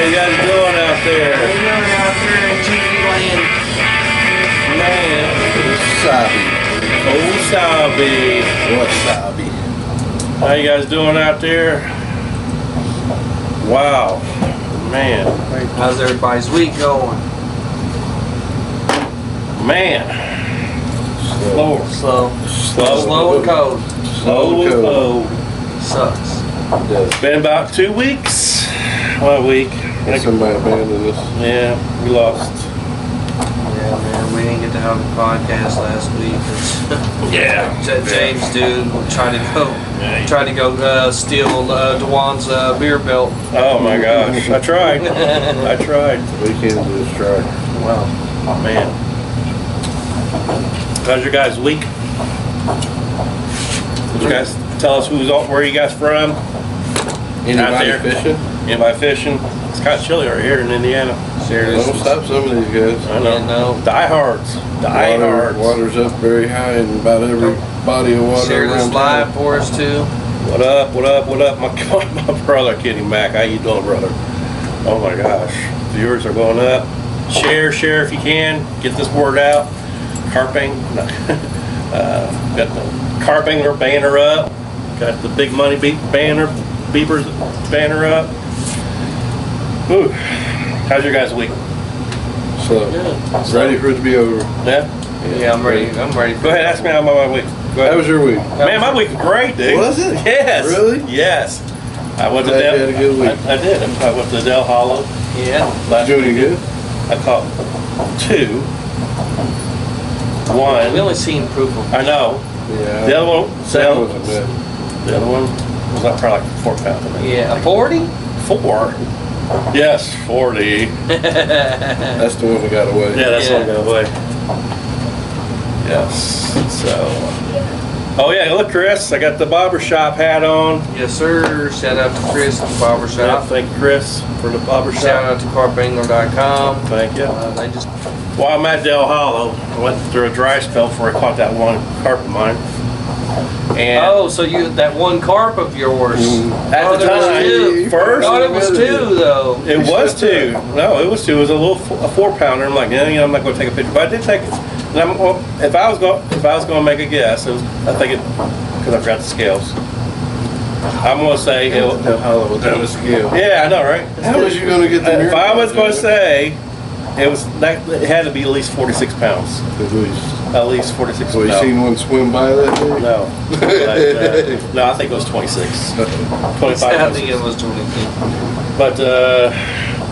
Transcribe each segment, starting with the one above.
you guys doing out there? How you doing out there in TV land? Man. Osabi. Wasabi. How you guys doing out there? Wow. Man. How's everybody's week going? Man. Slow and cold. Slow and cold. Sucks. It's been about 2 weeks. 1 week. Somebody abandoned us. Yeah, we lost. Yeah, man, we didn't get to have a podcast last week. Yeah. James, dude, tried to go steal Dejuan's beer belt. Oh my gosh. I tried. I tried. We can't just try. Wow. Oh man. How's your guys' week? Did you guys tell us where you guys from? Anybody fishing? Anybody fishing? It's kind of chilly right here in Indiana. Seriously. Don't stop some of these guys. I know. Yeah, no. Diehards. Water's up very high in about every body of water Share this around live town. for us too. What up? What up? What up? My brother, Kenny Mac. How you doing, brother? Oh my gosh. Viewers are going up. Share if you can. Get this word out. Carp Angler. Got the Carp Angler banner up. Got the Big Money Beavers banner up. Whew. How's your guys' week? So, ready for it to be over. Yeah? Yeah, I'm ready. Go ahead, ask me how my week. Go ahead. How was your week? Man, my week was great, dude. Was it? Yes. Really? Yes. I went to Glad you had a good week. I did. I went to Del Hollow. Yeah. Last Doing weekend. good? I caught 2. One. We only seen proof of. I know. Yeah. The other one. Second wasn't bad. The other one was like probably like 4 pounds. Yeah, 40? 4. Yes, 40. That's the one that got away. Yeah, that's Yeah. one got away. Yes. So. Oh yeah, look, Chris. I got the barbershop hat on. Yes, sir. Shout out to Chris at the Yeah, barbershop. thank you, Chris, for the barbershop. Shout out to carpangler.com. Thank you. They just While I'm at Del Hollow, I went through a dry spell before I caught that one carp of mine. And so that one carp of yours. at the there was time, two. first, Thought it was 2 though. it was 2. No, it was 2. It was a 4-pounder. I'm like, yeah, I'm not going to take a picture, but I did take it. And if I was going to make a guess, I think it because I forgot the scales. I'm going to say it was. Hollow without a scale. Yeah, I know, right? How was you going to get the If I was going to say, it had to be at least 46 pounds. At least. At least 46 Well, you pounds. seen one swim by that day? No. No, I think it was 26. 25. I think it was 22.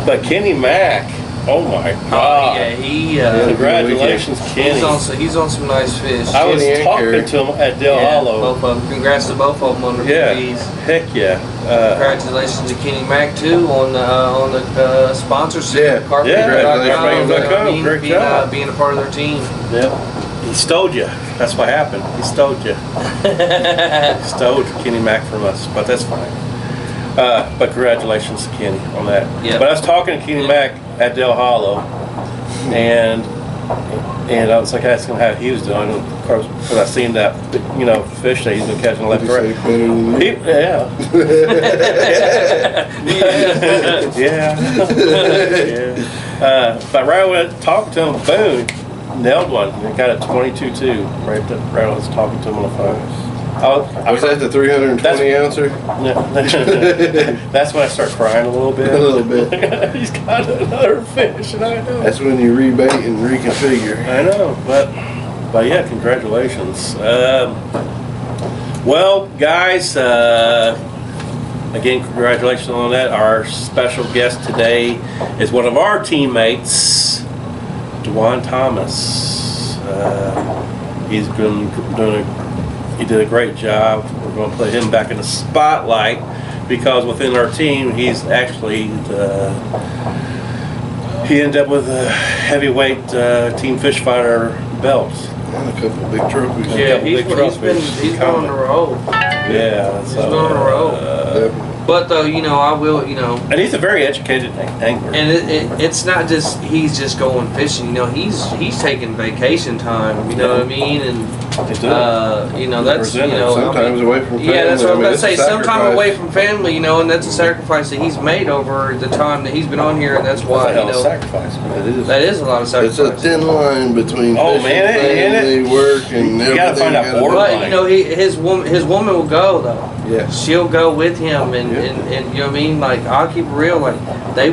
But Kenny Mac, oh my God. Yeah, he. Congratulations, Kenny. He's on some nice fish. I was Kenny and talking Carrie. to him at Del Hollow. Both of them. Congrats to both of them on their Yeah, fees. heck yeah. Congratulations to Kenny Mac too on the sponsorship. Yeah. Carp Yeah, Angler.com. great job. Being a part of their team. Yeah. He stole you. That's what happened. He stole you. He stole Kenny Mac from us, but that's fine. But congratulations to Kenny on that. Yeah. But I was talking to Kenny Mac at Del Hollow, and I was like asking how he was doing. And of course, because I seen that fish that he's been catching left and Did right. you say better than me? Yeah. But right when I talked to him, boom, nailed one. He got a 22.2 right when I was talking to him on the phone. Was that the 320 ouncer? That's when I start crying a little bit. A little bit. He's got another fish, and I know. That's when you rebate and reconfigure. I know, but yeah, congratulations. Well, guys, again, congratulations on that. Our special guest today is one of our teammates, Dejuan Thomas. He's been he did a great job. We're going to put him back in the spotlight because within our team, he's actually he ended up with a heavyweight team fish fighter belt. And a couple of big trophies. Yeah, he's going on the road. Yeah, He's going on the road. But though, I will, and he's a very educated angler. and it's not just he's just going fishing. He's taking vacation time. You know what I mean? And They do. You know, that's, you Presented. know. Sometimes away from family. Yeah, that's what I I'm mean, going to it's say. a Sometime sacrifice. away from family, you know, and that's a sacrifice that he's made over the time that he's been on here, and that's why, you That's a hell of a know, sacrifice. It is. that is a lot of It's sacrifice. a thin line between Oh, fishing, man, ain't it? family, work, and You everything. gotta find that gotta border do. line. But, you know, his woman will go, though. Yeah. She'll go with him, and, Yeah. and you know what I mean? Like, I'll keep it real. Like, they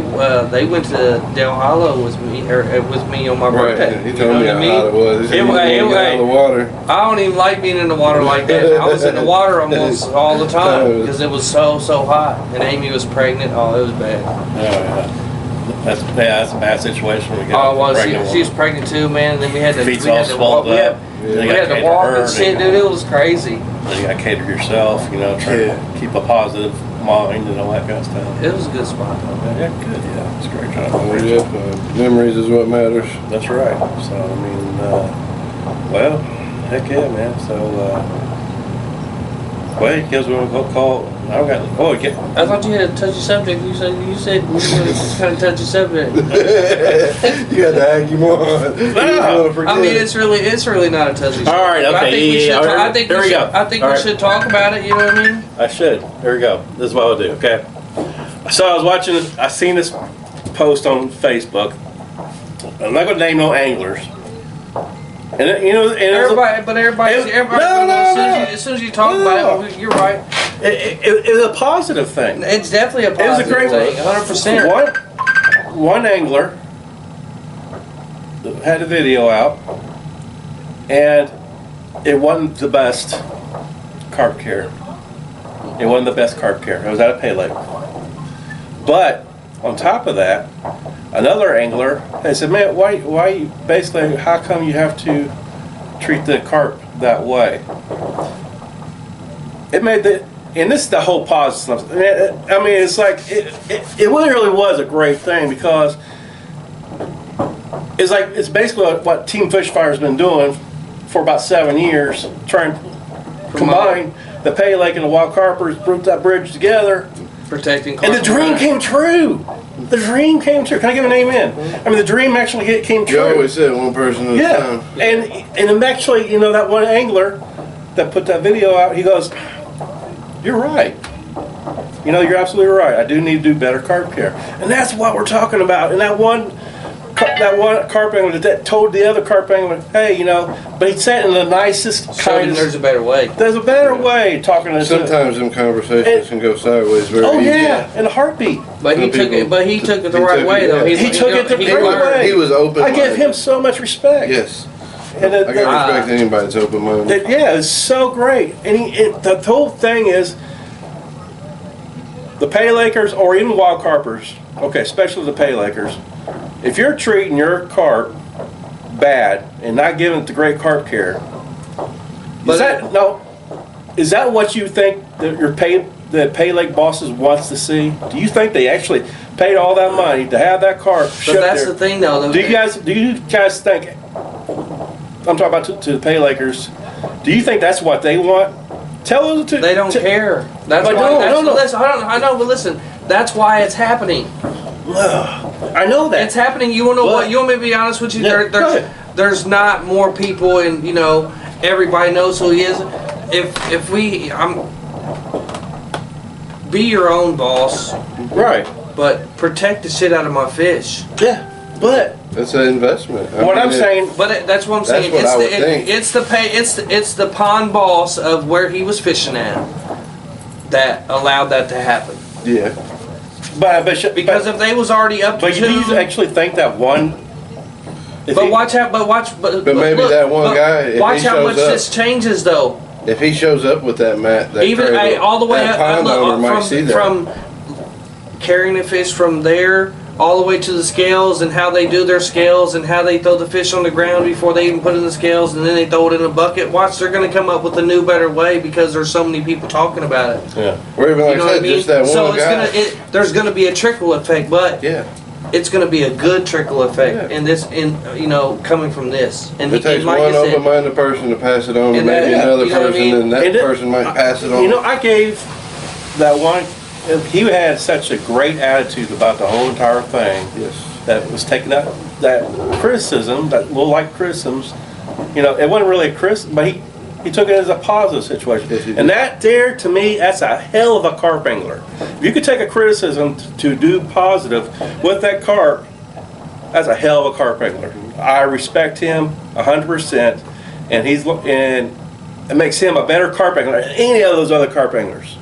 went to Del Hollow with me on my Right. birthday. He You told know me what how I mean? hot it was. He said, It "You wa- can't it get wa- out of the water." I don't even like being in the water like that. I was in the water almost all the time because it was so hot. And Amy was pregnant. Oh, it was bad. Yeah. That's a bad situation. We got Oh, well, pregnant she was pregnant too, man. And then we had to Feet's we all had to swelled walk. up. We They had gotta to cater walk her, and shit, they- dude. It was crazy. You gotta cater yourself, you know, try Yeah. to keep a positive mind and all that kind of stuff. It was a good spot, though, man. Yeah, good, yeah. It's a great job. Oh, yeah. Memories is what matters. That's right. So, I mean, well, heck yeah, man. So, well, you guys want to go call? I don't got, I thought you had a touchy subject. You said you were kind of touchy subject. You had to argue more. I mean, it's really not a touchy subject. All right, But okay, I think we should. yeah, I think there we we should. go. I think All we right. should talk about it. You know what I mean? I should. There we go. This is what I'll do, okay? So I was watching, I seen this post on Facebook. I'm not going to name no anglers. And, you know, and Everybody. No. As soon as you talk about it, you're right. it was a positive thing. It's definitely a It was a positive great thing. 100%. One angler had a video out, and it wasn't the best carp care. It wasn't the best carp care. It was at a pay lake. But on top of that, another angler had said, "Man, why? Basically, how come you have to treat the carp that way?" It made and this is the whole positive stuff. I mean, it's like it really was a great thing because it's basically what Team Fish Fire's been doing for about 7 years, trying to combine the pay lake and the wild carpers, put that bridge together. Protecting And the dream came true. The dream came true. Can I give an amen? I mean, the dream actually came true. You always said one person at a Yeah, time. and actually, you know, that one angler that put that video out, he goes, "You're right. You know, you're absolutely right. I do need to do better carp care." And that's what we're talking about. And that one carp angler that told the other carp angler, "Hey, you know," but he said it in the nicest, Showing kindest. there's a better way. There's a better way talking to. Sometimes them conversations can go sideways very Oh easy. yeah, in a heartbeat. But he Some took it. people- But he took it the he right took way, it, though. yeah. He's He like, took you know, it the he great learned. way. He was open. I give him so much respect. Yes. And I got respect to anybody that's open minded. yeah, it's so great. And the whole thing is the pay lakers or even wild carpers, okay, especially the pay lakers, if you're treating your carp bad and not giving it the great carp care, is that what you think that the pay lake bosses wants to see? Do you think they actually paid all that money to have that carp But shipped that's there? the thing, though. Do you guys think? I'm talking about to the pay lakers. Do you think that's what they want? Tell them to. They don't care. That's But why. no. Listen, I know, but listen. That's why it's happening. I know that. It's happening. You want to know what? You want me to be honest with you? Yeah, go ahead. There's not more people, and you know, everybody knows who he is. If we, be your own boss, Right. but protect the shit out of my fish. Yeah. But That's an investment. what I'm saying, But that's what I'm That's saying. what I would think. It's the pond boss of where he was fishing at that allowed that to happen. Yeah. Because if they was already up to but two, you actually think that one. but maybe that one guy, if Watch he how shows much up- this changes, though. If he shows up with that mat, that Even trailer, all the way that up, pond owner might see that. from carrying a fish from there all the way to the scales, and how they do their scales, and how they throw the fish on the ground before they even put it in the scales, and then they throw it in a bucket. Watch, they're going to come up with a new, better way because there's so many people talking about it. Yeah. Or even like You know I what I said, mean? just that So one it's guy. there's going to be a trickle effect, but Yeah. it's going to be a good trickle effect, Yeah. coming from this. And It takes like one I said, open-minded person to pass it on to And maybe that- another you know what I person, mean? and that And it- person might pass it on. You know, I gave that one. He had such a great attitude about the whole entire thing. Yes. That was taking that criticism, that little light criticisms. You know, it wasn't really a criticism, but He took it as a positive situation. Yes, he did. And that there, to me, that's a hell of a carp angler. If you could take a criticism to do positive with that carp, that's a hell of a carp angler. I respect him 100%, and it makes him a better carp angler than any of those other carp anglers.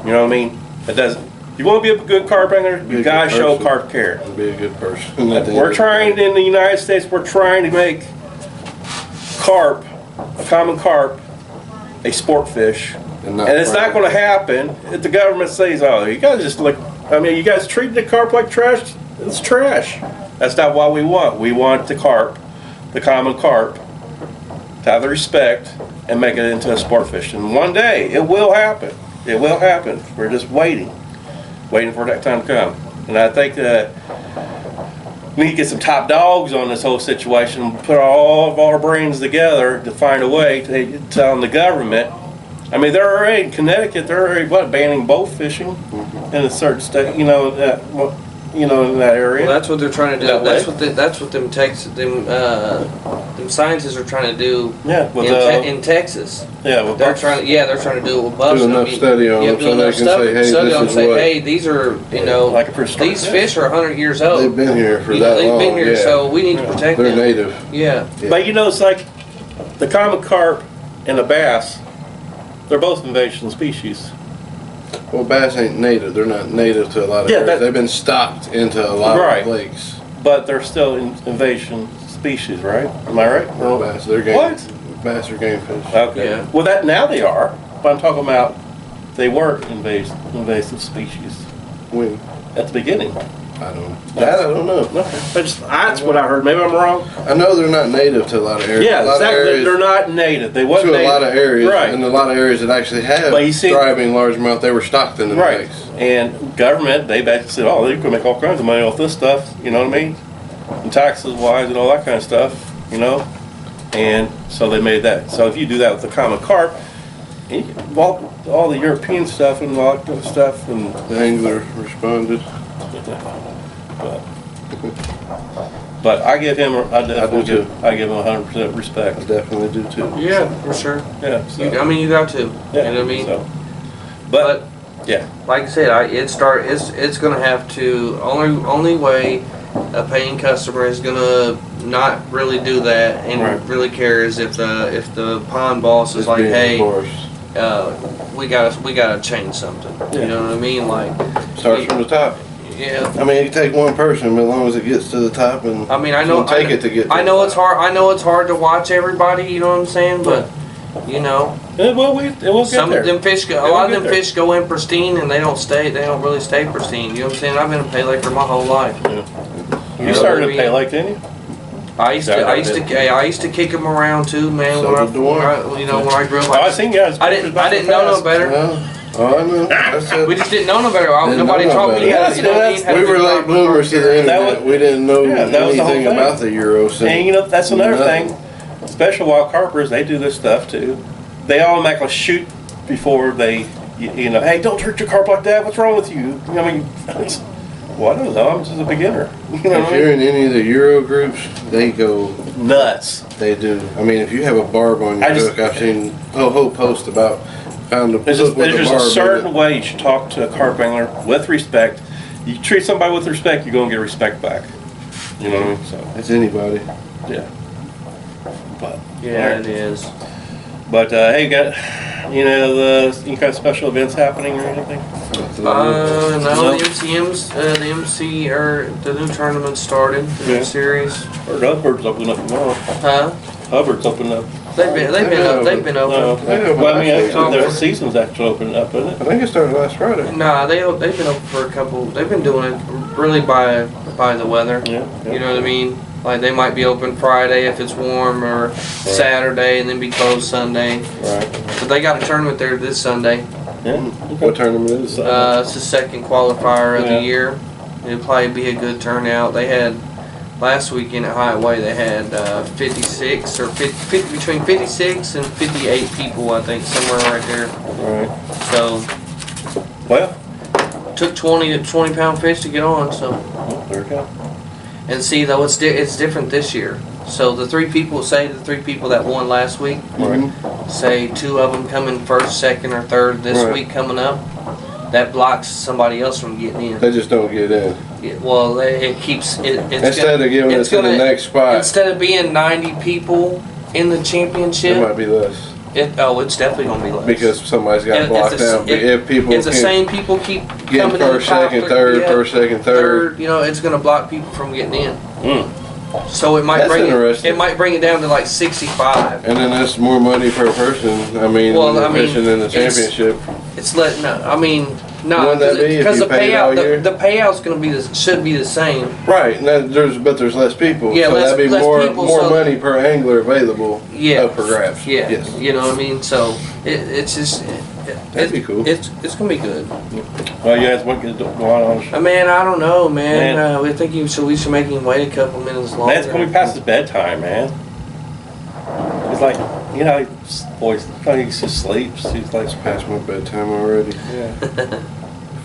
You know what I mean? It doesn't. You want to be a good carp angler, you gotta show carp care. Be a good person. We're trying in the United States. We're trying to make carp, a common carp, a sport fish, and it's not going to happen if the government says, "Oh, you guys just like." I mean, you guys treat the carp like trash. It's trash. That's not what we want. We want the carp, the common carp, to have the respect and make it into a sport fish. And one day it will happen. It will happen. We're just waiting for that time to come. And I think we need to get some top dogs on this whole situation, put all of our brains together to find a way to tell the government. I mean, they're already in Connecticut. They're already banning boat fishing in a certain state. In that area. Well, that's what they're trying to do. That That's what them scientists are trying to do. Yeah, with, in Texas. Yeah, well, They're trying to do it with bugs. Do enough study on them so they can say, hey, this is what. Hey, these are like a these fish are 100 years old. They've been here for that long. They've been here, yeah. so we need to protect They're them. native. Yeah. But it's like the common carp and the bass. They're both invasion species. Well, bass ain't native. They're not native to a lot of areas. They've been stocked into a lot of lakes. But they're still invasion species, right? Am I right? No, bass. They're game. What? Bass are game fish. Okay. Yeah. Well, now they are. But I'm talking about they were invasive species When? at the beginning. I don't know. Okay. That's what I heard. Maybe I'm wrong. I know they're not native to a lot of areas. Yeah, a lot exactly. of areas, They're not native. They wasn't to a native. lot of areas, Right. and a lot of areas that actually have But you see- thriving large amount, they were stocked in the Right. lakes. And government, they basically said, oh, they can make all kinds of money off this stuff, you know what I mean? And taxes wise and all that kind of stuff, And so they made that. So if you do that with the common carp, all the European stuff and all that good stuff, and The angler responded. but I give him, I do too. give him 100% respect. I definitely do too. Yeah, for sure. Yeah. So, You got to. yeah, You know what I mean? So, but yeah. Like I said, it's gonna have to only way a paying customer is gonna not really do that and Right. really care is if the pond boss is It's like, being hey, enforced. we gotta change something. Yeah. You know what I mean? Like, Starts from the top. yeah. I mean, it can take one person, but as long as it gets to the top, and I mean, I it's know. gonna take it to get. To I know the it's top. hard. I know it's hard to watch everybody. You know what I'm saying? But It will get some there. of them fish, It a will lot of get them there. fish go in pristine, and they don't really stay pristine. You know what I'm saying? I've been a pay laker my whole life. You started to pay like, didn't you? I used to kick them around too, man. So when did Dejuan. when I grew up. Oh, I seen guys. I didn't know no better. Well, oh, I know. That's it. We just didn't know no better. Didn't Nobody know no taught me better. how to, you know what I mean? How to We do were late proper bloomers to the carp internet. That was- We didn't know that was the whole anything thing. about the Euros. And that's another Nothing. thing. Special wild carpers, they do this stuff too. They automatically shoot before they, hey, don't hurt your carp like that. What's wrong with you? I mean, well, I don't know. I'm just a beginner. You know If what I you're mean? in any of the Euro groups, they go. Nuts. They do. I mean, if you have a barb on your hook, I've seen a whole post about found a There's hook with a just barb a in certain it. way you should talk to a carp angler with respect. You treat somebody with respect, you're going to get respect back. You know what I mean? So, It's anybody. yeah. But, Yeah, it is. But hey, got any kind of special events happening or anything? No, No. the MCM's, the MC or the new tournament started. The Yeah. new series. Or Hubbard's opening up tomorrow. Huh? Hubbard's opening up. They've been open. Well, I mean, Actually, their season's actually opening up, isn't I it? think it started last Friday. Nah, they've been open for a couple. They've been doing it really by the weather. Yeah. You know what I mean? Like they might be open Friday if it's warm, or Saturday and then be closed Sunday. Right. But they got a tournament there this Sunday. Yeah. What tournament is it? It's the second qualifier of Yeah. the year. It'll probably be a good turnout. They had last weekend at Highway. They had 56 or 50, between 56 and 58 people, I think, somewhere right there. All right. So Well, took 20-pound fish to get on. So there we go. and see though it's different this year. So the three people that won last week, say 2 of them come in first, second, or third this week coming up. That blocks somebody else from getting in. They just don't get in. Well, it keeps it. Instead of giving it to the next spot. Instead of being 90 people in the championship, it might be less. It's definitely gonna be less because somebody's got blocked out. If people, it's the same people keep getting coming first, second, third, first, second, third. It's gonna block people from getting in. So it might bring it down to like 65. And then that's more money per person. I mean, fishing in the championship. It's because the payout's gonna should be the same. Right, and but there's less people. Yeah, so that'd be less more people, money per angler available. Yeah, up for grabs. Yeah, yes. You know what I mean. So it's just that'd be cool. It's gonna be good. Well, you guys want to go on? Man, I don't know, man. We think we should make him wait a couple minutes longer. Man, it's gonna be past his bedtime, man. It's like, you know, boys, he just sleeps. He's like, it's past my bedtime already. Yeah.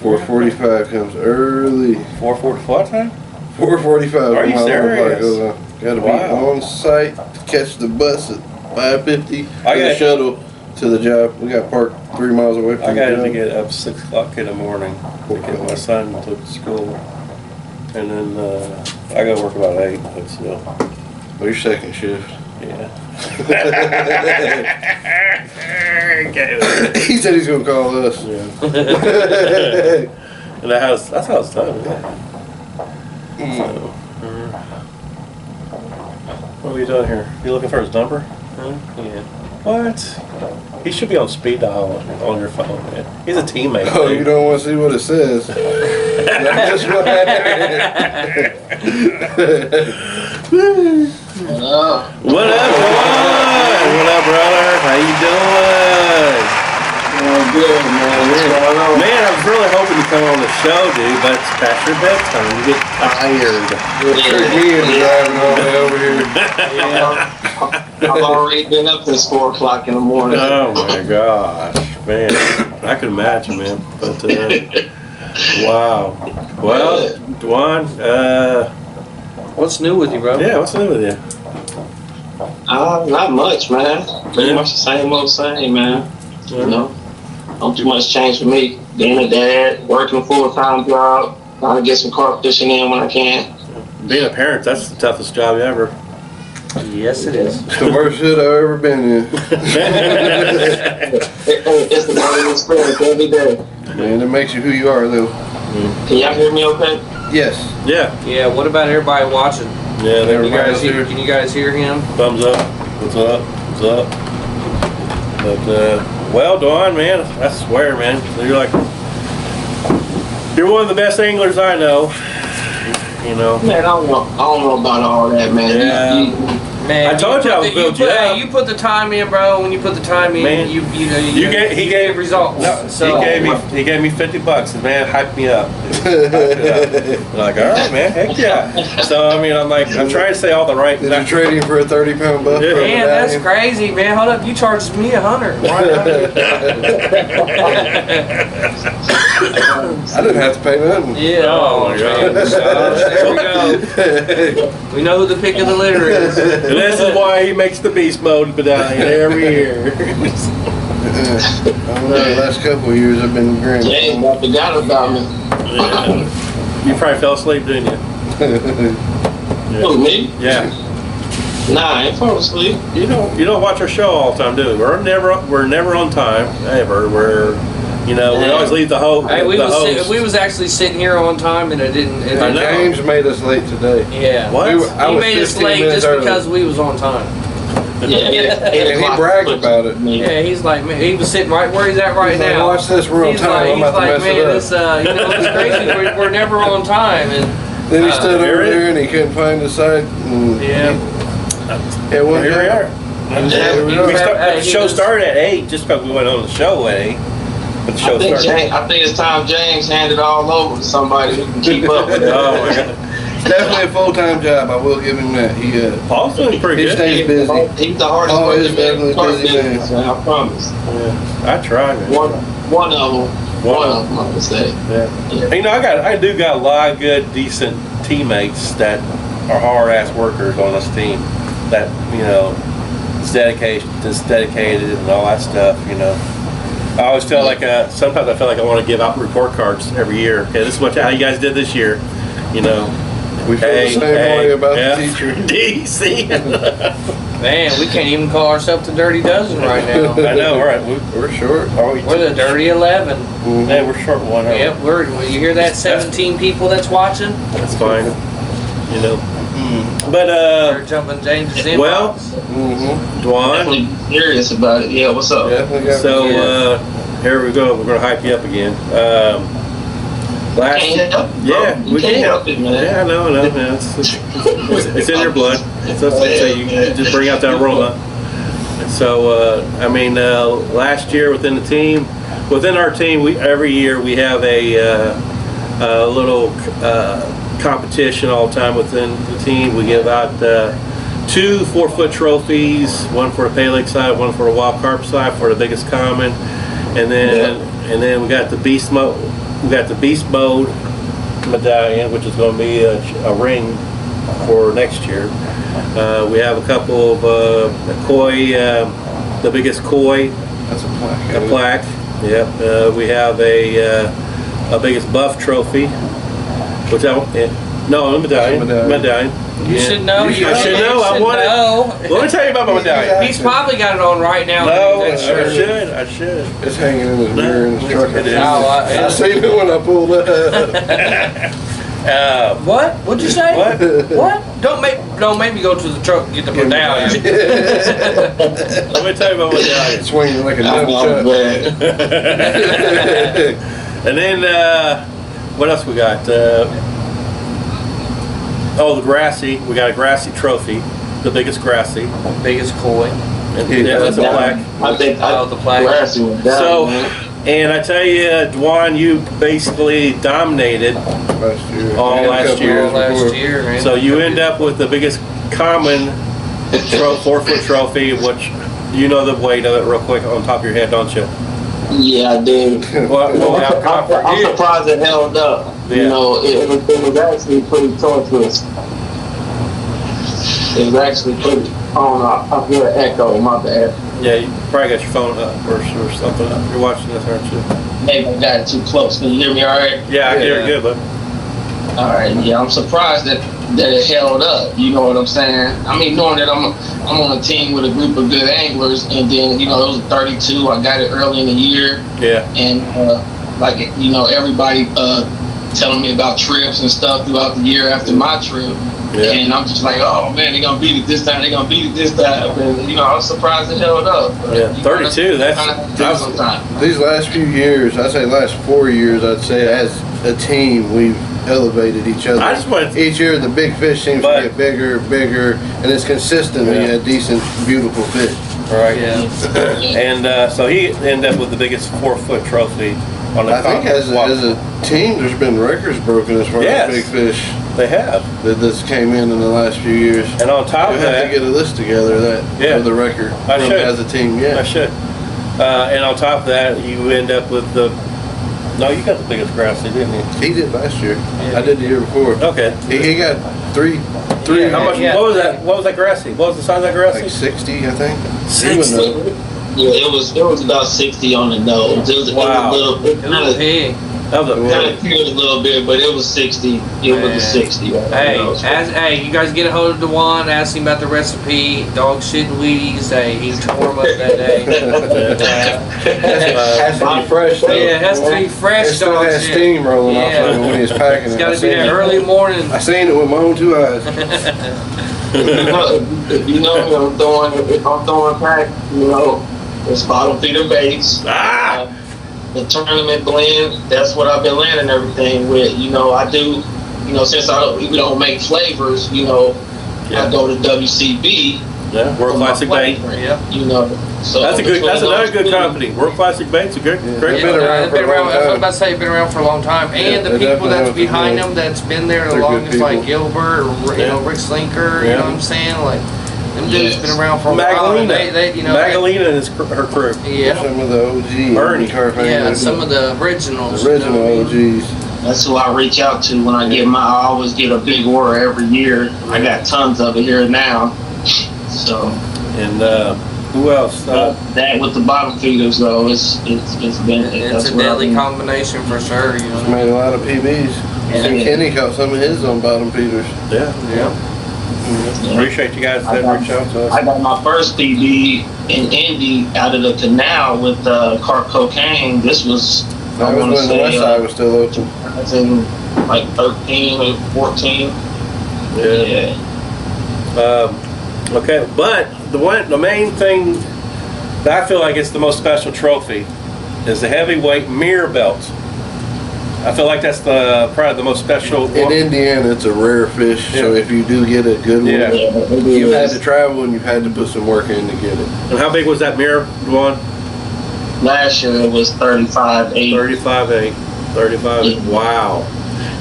4:45 comes early. 4:40 what time? 4:45. Are you serious? Gotta be on site to catch the bus at 5:50. I got a shuttle to the job. We got parked 3 miles away from the job. I got to get up 6 o'clock in the morning to get my son to school. And then I got to work about 8, but still. Oh, your second shift. Yeah. He said he's gonna call us. Yeah. And that's how it's done, isn't it? So, what are we doing here? You looking for his number? Yeah. What? He should be on speed dial on your phone, man. He's a teammate. Oh, you don't want to see what it says. That's what What up, Dejuan? What up, brother? How you doing? Good, man. What's going on? Man, I was really hoping to come on the show, dude, but it's past your bedtime. You get tired. Me and driving all the way over here. I've already been up since 4 o'clock in the morning. Oh my gosh, man. I can imagine, man. But wow. Well, Dejuan, what's new with you, bro? yeah, what's new with you? Not much, man. Pretty much the same old same, man. You know, don't too much change for me. Being a dad, working a full-time job, trying to get some carp fishing in when I can. Being a parent, that's the toughest job ever. Yes, it is. It's the worst shit I've ever been in. It's the learning experience every day. Man, it makes you who you are, though. Can y'all hear me okay? Yes. Yeah. Yeah. What about everybody watching? Yeah, Can you guys hear him? thumbs up. What's up? What's up? But, well, Dejuan, man, I swear, man, you're one of the best anglers I know. You know. Man, I don't know about all that, man. Yeah. Man, I told you I was built you up. You put the time in, bro. When you put the time in, Man, he gave results. No, so he gave me $50, and man, hyped me up. Hyped it up. I'm like, all right, man, heck yeah. So I mean, I'm trying to say all the right. Did you trade him for a 30-pound buff? Yeah. Man, that's crazy, man. Hold up, you charged me $100. I didn't have to pay nothing. Yeah. Oh my God. There we go. We know who the pick of the litter is. And this is why he makes the beast mode medallion every year. I don't know, the last couple of years I've been grand. James, I forgot about me. Yeah. You probably fell asleep, didn't you? Who, me? Yeah. Nah, I ain't falling asleep. You don't watch our show all the time, do we? We're never on time, ever. We always leave the host. Hey, we was actually sitting here on time, and it didn't. I know. James made us late today. Yeah. What? He made us late just because we was on time. Yeah, And he bragged about it. Yeah, he's like, man, he was sitting right where he's at right now. Watch this, we're on He's time. like, I'm about to mess man, it up. this, it's crazy. We're never on time, and Then he stood over there and he couldn't find the site. yeah. Here we are. The show was- started at 8 just because we went on the show at 8. But the show started. I think it's time James handed all over to somebody who can keep up with it. Oh my God. It's definitely a full-time job. I will give him that. Paul's doing pretty He good. stays busy. He's the hardest Paul is working man in the definitely carp busy man. business, man, I promise. Yeah. I try, man. One of them, I would say. Yeah. You know, I do got a lot of good, decent teammates that are hard-ass workers on this team. that, is dedicated and all that stuff, I always feel like, sometimes I feel like I want to give out report cards every year. Okay, this is how you guys did this year, We feel the same way about the teacher. DC. Man, we can't even call ourselves the Dirty Dozen right now. I know, right? We're short. We're the Dirty 11. Yeah, we're short one. Yep, you hear that? 17 people that's watching. That's fine. But They're jumping James's inbox. well, Dejuan. Definitely curious about it. Yeah, what's up? So here we go. We're gonna hype you up again. Can't help it, bro. You can't help it, man. Yeah, I know. Man. It's in your blood. So you just bring out that aroma. So last year within our team, every year we have a little competition all the time within the team. We give out 2 4-foot trophies, one for the Pale Lake side, one for the Wild Carp side for the biggest common, and then we got the beast mode. We got the beast mode medallion, which is going to be a ring for next year. We have a couple of koi, the biggest koi. That's a plaque. A plaque. Yep. We have a biggest buff trophy, which medallion. You should know. I should know. I want it. Let me tell you about my medallion. He's probably got it on right now. No, I should. It's hanging in his mirror in his truck. It is. I seen it when I pulled up. What? What'd you say? What? Don't make me go to the truck and get the medallion. Let me tell you about my medallion. Swinging like a nunchuck. And then what else we got? The grassy. We got a grassy trophy, the biggest grassy. Biggest koi. Yeah, that's a plaque. I think the plaque. Grassy was down, So, man. and I tell you, Dejuan, you basically dominated Last year. all last year. Last year, man. So you end up with the biggest common 4-foot trophy, which you know the weight of it real quick on top of your head, don't you? Yeah, I did. I'm surprised it held up. Yeah. It was actually pretty torturous. It was actually pretty. I hear an echo. My bad. Yeah, you probably got your phone up or something. You're watching this, aren't you? Maybe I got it too close. Can you hear me all right? Yeah, I can hear you good, but. All right. Yeah, I'm surprised that it held up. You know what I'm saying? I mean, knowing that I'm on a team with a group of good anglers, and then it was 32. I got it early in the year. Yeah. And everybody telling me about trips and stuff throughout the year after my trip. Yeah. And I'm just like, oh man, they're gonna beat it this time. And I was surprised it held up. Yeah, 32. These last few years, I'd say last 4 years, I'd say as a team we've elevated each other. Each year the big fish seems to get bigger, and it's consistently a decent, beautiful fish. Right. Yeah. And so he ended up with the biggest 4-foot trophy on the. I think as a team, there's been records broken as far as big fish. They have. That this came in the last few years. And on top of that, you have to get a list together of the record. I should. As a team, yeah. I should. And on top of that, you end up with the. No, you got the biggest grassy, didn't you? He did last year. Yeah. I did the year before. Okay. He got three. How much? Yeah. What was that? What was that grassy? What was the size of that grassy? Like 60, I think. 60. Yeah, it was about 60 on the nose. It was a little bit. That was a kind of peeled a little bit, but it was 60. It was a 60. Hey, you guys get a hold of Dejuan, ask him about the recipe. Dog shit and Wheaties. Hey, he tore him up that day. Has to be fresh though. Yeah, it has to be fresh. It still has steam rolling off of it when he's packing it's it. It's got to be that early morning. I seen it with my own 2 eyes. If I'm throwing pack, it's bottom feeder baits. The tournament blend, that's what I've been landing everything with. I do, since we don't make flavors, I go to WCB. Yeah, World Classic Bait. Yeah. So that's another good company. World Classic Bait's a great. They've been around for a long time. I was about to say they've been around for a long time. And the people that's behind them that's been there the longest, like Gilbert, Rick Slinker, you know what I'm saying? Like, them dudes been around for a while. Magdalena and her crew. Yeah. Some of the OGs. Bernie. Carp Angler. Yeah, some of the originals. The original OGs. That's who I reach out to when I always get a big order every year. I got tons of it here now. So. And who else? That with the bottom feeders though, it's been It's a deadly combination for sure. You know, made a lot of PBs. And Kenny caught some of his on bottom feeders. Yeah. Appreciate you guys that reach out to us. I got my first PB in Indy out of the canal with Carp Cocaine. This was That was when the west side was still open. I was in like 13 or 14. Yeah. Okay, but the main thing that I feel like it's the most special trophy is the heavyweight mirror belt. I feel like that's probably the most special In Indiana, it's a rare fish, so if you do get a good one, you had to travel and you had to put some work in to get it. And how big was that mirror one? Last year it was 35.8. 35.8. 35.8. Wow.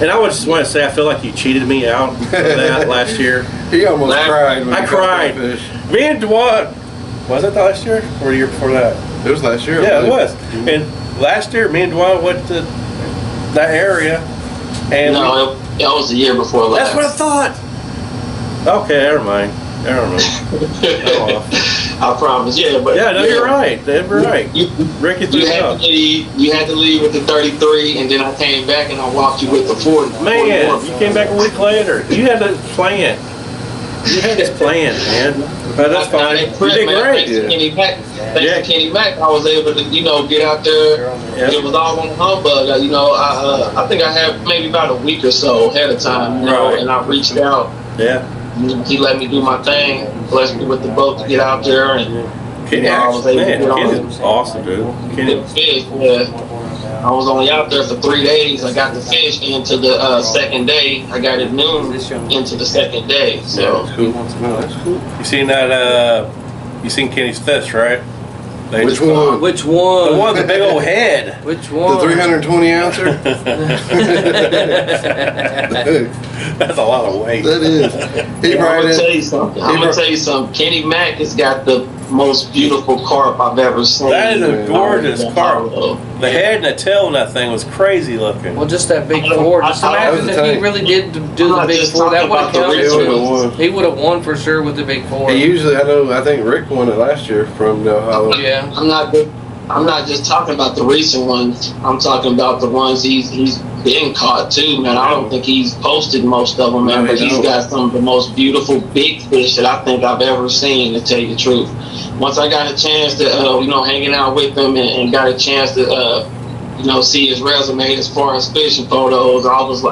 And I just want to say, I feel like you cheated me out of that last year. He almost cried. When I cried. Me and Dejuan, was it last year or the year before that? It was last year. Yeah, it was. And last year, me and Dejuan went to that area. And no, it was the year before last. That's what I thought. Okay, never mind. I promise. Yeah, but no, you're right. You're right. Rickey threw me up. You had to leave with the 33, and then I came back and I walked you with the 40. Man, you came back a week later. You had to plan. You had this plan, man. But that's fine. You did great. Thanks to Kenny Mack, I was able to, get out there. Yep. It was all on the humbug. I think I had maybe about a week or so ahead of time, and I reached out. Yeah. He let me do my thing, blessed me with the boat to get out there, and Kenny, I was able to get on. Kenny was awesome, dude. Kenny. Fish, I was only out there for 3 days. I got the fish into the second day. I got it noon into the second day. So that's cool. That's cool. You seen that? You seen Kenny's fish, right? Which one? Which one? The one with the big old head. Which one? The 320 ouncer? That's a lot of weight. That is. I'm gonna tell you something. Kenny Mack has got the most beautiful carp I've ever seen. That is a gorgeous carp. The head and the tail on that thing was crazy looking. Well, just that big four. Just imagine if he really did do the big four. That would have counted. He would have won for sure with the big four. He usually, I think Rick won it last year from Del Hollow. Yeah. I'm not just talking about the recent ones. I'm talking about the ones he's been caught too, man. I don't think he's posted most of them, man. But he's got some of the most beautiful big fish that I think I've ever seen, to tell you the truth. Once I got a chance to, hanging out with him and got a chance to, see his resume as far as fishing photos, I was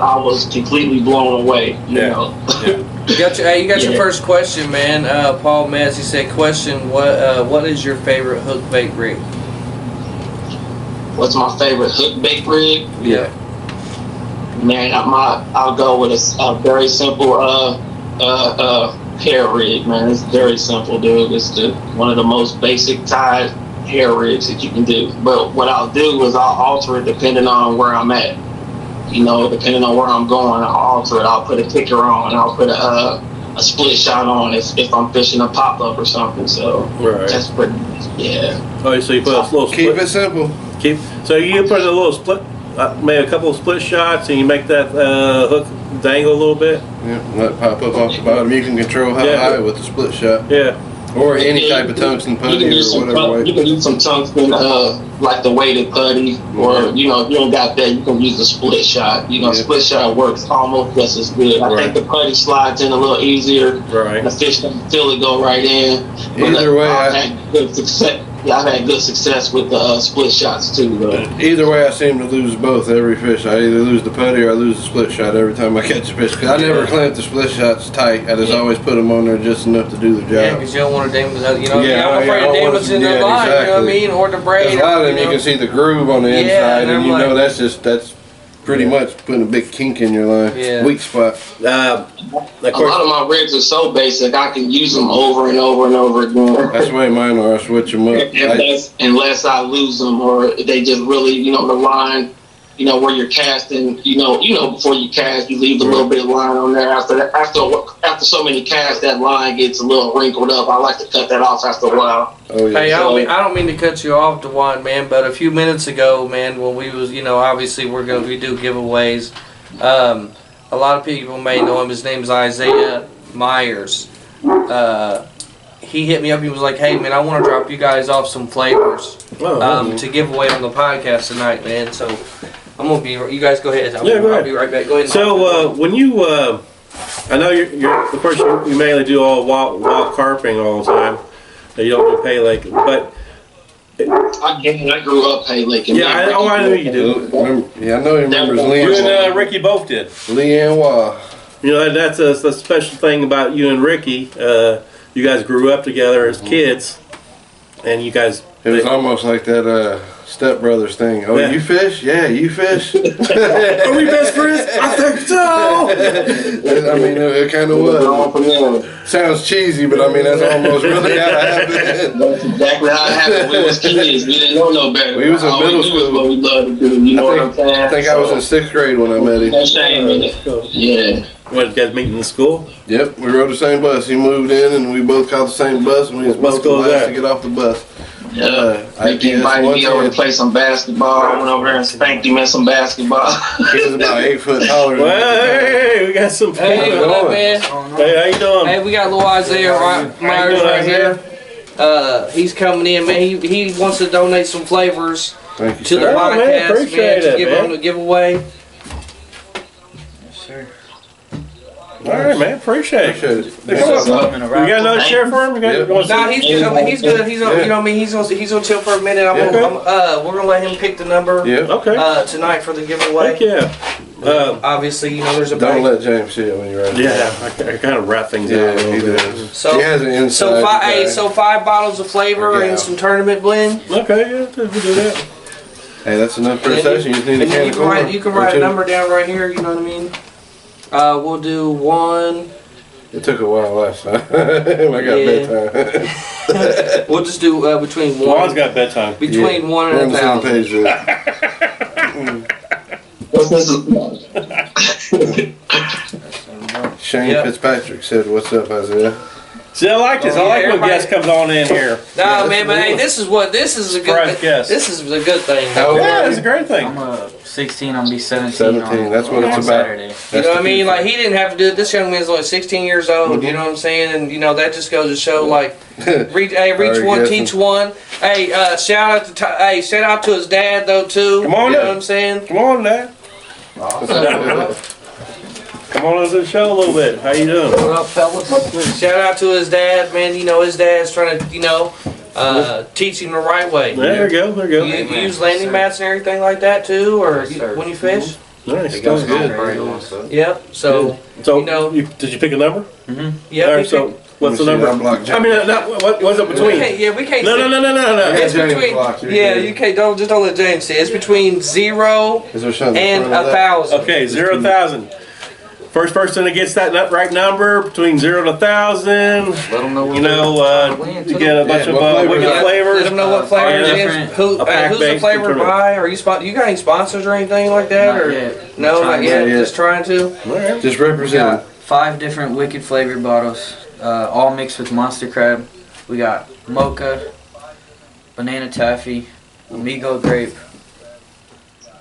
completely blown away. You know. You got your first question, man. Paul Massey said, "Question: What is your favorite hook bait rig?" What's my favorite hook bait rig? Yeah. Man, I'll go with a very simple hair rig, man. It's very simple, dude. It's one of the most basic tied hair rigs that you can do. But what I'll do is I'll alter it depending on where I'm at. Depending on where I'm going, I'll alter it. I'll put a kicker on. I'll put a split shot on if I'm fishing a pop-up or something. So that's pretty much, Oh, so you put a little split. Keep it simple. So you put a little split, maybe a couple of split shots, and you make that hook dangle a little bit. Yeah, let it pop up off the bottom. You can control how high with the split shot. Yeah. Or any type of tungsten putty or whatever way. You can use some tungsten, like the weighted putty, or if you don't got that, you can use a split shot. Split shot works almost just as good. I think the putty slides in a little easier. Right. The fish can feel it go right in. Either way, I've had good success. I've had good success with the split shots too, though. Either way, I seem to lose both every fish. I either lose the putty or I lose the split shot every time I catch a fish. Cause I never clamp the split shots tight. I just always put them on there just enough to do the job. Yeah, because you don't want to damage. I'm afraid of damaging the line. Exactly. You know what I mean, or the braid. A lot of them, you can see the groove on the inside, and that's pretty much putting a big kink in your line. Yeah. Weak spot. A lot of my rigs are so basic, I can use them over and over and over again. That's the way mine are. I switch them up. Unless I lose them, or they just really, the line, where you're casting, before you cast, you leave a little bit of line on there. After so many casts, that line gets a little wrinkled up. I like to cut that off after a while. Oh, yeah. Hey, I don't mean to cut you off, Dejuan, man, but a few minutes ago, man, when we was, obviously we do giveaways. A lot of people may know him. His name's Isaiah Myers. he hit me up. He was like, "Hey man, I want to drop you guys off some flavors to give away on the podcast tonight, man." So I'm gonna be. You guys go ahead. I'll be right back. Go ahead. So when you, I know you're of course you mainly do all wild carping all the time. You don't do pay lake, but I grew up pay lake. Yeah, I know you do. Yeah, I know he remembers Lee. You and Ricky both did. Lee and Wah. You know, that's a special thing about you and Ricky. You guys grew up together as kids, and you guys. It was almost like that Step Brothers thing. Oh, Yeah. you fish? Yeah, you fish. Are we best friends? I think so. I mean, it kind of was. Sounds cheesy, but I mean, that's almost really how it happened. That's exactly how it happened. We was kids. We didn't know no better. We was in All middle we knew school. was what we loved to do. You know what I'm saying? I think I was in 6th grade when I met him. No shame in it. Yeah. What, you guys meeting in school? Yep, we rode the same bus. He moved in, and we both caught the same bus, and we was What both the school is last that? to get off the bus. Ricky invited me over to play some basketball. I went over there and spanked him in some basketball. He was about 8 foot taller than me. Hey, we got some. Hey, what up, man? Hey, how you doing? Hey, we got little Isaiah Myers right here. He's coming in, man. He wants to donate some flavors Thank you, to the sir. man, podcast, appreciate to it, give man. them a giveaway. Yes, sir. All right, man. Appreciate it. Appreciate it. What's up? You got another share for him? You got, Yep. you want to Nah, see? he's good. He's you know what I mean. He's gonna chill for a minute. We're gonna let him pick the number Yep. Okay. tonight for the giveaway. Heck yeah. Obviously, you know there's a Don't bag. let James see it when you're ready. Yeah, I kind of wrap things out a Yeah, little he bit. does. So- He has an inside. So five, bag. so 5 bottles of flavor Yeah. and some tournament blend. Okay, yeah, we do that. Hey, that's enough for a And session. You just need a And can you of can corn. write, you can or write a two. number down right here. You know what I mean. We'll do 1. It took a while last time. I got Yeah. bedtime. We'll just do between Juan's one, got bedtime. between Yeah. 1 We're on and the same 1,000. page there. Shane Yep. Fitzpatrick said, "What's up, Isaiah?" See, I like this. I Yeah, like when everybody- guest comes on in here. Nah, Yeah, man, but hey, this is a Surprise good. guest. This is a good thing. How old Yeah, are it's a you? great thing. I'm 16. I'll be 17. 17, that's what on it's about. Saturday. You That's know what I the mean? future. Like he didn't have to do it. This young man's only 16 years old. You know what I'm saying? And you know that just goes to show like, reach Already one, guessing. teach one. Hey, shout out to his dad though too. Come on you know up. what I'm saying? Come on, Dad. Come on into the show a little bit. How you doing? What up, fellas? Shout out to his dad, man. You know his dad's trying to, teach him the right way. There you go. There you You, go. you use landing mats and everything like that too, or Yes, sir. when you fish? Nice. Sounds Good. good. Yep. So So, You know- did you pick a number? yep. All we right, so, what's the Let me see, number? I'm blocked. I mean, what's it can't, between? we can't. No, no, no, no, no, no. It's James between. blocked you. Yeah, you can't. Don't let James see. It's between 0 Is there something in and front of that? 1,000. Okay, 0,000. First person that gets that right number between 0 to 1,000, Let them know what you know, you get a bunch Yeah, of what flavor wicked is that? flavors. Let them know what flavor it is. different- Who's pack the based flavor tournament. by? Are you you got any sponsors or anything like that? Not or yet. no, not Trying yet. not yet. Just trying to. All right. Just We represent. got 5 different wicked flavored bottles, all mixed with monster crab. We got mocha, banana taffy, amigo grape,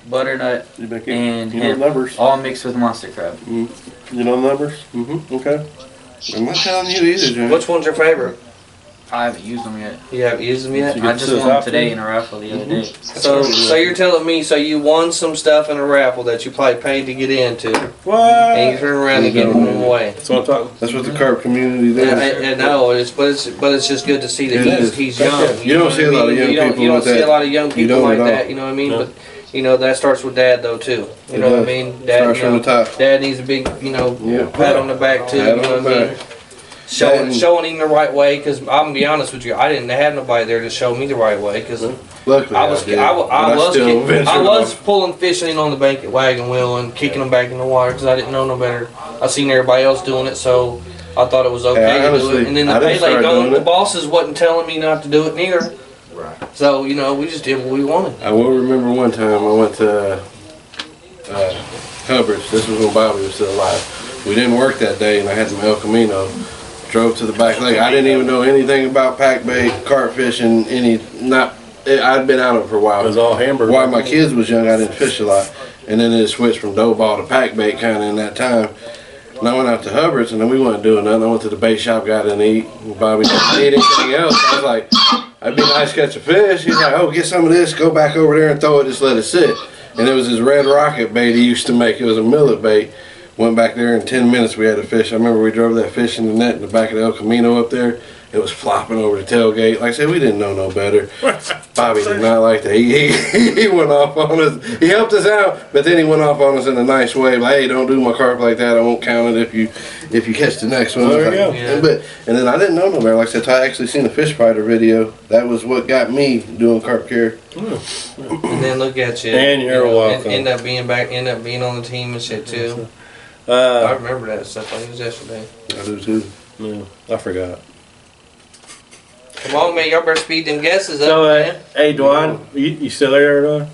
butternut, You make and you know the hemp, numbers. all mixed with monster crab. You know the numbers? Mm-hmm. Okay. I'm not telling you either, James. Which one's your favorite? I haven't used them yet. You haven't used them yet. You I get just to won this today option? in a raffle the other day. So you're telling me you won some stuff in a raffle that you probably paid to get into, and you What? turn around and give them away. That's what I'm talking. That's what the carp community does. I know, but it's just good to see that It is. he's young. You don't see a lot of young You don't people with see that. a lot of young You people don't like at all. that. You know what I mean? No. But you know that starts with dad though too. You It know what I does. mean? Dad, Starts from the top. Dad needs a big, Yeah. pat on the back too. Pat You on know the what I mean? back. Showing him the right way, because I'm gonna be honest with you, I didn't have nobody there to show me the right way, because Luckily, I was did, I but still ventured was off. pulling fishing on the bank at Wagon Wheel and kicking them back in the water because I didn't know no better. I seen everybody else doing it, so I thought it was okay Hey, to do honestly, it. And then the I didn't pay late start going, doing the it. bosses wasn't telling me not to do it neither. Right. So we just did what we wanted. I will remember one time I went to Hubbard's. This was when Bobby was still alive. We didn't work that day, and I had some El Camino. Drove to the back lake. I didn't even know anything about pack bait, carp fishing, I'd been out of it for a while. It was all hamburger. While my kids was young, I didn't fish a lot. And then it switched from dough ball to pack bait kind of in that time. And I went out to Hubbard's, and then we went doing nothing. I went to the bait shop, got in to eat. Bobby didn't eat anything else. I was like, I'd be nice to catch a fish. He's like, oh, get some of this, go back over there and throw it, just let it sit. And it was his red rocket bait he used to make. It was a millet bait. Went back there in 10 minutes we had a fish. I remember we drove that fish in the net in the back of the El Camino up there. It was flopping over the tailgate. Like I said, we didn't know no better. Bobby did not like that. He went off on us. He helped us out, but then he went off on us in a nice way. Like, hey, don't do my carp like that. I won't count it if you catch the next one. There you go. Yeah. And then I didn't know no better. Like I said, I actually seen a fish fighter video. That was what got me doing carp care. And then look at you. And you're welcome. End up being on the team and shit too. I remember that stuff. Like it was yesterday. I do too. Yeah, I forgot. Come on, man. Y'all better speed them guesses up, So, man. hey, Dejuan, you still there, Dejuan?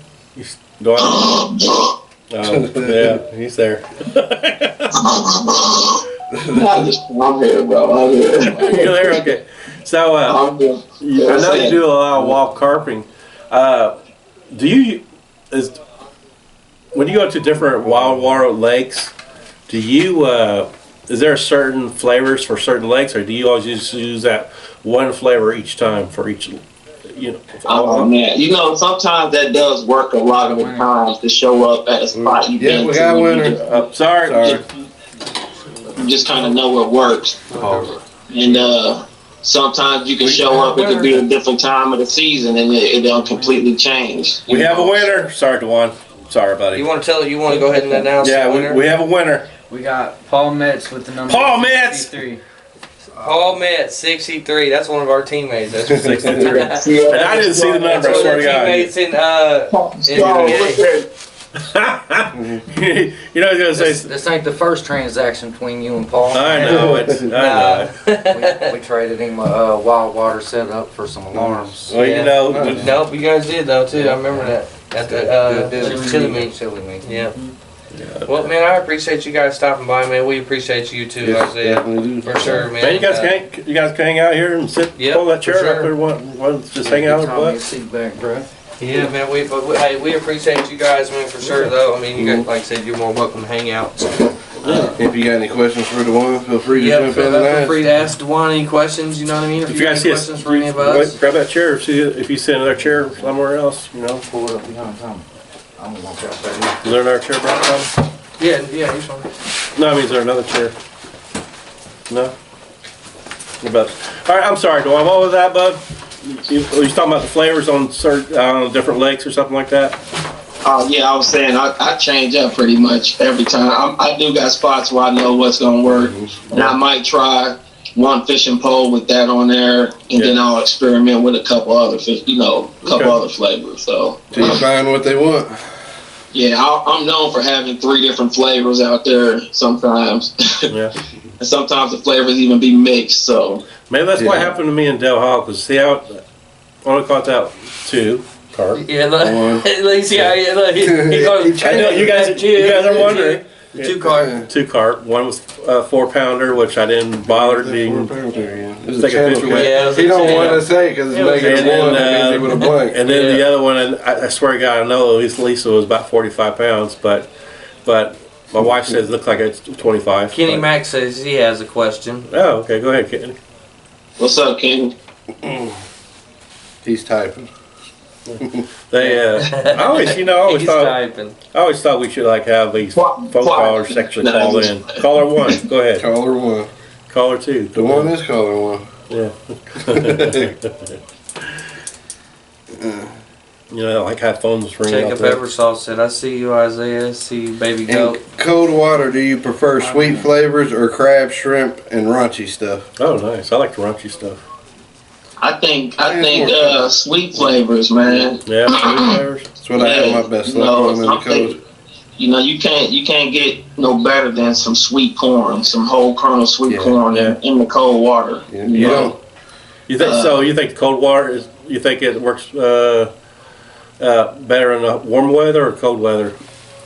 Dejuan? Oh, yeah, he's there. I'm here, bro. I'm here. You're there? Okay. So, I know you do a lot of wild carping. When you go to different wild water lakes, is there certain flavors for certain lakes, or do you always just use that one flavor each time for each, Oh man, sometimes that does work a lot of the times to show up at a spot you've been we to. got winner. Sorry. You just kind of know what works. And sometimes you can show up, it could be a different time of the season, and it'll completely change. We have a winner. Sorry, Dejuan. Sorry, buddy. You want to go ahead and announce the winner? we have a winner. We got Paul Metz with the number Paul Metz! 63. Paul Metz, 63. That's one of our teammates. That's 63. And I didn't see the number, I one of swear our to God. teammates in You know what I was going to say? This ain't the first transaction between you and Paul. I know it. We traded him a wild water setup for some alarms. Well, Nope, you guys did though too. I remember that at the chili meat. Yeah. Well, man, I appreciate you guys stopping by, man. We appreciate you too, Isaiah. For sure, man. Man, you guys can hang out here and pull that chair up there, just hang out with us. Sit back, bro. Yeah, man. We appreciate you guys, man, for sure. Though, I mean, you guys, like I said, you're more welcome to hang out. If you got any questions for Dejuan, feel free to jump in and feel ask. free to ask Dejuan any questions. You know what I mean? If you guys got any questions for any of us, grab that chair. See if you see another chair somewhere else. Pull it up behind Tom. I'm gonna walk out there. Is there another chair, Tom? yeah, he's fine. No, I mean, is there another chair? No? All right, I'm sorry, Dejuan. What was that, bud? You talking about the flavors on certain different lakes or something like that? Yeah, I was saying I change up pretty much every time. I do got spots where I know what's gonna work, and I might try one fishing pole with that on there, and then I'll experiment with a couple other fish, other flavors. So Till you find what they want. Yeah, I'm known for having 3 different flavors out there sometimes. Yeah. And sometimes the flavors even be mixed. So maybe that's what happened to me in Del Hall, because see how I only caught out 2 carp. Yeah, look. See how you look. I know you guys are wondering. 2 carp. 2 carp. One was 4-pounder, which I didn't bother to even take a picture with. Yeah, he don't want to say because it's negative 1. That means he would have blanked. And then the other one, and I swear to God, I know Lisa was about 45 pounds, but my wife says it looks like it's 25. Kenny Mack says he has a question. Oh, okay. Go ahead, Kenny. what's up, King? He's typing. I always thought we should have these phone callers actually call in. Caller 1, go ahead. Caller 1. Caller 2. The one is caller 1. Yeah. Like how phones ring Jacob out there. Eversole said, I see you, Isaiah. See you, baby goat. In cold water, do you prefer sweet flavors or crab, shrimp, and raunchy stuff? Oh, nice. I like the raunchy stuff. I think sweet flavors, man. Yeah, sweet flavors. That's what I have my best luck on in the cold. You can't get no better than some sweet corn, some whole kernel sweet corn in the cold water. Yeah. You think so? You think cold water you think it works better in warm weather or cold weather?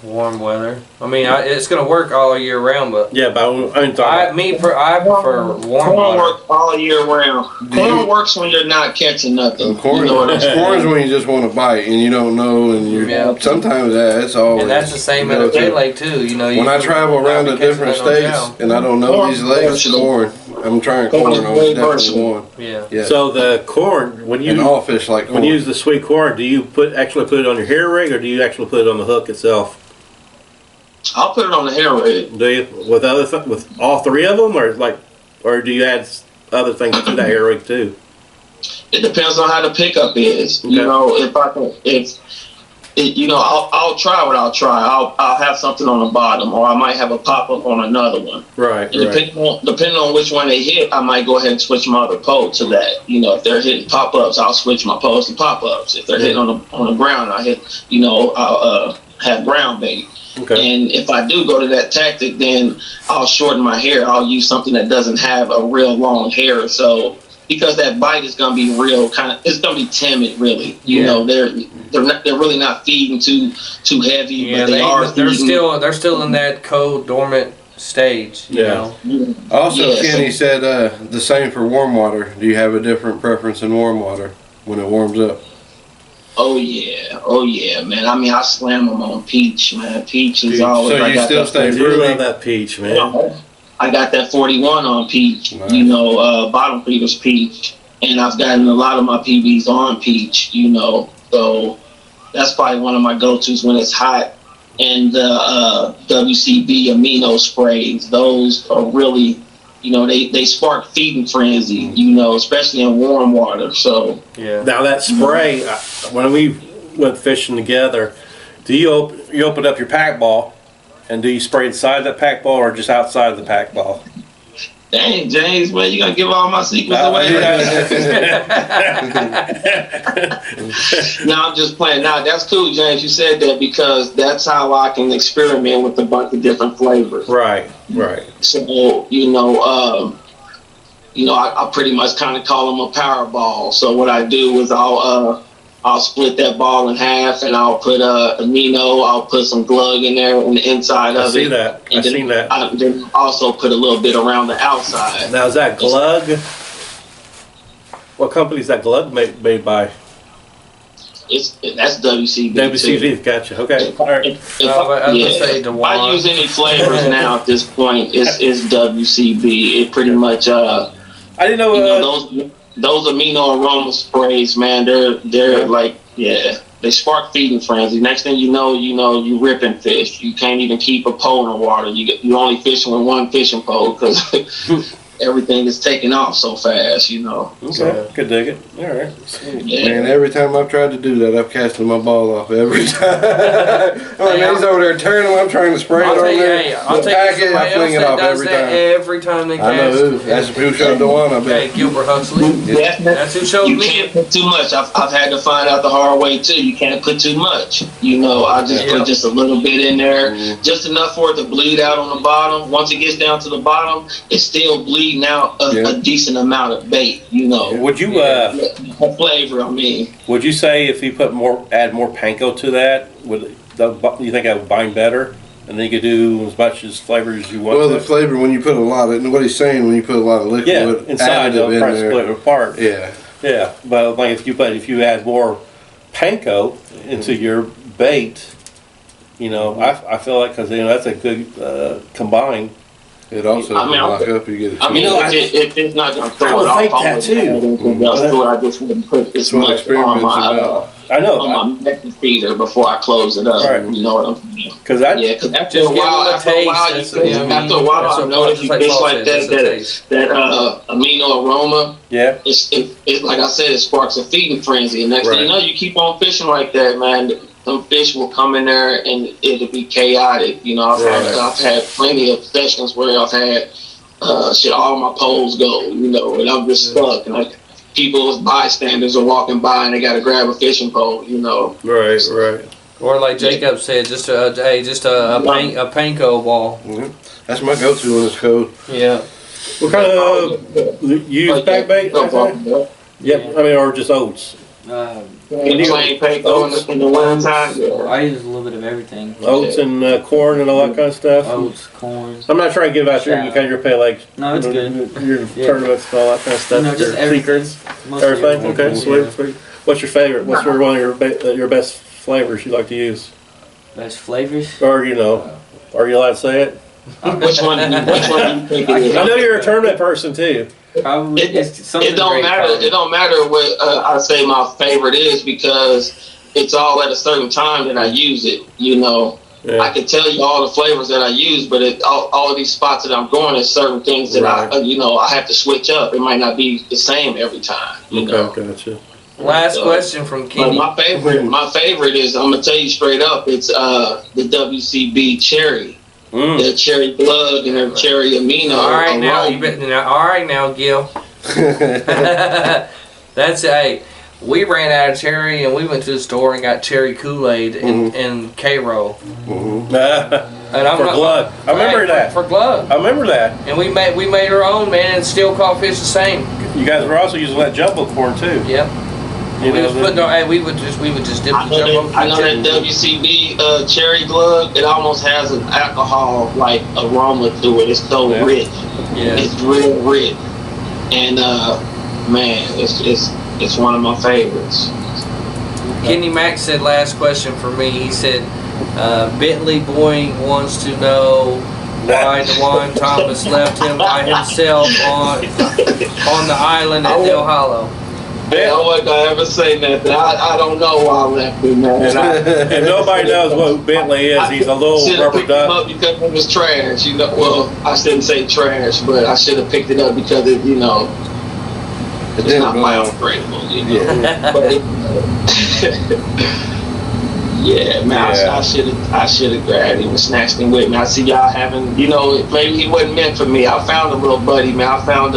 warm weather. I mean, it's gonna work all year round, but Yeah, but I prefer warm Corn water. works all year round. Corn works when you're not catching nothing. Corn, You know what I'm saying? corn's when you just want to bite and you don't know, and you're sometimes that's always. And that's the same at a J Lake too. You know, when I travel around to different states and I don't know these lakes, corn. I'm trying corn on definitely one. Yeah. So the corn, when you and all fish like corn. when you use the sweet corn, do you actually put it on your hair rig, or do you actually put it on the hook itself? I'll put it on the hair rig. Do you with with all three of them, or do you add other things to that hair rig too? It depends on how the pickup is. Okay. You know, I'll try what I'll try. I'll have something on the bottom, or I might have a pop up on another one. Right. And depending on which one they hit, I might go ahead and switch my other pole to that. You know, if they're hitting pop ups, I'll switch my poles to pop ups. If they're hitting on the ground, I'll have ground bait. Okay. And if I do go to that tactic, then I'll shorten my hair. I'll use something that doesn't have a real long hair. So because that bite is going to be real it's going to be timid, really. You know, they're really not feeding too heavy, Yeah, but they're still in that cold dormant stage. You know. Also, Kenny said the same for warm water. Do you have a different preference in warm water when it warms up? Oh yeah, man. I mean, I slam them on peach, man. Peach is always. So you still stay I do love that peach, man. I got that 41 on peach. Nice. You know, bottom feeders peach, and I've gotten a lot of my PBs on peach. You know, so that's probably one of my go-tos when it's hot. And the WCB amino sprays, those are really, you know, they spark feeding frenzy, you know, especially in warm water. So Now that spray, when we went fishing together, do you open up your pack ball, and do you spray inside that pack ball or just outside the pack ball? Dang, James, man, you gonna give all my secrets away? No, I'm just playing. Now that's cool, James. You said that because that's how I can experiment with a bunch of different flavors. Right. So I pretty much kind of call them a power ball. So what I do is I'll split that ball in half, and I'll put amino. I'll put some glug in there on the inside of it. I see that. I've seen that. I then also put a little bit around the outside. Now is that glug? What company is that glug made by? That's WCB. WCB, gotcha. Okay. All right. If I use any flavors now at this point, it's WCB. It pretty much. I didn't know. Those amino aroma sprays, man. They're like they spark feeding frenzy. Next thing you know, you ripping fish. You can't even keep a pole in the water. You only fishing with one fishing pole because everything is taking off so fast, you know. Okay, So, could dig it. All right. yeah. Man, every time I've tried to do that, I've casted my ball off every time. He's over there turning them. I'm trying to spray it on there. I'll take pack it, I somebody fling it else off that does every that time. every time they I know cast. who. That's who showed Dejuan, I bet. Hey, Gilbert Huxley. That's who showed You me. can't put too much. I've had to find out the hard way too. You can't put too much. You know, I just put just a little bit in there, just enough for it to bleed out on the bottom. Once it gets down to the bottom, it's still bleeding out a decent amount of bait. You know. Would you flavor? I mean. Would you say if you add more panko to that, you think that would bind better? And then you could do as much as flavor as you want. Well, the flavor when you put a lot of what he's saying when you put a lot of liquid inside additive in try to there. split it apart. Yeah. But like if you add more panko into your bait, I feel like because that's a good combine. It also lock up. You get it. I mean, if it's not going to throw it off, that too. I just wouldn't put this much on my method feeder before I close it up. Right. You know what I'm saying? Because after a while, I noticed you fish like that amino aroma. Yeah. It's like I said, it sparks a feeding frenzy. And next thing you know, you keep on fishing like that, man. Some fish will come in there and it'll be chaotic. You know, I've had plenty of sessions where I've had all my poles go, and I'm just stuck. And people as bystanders are walking by and they got to grab a fishing pole, Right. Or like Jacob said, just a panko ball. Mm-hmm. That's my go-to when it's cold. Yeah. What kind of you use back bait? Yep. I mean, or just oats. Plain panko in the winter time. I use a little bit of everything. Oats and corn and all that kind of stuff. Oats, corn. I'm not trying to give out your pay like No, it's good. Your tournaments and all that kind of stuff. No, just Your everything. secrets. Mostly Everything. Okay, yeah. sweet. What's your favorite? What's one of your best flavors you like to use? Best flavors? Or are you allowed to say it? Which one do you think it is? I know you're a tournament person too. Probably. It don't matter. It don't matter what I say my favorite is, because it's all at a certain time that I use it. Yeah. I can tell you all the flavors that I use, but all of these spots that I'm going is certain things that I have to switch up. It might not be the same every time. Gotcha. Last question from Kenny. My favorite is, I'm gonna tell you straight up, it's the WCB Cherry. The cherry plug and the cherry amino. All right now, Gil. That's we ran out of cherry and we went to the store and got cherry Kool-Aid and K-Roll. And I'm for glug. I remember that. For glug. I remember that. And we made our own, man, and still caught fish the same. You guys were also using that jumbo corn too. Yep. We would just dip the jumbo. I know that WCB cherry glug. It almost has an alcohol like aroma to it. It's so rich. Yeah. It's real rich, and man, it's one of my favorites. Kenny Mack said, last question for me. He said, Bentley Boeing wants to know why Dejuan Thomas left him by himself on the island at Del Hollow. I wasn't gonna ever say nothing. I don't know why I left him, man. And nobody knows what Bentley is. He's a little rubber duck. Up because it was trash, Well, I shouldn't say trash, but I should have picked it up because it's not biodegradable, But yeah, man, I should have grabbed him and snatched him with me. I see y'all having, maybe he wasn't meant for me. I found a little buddy, man. I found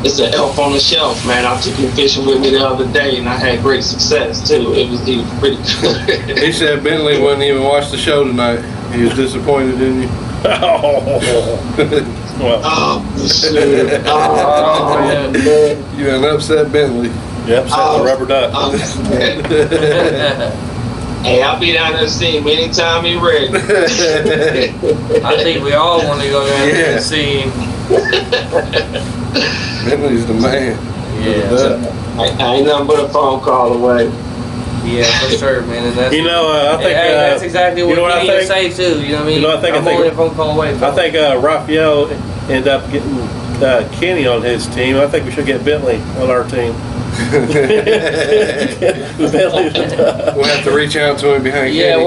it's an elf on the shelf, man. I took him fishing with me the other day, and I had great success too. He was pretty good. He said Bentley wouldn't even watch the show tonight. He was disappointed in you. Shit. You an upset Bentley. Yep, the rubber duck. Hey, I'll be down there to see him anytime he's ready. I think we all want to go down there and see him. Bentley's the man. Yeah. I ain't nothing but a phone call away. Yeah, for sure, man. And that's, I think that's exactly what I you need to say too. You know what I mean? I think I'm only a phone call away. I think Raphael ended up getting Kenny on his team. I think we should get Bentley on our team. We'll have to reach out to him behind. Yeah, Kenny.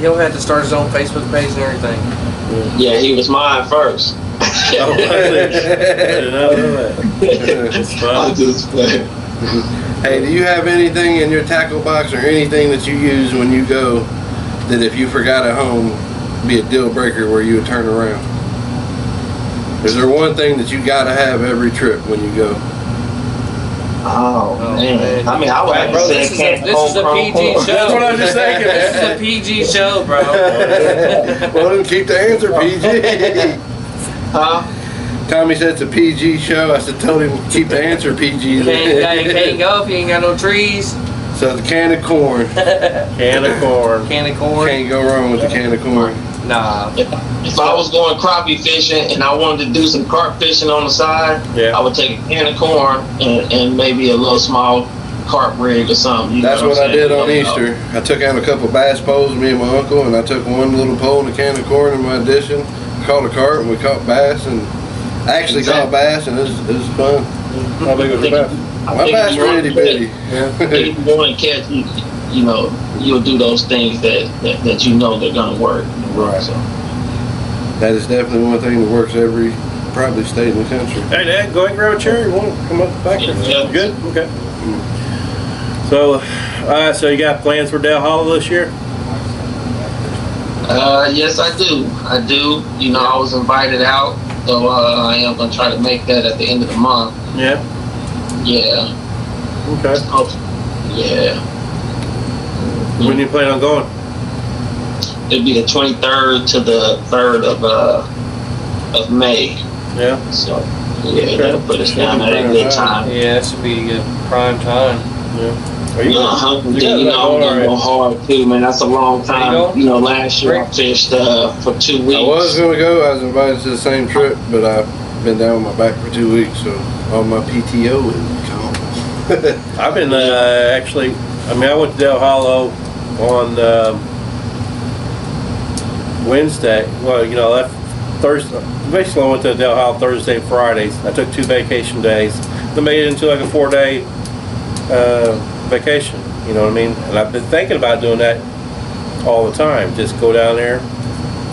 he'll have to start his own Facebook page and everything. Yeah, he was mine first. It's fun. Hey, do you have anything in your tackle box or anything that you use when you go that if you forgot at home be a deal breaker where you would turn around? Is there one thing that you gotta have every trip when you go? Oh man. I mean, I would have to say this is a PG show. That's what I was just thinking. This is a PG show, bro. Well, then keep the answer PG. Huh? Tommy said it's a PG show. I said, told him keep the answer PG. Can't go if you ain't got no trees. So the can of corn. Can of corn. Can of corn. Can't go wrong with the can of corn. Nah. If I was going crappie fishing and I wanted to do some carp fishing on the side, I would take a can of corn and maybe a little small carp rig or something. That's what I did on Easter. I took out a couple bass poles, me and my uncle, and I took one little pole and a can of corn in my addition. Caught a carp and we caught bass, and I actually caught bass, and it was fun. How big was your bass? My bass were itty bitty. If you want to catch, you'll do those things that they're gonna work. Right. So that is definitely one thing that works every probably state in the country. Hey, Dad, go ahead and grab a chair. You want to come up back there? Yeah. Good? Okay. So you got plans for Del Hollow this year? Yes, I do. I was invited out, so I am gonna try to make that at the end of the month. Yeah. Yeah. Okay. Yeah. When do you plan on going? It'll be the 23rd to the 3rd of May. Yeah. So Yeah, that'll put us down at a good time. Yeah, that should be a good prime time. Yeah. Are You know, hunting, I'm gonna go hard too, man. That's a long time. You know, last year I fished for 2 weeks. I was gonna go. I was invited to the same trip, but I've been down with my back for 2 weeks, so all my PTO is gone. I've been actually. I mean, I went to Del Hollow on Wednesday. Well, you know, that Thursday. Basically, I went to Del Hollow Thursday and Fridays. I took 2 vacation days. Then made it into like a 4-day vacation. You know what I mean? And I've been thinking about doing that all the time. Just go down there.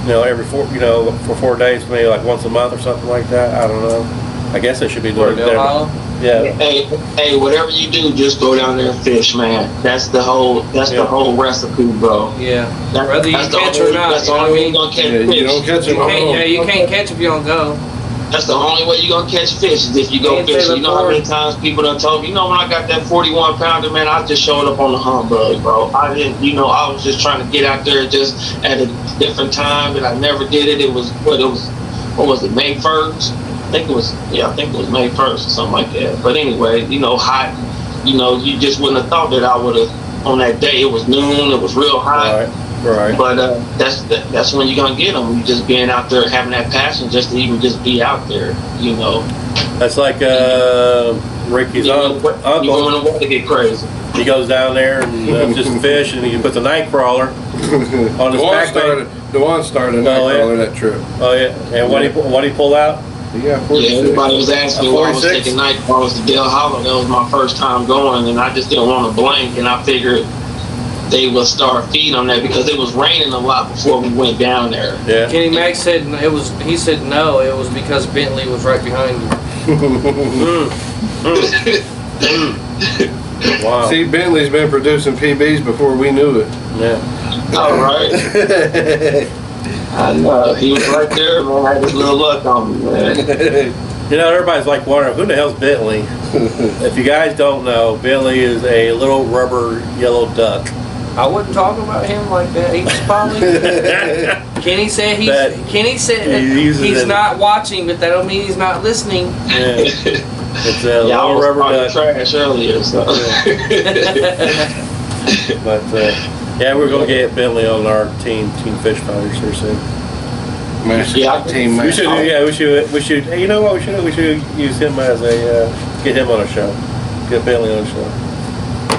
You know, for 4 days, maybe like once a month or something like that. I don't know. I guess I should be doing it there. Yeah. Hey, whatever you do, just go down there and fish, man. That's the whole recipe, bro. Yeah. Whether you catch or not, that's the only way you're gonna catch fish. You don't catch them. You can't catch if you don't go. That's the only way you're gonna catch fish is if you go fishing. You know how many times people done told me, you know, when I got that 41 pounder, man, I just showed up on the humbug, bro. I didn't, you know, I was just trying to get out there just at a different time, and I never did it. It was what was it, May 1st? I think it was May 1st or something like that. But anyway, you know, hot, you know, you just wouldn't have thought that I would have, on that day, it was noon, it was real hot. Right. But that's when you're gonna get them. You just being out there, having that passion, just to even just be out there, you know. That's like Rickey's uncle. Even when the water get crazy. He goes down there and just fish, and he puts a night crawler on his back. Dejuan started a night crawler that trip. Oh yeah, and what he pull out? Yeah, everybody was asking me why I was taking night crawlers to Del Hollow. That was my first time going, and I just didn't want to blank, and I figured they would start feeding on that because it was raining a lot before we went down there. Yeah. Kenny Mack said he said no, it was because Bentley was right behind you. Wow. See, Bentley's been producing PBs before we knew it. Yeah. All right. I know. He was right there, man. I had his little luck on me, man. You know, everybody's like wondering, who the hell's Bentley? If you guys don't know, Bentley is a little rubber yellow duck. I wouldn't talk about him like that. He's probably. Kenny said he's not watching, but that don't mean he's not listening. Yeah. It's a little rubber duck. Trash earlier, so. But yeah, we're gonna get Bentley on our team fish fighters here soon. Team. We should. You know what we should do? We should use him as get him on a show. Get Bentley on a show.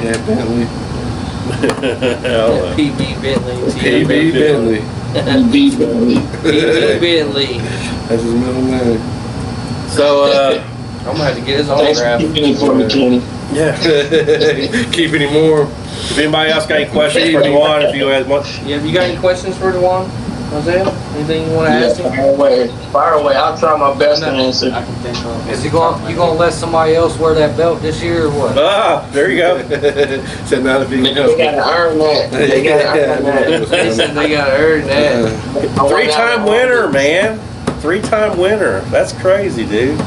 Yeah, Bentley. PB Bentley. PB Bentley. PB Bentley. PB Bentley. That's his middle name. So I'm gonna have to get his Thanks autograph. for keeping it for me, Kenny. yeah. Keep any more. If anybody else got any questions for Dejuan, if you guys want. Yeah, have you got any questions for Dejuan? Jose? Anything you want to ask him? Fire away. I'll try my best to answer. I can think of. Is you gonna let somebody else wear that belt this year or what? Ah, there you go. Said not if he They gotta earn that. They gotta earn that. They said they gotta earn that. 3-time winner, man. 3-time winner. That's crazy, dude.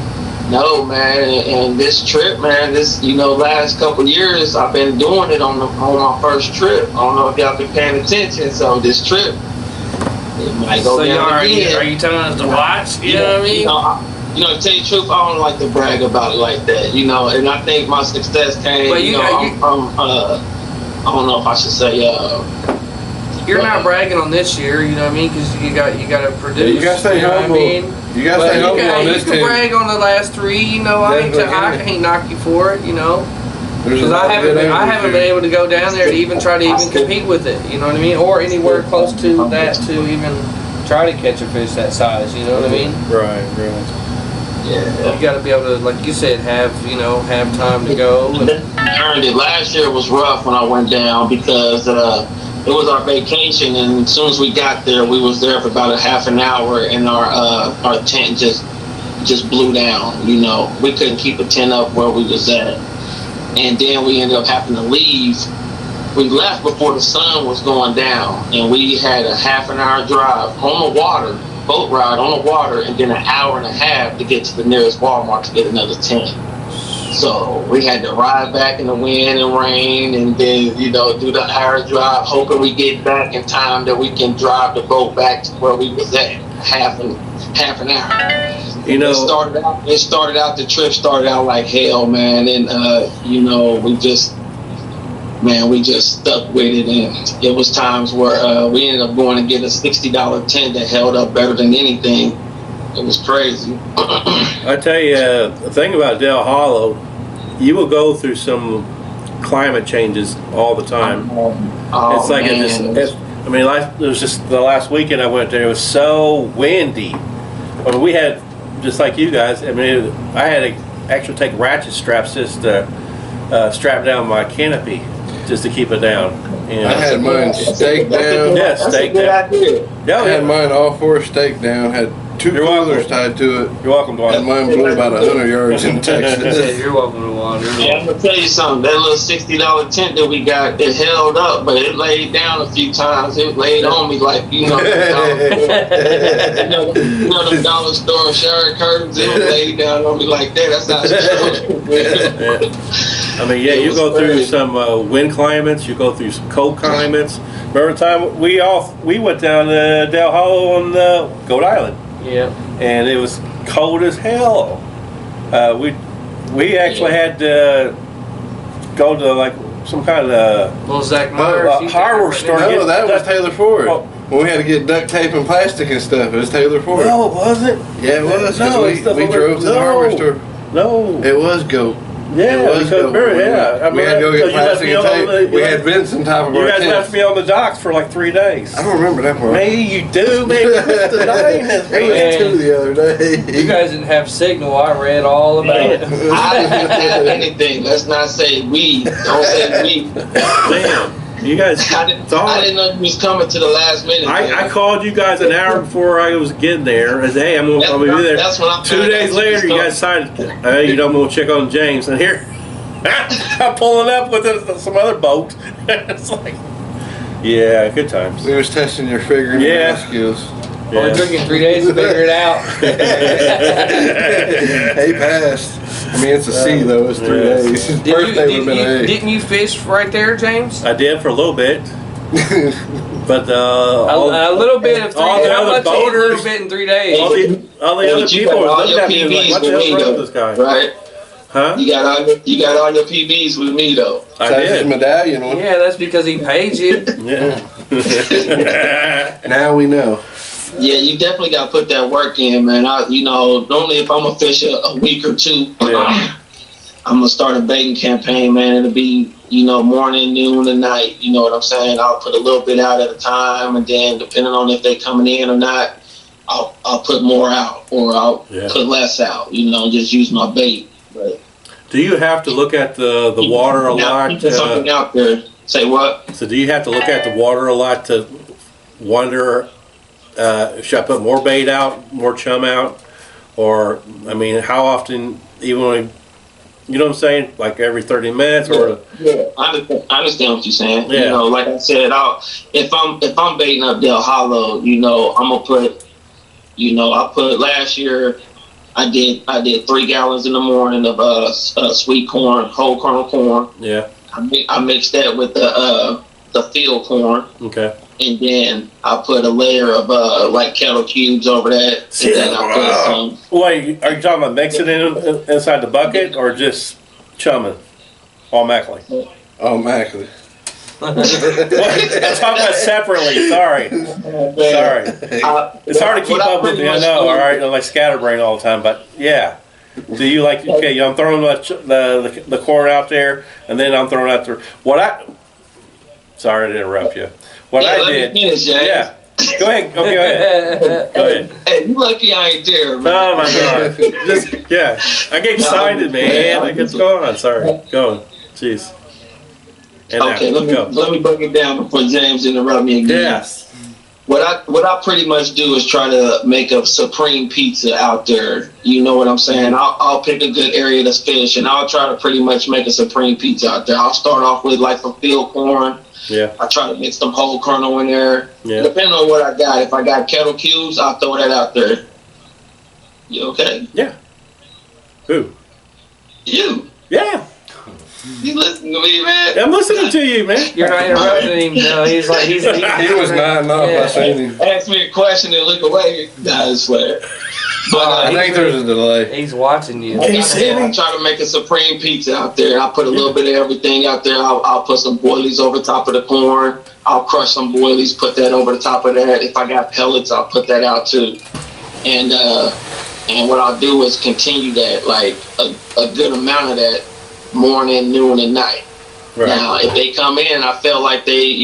No, man, and this trip, man, last couple of years, I've been doing it on my first trip. I don't know if y'all been paying attention. So this trip, it might go down again. Are you telling us to watch? You know what I mean? To tell you the truth, I don't like to brag about it like that, and I think my success came, But I don't know if I should say, you're not bragging on this year, you know what I mean? Because you got to produce. You gotta stay humble. You gotta stay humble on this team. You can brag on the last 3, I can't knock you for it, Because I haven't been able to go down there to even try to even compete with it, you know what I mean? Or anywhere close to that to even try to catch a fish that size, you know what I mean? Right. Yeah. You got to be able to, like you said, have time to go. I earned it. Last year was rough when I went down because it was our vacation, and as soon as we got there, we was there for about a half an hour, and our tent just blew down. We couldn't keep a tent up where we was at, and then we ended up having to leave. We left before the sun was going down, and we had a half an hour drive on the water, boat ride on the water, and then an hour and a half to get to the nearest Walmart to get another tent. So we had to ride back in the wind and rain, and then do the hour drive, hoping we get back in time that we can drive the boat back to where we was at. half an hour. You know, it started out. The trip started out like hell, man, and we just stuck with it, and it was times where we ended up going to get a $60 tent that held up better than anything. It was crazy. I tell you, the thing about Del Hollow, you will go through some climate changes all the time. It's like it was just the last weekend I went there. It was so windy. I mean, we had, just like you guys. I mean, I had to actually take ratchet straps just to strap down my canopy just to keep it down. You know? I had mine staked down. Yeah, staked down. Yeah, I had mine all four staked down. Had two coolers tied to it. You're welcome, Dwayne. And mine blew about 100 yards in Texas. You're welcome to water. Yeah, I'm gonna tell you something. That little $60 tent that we got, it held up, but it laid down a few times. It laid on me like the dollar store shower curtains. It laid down on me like that. That's not I mean, yeah, you go through some wind climates. You go through some cold climates. Remember the time we went down to Del Hollow on Goat Island? Yeah. And it was cold as hell. We actually had to go to like some kind of Little Zach Myers. hardware store. No, that was Taylor Ford. When we had to get duct tape and plastic and stuff, it was Taylor Ford. No, it wasn't. Yeah, it was. No, we drove to the hardware store. No. It was Goat. Yeah, it was Goat. I mean, we had to go get plastic and tape. We had been vents on top of our You guys tents. left me on the docks for like 3 days. I don't remember that part. Maybe you do. Maybe it's the name. We went to the other day. You guys didn't have signal. I read all about it. I didn't have anything. Let's not say we. Don't say we. Man, you guys I didn't know you was coming to the last minute. I called you guys an hour before I was getting there. I said, hey, I'm going to be there. That's when I'm 2 days later, you guys decided, hey, you know, I'm going to check on James. And here, I'm pulling up with some other boat. It's like, yeah, good times. We was testing your figuring skills. Only took you 3 days to figure it out. He passed. I mean, it's a C though. It's 3 days. His birthday would have been an A. Didn't you fish right there, James? I did for a little bit. But a little bit of 3 days. all the other boaters, a little bit in 3 days. all the other people were looking at me like, what the hell's wrong with this guy? Right? Huh? You got all your PBs with me though. I That's his did. medallion one. Yeah, that's because he paid you. Yeah. Now we know. Yeah, you definitely got to put that work in, man. Normally if I'm gonna fish a week or two, I'm gonna start a baiting campaign, man. It'll be, morning, noon, and night. You know what I'm saying? I'll put a little bit out at a time, and then depending on if they're coming in or not, I'll put more out or I'll put less out. Just use my bait. But do you have to look at the water a lot? Put something out there. Say what? So do you have to look at the water a lot to wonder, should I put more bait out, more chum out? Or, I mean, how often, even when, you know what I'm saying? Like every 30 minutes or? Yeah, I understand what you're saying. Yeah. Like I said, if I'm baiting up Del Hollow, I'm gonna put, I put last year, I did 3 gallons in the morning of sweet corn, whole kernel corn. Yeah. I mixed that with the field corn. Okay. And then I put a layer of like kettle cubes over that. And then I put some. Wait, are you talking about mixing it inside the bucket or just chumming automatically? Automatically. I'm talking about separately. Sorry. It's hard to keep up with me. I know. All right, I'm like scatterbrain all the time, but yeah. Do you like? Okay, I'm throwing the corn out there, and then I'm throwing out the Sorry to interrupt you. What I did. Yeah. Go ahead. Go ahead. Hey, you lucky I ain't there, man. Oh my God. I get excited, man. I get going on. Sorry. Go on. Jeez. And okay, now, let me break it down before James interrupt me again. Yes. What I pretty much do is try to make a supreme pizza out there. You know what I'm saying? I'll pick a good area to fish, and I'll try to pretty much make a supreme pizza out there. I'll start off with like some field corn. Yeah. I try to mix some whole kernel in there. Yeah. Depending on what I got. If I got kettle cubes, I'll throw that out there. You okay? Yeah. Who? You. Yeah. You listen to me, man. that? I'm listening to you, man. You're not interrupting him. No, he's like he was nodding off. Yeah. I seen him. Ask me a question and look away. Nah, I swear. But I think there's a delay. He's watching you. I try to make a supreme pizza out there. I put a little bit of everything out there. I'll put some boilies over top of the corn. I'll crush some boilies, put that over the top of that. If I got pellets, I'll put that out too. And what I'll do is continue that, like a good amount of that morning, noon, and night. Right. Now, if they come in and I feel like they,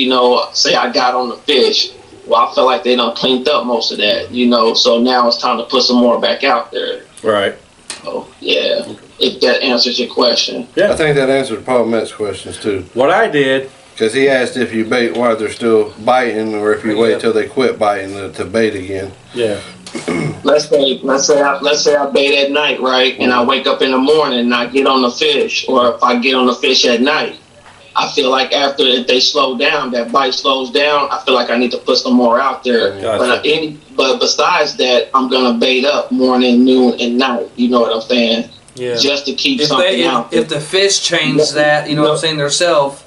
say I got on the fish, well, I feel like they done cleaned up most of that, so now it's time to put some more back out there. Right. So, yeah, if that answers your question. Yeah. I think that answered Paul Metz's questions, too. What I did... Because he asked if you bait while they're still biting or if you wait till they quit biting to bait again. Yeah. Let's say I bait at night, right? And I wake up in the morning and I get on the fish, or if I get on the fish at night, I feel like if they slow down, that bite slows down, I feel like I need to put some more out there. Gotcha. But besides that, I'm gonna bait up morning, noon, and night. You know what I'm saying? Yeah. Just to keep something out. If the fish change that, what I'm saying, themselves.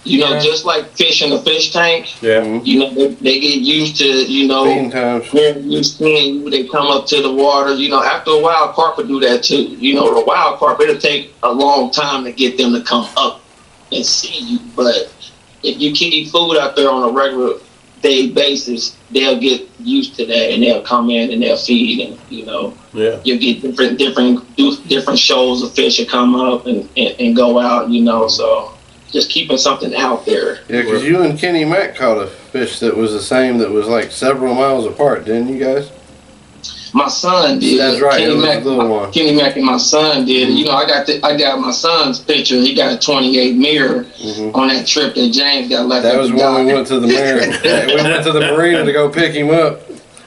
Just like fish in the fish tank. Yeah. They get used to, feeding times. They come up to the water. After a while, carp will do that too. The wild carp, it'll take a long time to get them to come up and see you. But if you keep food out there on a regular day basis, they'll get used to that and they'll come in and they'll feed and yeah. You'll get different shoals of fish that come up and go out. So. Just keeping something out there. Yeah, because you and Kenny Mack caught a fish that was the same, that was like several miles apart, didn't you guys? My son did. That's right. Kenny Mack and my son did. Mm-hmm. I got my son's picture. He got a 28 mirror on that trip that James got left. That was when we went to the marina. We went to the marina to go pick him up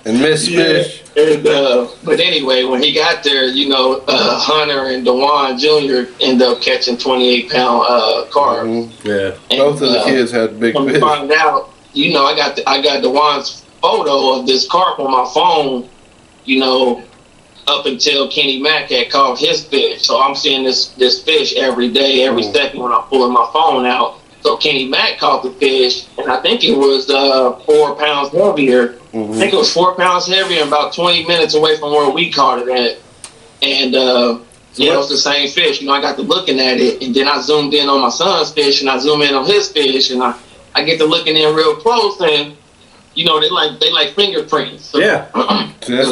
and miss fish. And, but anyway, when he got there, Hunter and Dejuan Jr. ended up catching 28-pound carp. Mm-hmm. Yeah. And, both of the kids had big fish. Find out, I got Dejuan's photo of this carp on my phone, up until Kenny Mack had caught his fish. So I'm seeing this fish every day, every second when I'm pulling my phone out. So Kenny Mack caught the fish, and I think it was 4 pounds heavier. Mm-hmm. I think it was 4 pounds heavier and about 20 minutes away from where we caught it at. And, it was the same fish. I got to looking at it, and then I zoomed in on my son's fish, and I zoomed in on his fish, and I get to looking in real close, and, they like fingerprints. So, yeah. See, that's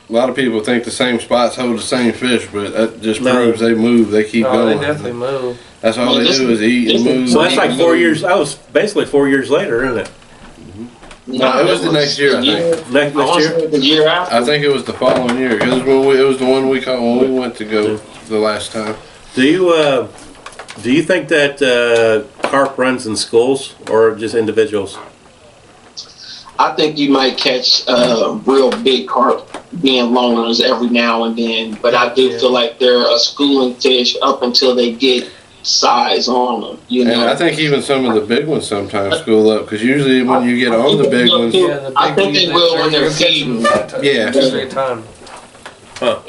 a lot of people think the same spots hold the same fish, but that just proves they move. They keep going. They definitely move. That's all they do is eat and move. So that's like 4 years. That was basically 4 years later, isn't it? No, it was the next year, I think. Next year? The year after. I think it was the following year. It was the one we caught when we went to go the last time. Do you think that carp runs in schools or just individuals? I think you might catch real big carp being loners every now and then, but I do feel like they're a schooling fish up until they get size on them. And I think even some of the big ones sometimes school up, because usually when you get on the big ones, I think they will when they're feeding. Yeah. Time. Huh.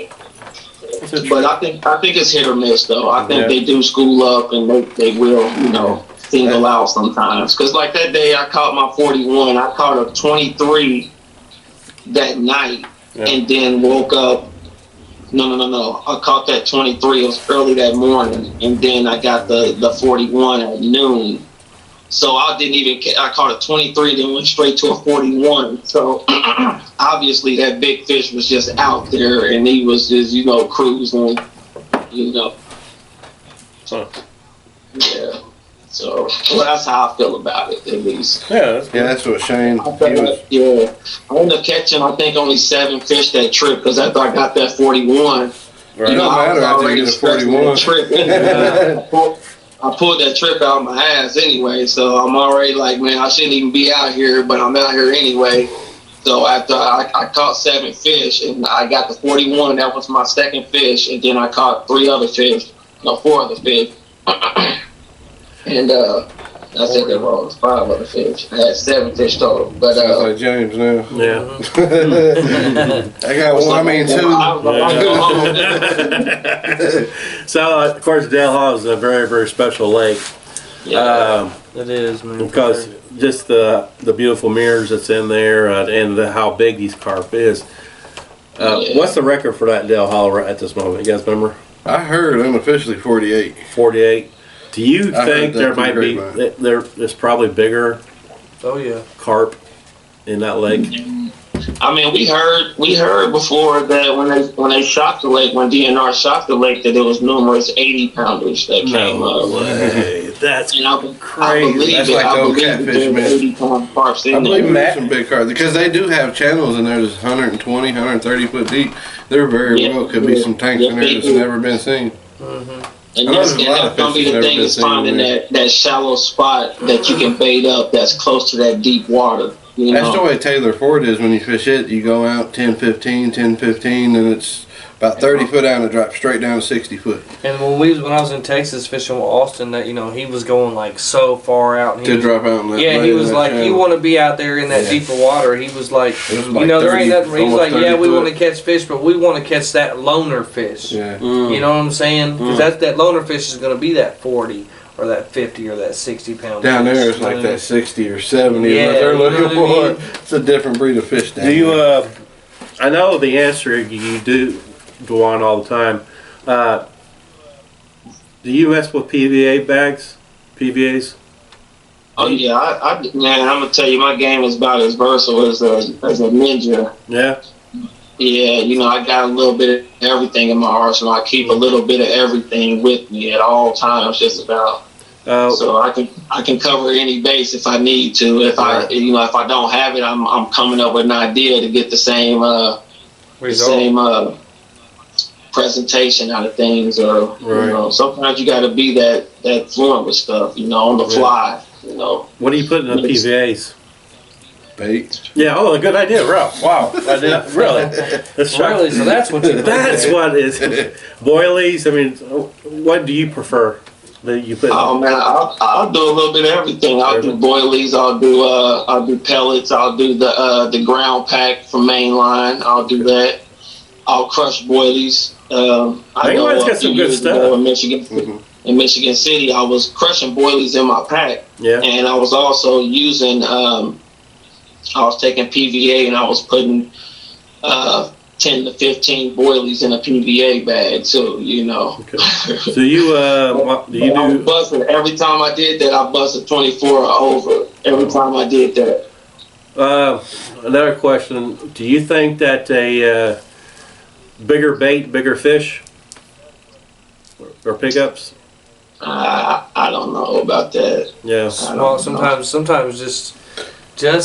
But I think it's hit or miss though. I think they do school up and they will, single out sometimes. Because like that day I caught my 41, I caught a 23 that night and then woke up. No. I caught that 23. It was early that morning, and then I got the 41 at noon. So I caught a 23, then went straight to a 41. So obviously that big fish was just out there, and he was just, cruising, Huh. Yeah. So that's how I feel about it, at least. Yeah, that's what Shane. I ended up catching, I think, only 7 fish that trip, because after I got that 41, right. It don't matter after you get a 41. I pulled that trip out of my ass anyway, so I'm already like, man, I shouldn't even be out here, but I'm out here anyway. So after I caught 7 fish, and I got the 41, that was my second fish, and then I caught 4 other fish. And I said that wrong. It's 5 other fish. I had 7 fish total. But sounds like James now. Yeah. I got one. I mean 2. So, of course, Dale Hall is a very, very special lake. Yeah. It is, man. Because just the beautiful mirrors that's in there and how big these carp is. What's the record for that Dale Hall at this moment? You guys remember? I heard unofficially 48. 48. Do you I think heard there that might too, be great, there's probably bigger Oh yeah. carp in that lake? I mean, we heard before that when they shot the lake, when DNR shot the lake, that there was numerous 80-pounders that came up. Way. That's And I crazy. believe That's it. like I the old believe catfish, there's man. 80-pound carps I in believe there. there's some big carp because they do have channels in there that's 120, 130 foot deep. There very well could be some tanks in there that's never been seen. And I know that's there's a lot of going to fish be the that's thing never is been seen finding there. that shallow spot that you can bait up that's close to that deep water. You That's the know? way Taylor Ford is when you fish it. You go out 10, 15, 10, 15, and it's about 30 foot out and it drops straight down to 60 foot. And when I was in Texas fishing with Austin, that he was going like so far out. And he To was, drop out in that yeah, lane he in was that like, channel. you want to be out there in that Yeah. deeper water. He was like, It was like there 30, ain't nothing. He's almost like, 30 yeah, we foot. want to catch fish, but we want to catch that loner fish. Yeah. You know what I'm saying? Because that loner fish is going to be that 40 or that 50 or that 60-pound Down fish. there it's like that 60 or 70 is Yeah, what they're you know looking what I mean? for. It's a different breed of fish down Do you? there. I know the answer. You do go on all the time. Do you mess with PVA bags? PVAs? Oh yeah, man, I'm gonna tell you, my game is about as versatile as a ninja. Yeah. Yeah, I got a little bit of everything in my arsenal. I keep a little bit of everything with me at all times, just about. So I can cover any base if I need to. If I don't have it, I'm coming up with an idea to get the same presentation out of things, or sometimes you got to be that fluent with stuff, on the fly. What do you put in the PVAs? Bait. Yeah. Oh, a good idea, bro. Wow. I did really. That's Really? So that's what you. That's what is boilies. I mean, what do you prefer that you put? Oh man, I'll do a little bit of everything. I'll do boilies. I'll do pellets. I'll do the ground pack from Mainline. I'll do that. I'll crush boilies. Mainline's got some good stuff. In Michigan. In Michigan City, I was crushing boilies in my pack. Yeah. And I was also using, I was taking PVA and I was putting 10 to 15 boilies in a PVA bag too, Okay. So you do? Busted. Every time I did that, I busted 24 or over. Every time I did that. Another question. Do you think that a bigger bait, bigger fish, or pickups? I don't know about that. Yeah. Well, sometimes just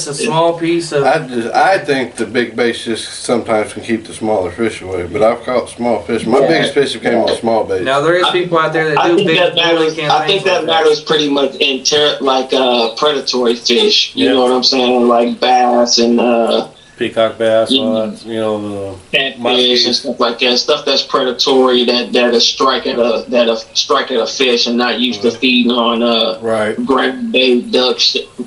a small piece of. I think the big baits just sometimes can keep the smaller fish away, but I've caught small fish. My biggest fish have came on small baits. Now there is people out there that do big campaigns. I think that matters pretty much in predatory fish. You know what I'm saying? Like bass and Peacock bass, all that, catfish and stuff like that. Stuff that's predatory that strike at a fish and not used to feeding on ground bait, duck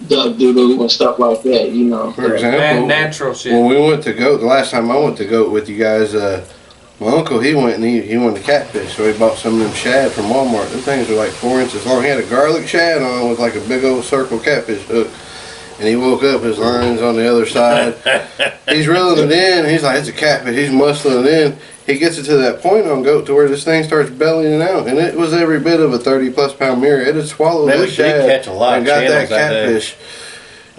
doo-doo and stuff like that. For example, natural shit. when we went to goat, the last time I went to goat with you guys, my uncle, he went and he wanted to catfish, so he bought some of them shad from Walmart. Them things were like 4 inches long. He had a garlic shad on with like a big old circle catfish hook. And he woke up, his line's on the other side. He's reeling it in. He's like, it's a catfish. He's muscling it in. He gets it to that point on goat to where this thing starts bellying out. And it was every bit of a 30-plus pound mirror. It had swallowed that shad catch a lot and of got that channels that day. catfish.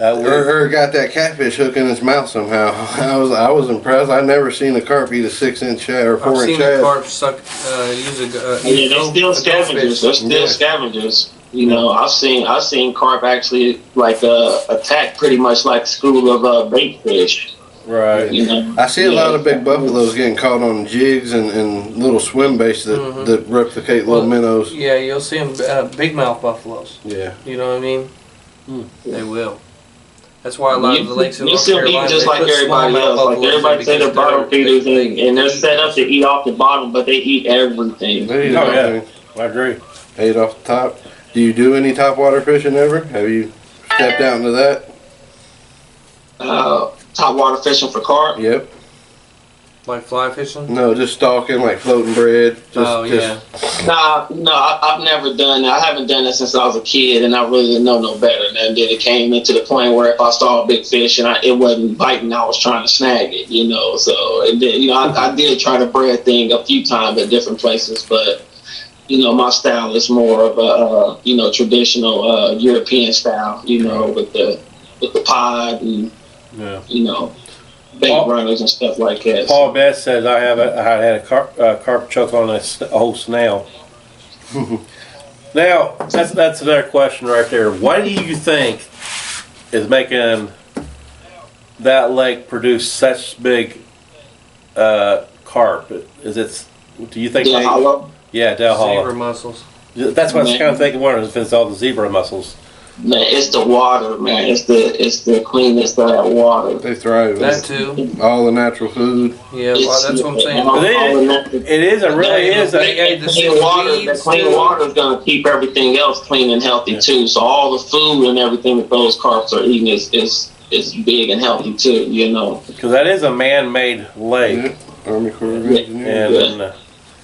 Or got that catfish hook in his mouth somehow. I was impressed. I'd never seen a carp eat a 6-inch shad or 4-inch I've seen shad. a carp use a. They're still scavengers. They're still scavengers. I've seen carp actually attack pretty much like a school of bait fish. Right. I see a lot of big buffaloes getting caught on jigs and little swim baits that replicate little minnows. Yeah, you'll see them big mouth buffaloes. Yeah. You know what I mean? They will. That's why a lot of the lakes in You North still Carolina, eat just they like put everybody smallmouth else. Like buffaloes everybody in say they're because bottom feeders and they're set up to eat off the bottom, but they eat everything. They eat Oh, yeah. everything. I agree. Ate off the top. Do you do any topwater fishing ever? Have you stepped out into that? Topwater fishing for carp? Yep. Like fly fishing? No, just stalking, like floating bread. Yeah. No, I've never done that. I haven't done that since I was a kid, and I really didn't know no better. And then it came into the point where if I saw a big fish and it wasn't biting, I was trying to snag it, you know. So, and then, you know, I did try the bread thing a few times at different places, but, you know, my style is more of a, you know, traditional European style, you know, with the pod and, you know, bait runners and stuff like that. Paul Best says I had a carp choke on a whole snail. Now that's another question right there. What do you think is making that lake produce such big carp? Is it? Do you think? Del Hollow? Yeah, Del Hollow. Zebra mussels. That's what I was kind of thinking. One if it's all the zebra mussels. Man, it's the water, man. It's the cleanness of that water. They thrive. That too. All the natural food. Yeah, well, that's what I'm saying. The clean water is going to keep everything else clean and healthy too. So all the food and everything that those carps are eating is big and healthy too. You know. Because that is a man-made lake. Yeah. Army Corps of Engineers.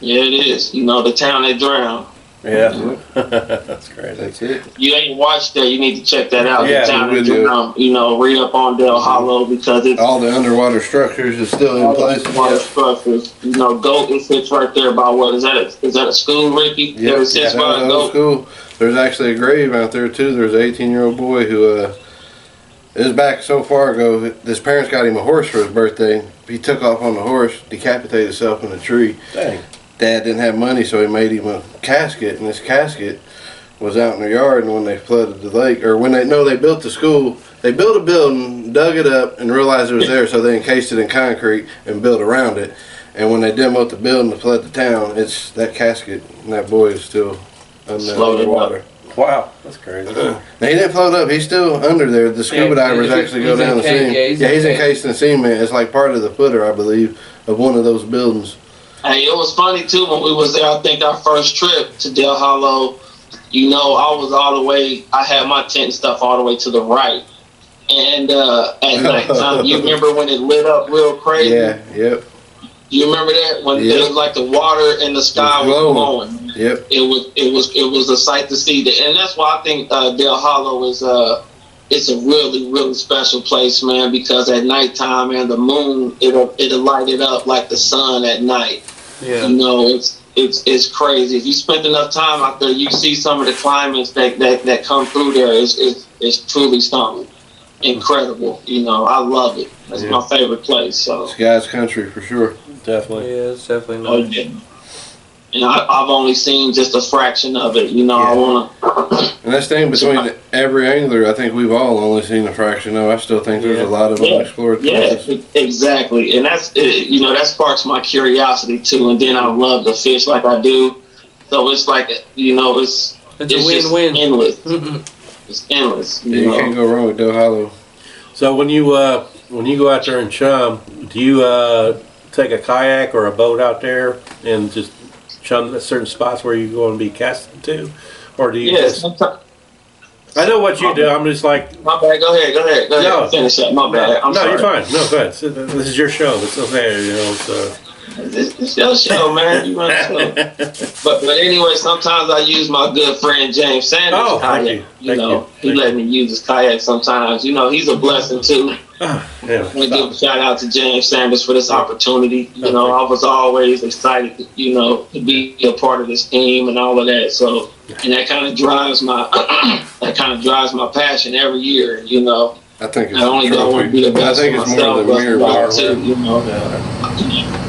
Yeah, it is. You know, the town they drown. Yeah, that's great. That's it. You ain't watched that, you need to check that out. Yeah, the town they drown. You know, read up on Del Hollow because it's all the underwater structures is still in place. Underwater structures. You know, goat. It sits right there by what is that? Is that a school, Ricky? Yeah, it sits by a goat. School. There's actually a grave out there too. There's an 18-year-old boy who it was back so far ago. His parents got him a horse for his birthday. He took off on the horse, decapitated himself in a tree. Dang. Dad didn't have money, so he made him a casket, and this casket was out in their yard. And when they flooded the lake, or when they built the school, they built a building, dug it up, and realized it was there, so they encased it in concrete and built around it. And when they demoed the building to flood the town, it's that casket, and that boy is still underwater. Wow, that's crazy. Now, he didn't float up. He's still under there. The scuba divers actually go down to see him. Yeah, he's encased in cement. It's like part of the footer, I believe, of one of those buildings. Hey, it was funny too when we was there. I think our first trip to Del Hollow, you know, I had my tent and stuff all the way to the right. And at nighttime, you remember when it lit up real crazy? Yeah, yep. You remember that when it was like the water in the sky was glowing? Yep. It was a sight to see. And that's why I think Del Hollow is it's a really, really special place, man, because at nighttime, man, the moon, it'll light it up like the sun at night. Yeah. You know, it's crazy. If you spend enough time out there, you see some of the climates that come through there. It's truly stunning. Incredible. You know, I love it. That's my favorite place. So it's God's country for sure. Definitely. Yeah, it's definitely nice. Oh, yeah. And I've only seen just a fraction of it. You know, I want to. And that's the thing between every angler. I think we've all only seen a fraction of. I still think there's a lot of unexplored places. Yeah, exactly. And that's you know, that sparks my curiosity too. And then I love to fish like I do. So it's like, you know, it's a win-win. Endless. It's endless. You can't go wrong with Del Hollow. So when you go out there and chum, do you take a kayak or a boat out there and just chum at certain spots where you're going to be casting to, or do you just? I know what you do. I'm just like. My bad. Go ahead. No. Finish up. My bad. I'm sorry. You're fine. No, go ahead. This is your show. It's okay. You know. So. It's your show, man. You run the show. But anyway, sometimes I use my good friend James Sanders' kayak. You know, he let me use his kayak sometimes. You know, he's a blessing too. I want to give a shout out to James Sanders for this opportunity. You know, I was always excited, you know, to be a part of this team and all of that. So, and that kind of drives my passion every year. You know, I think it's not only do I want to be the best for myself, but too. You know,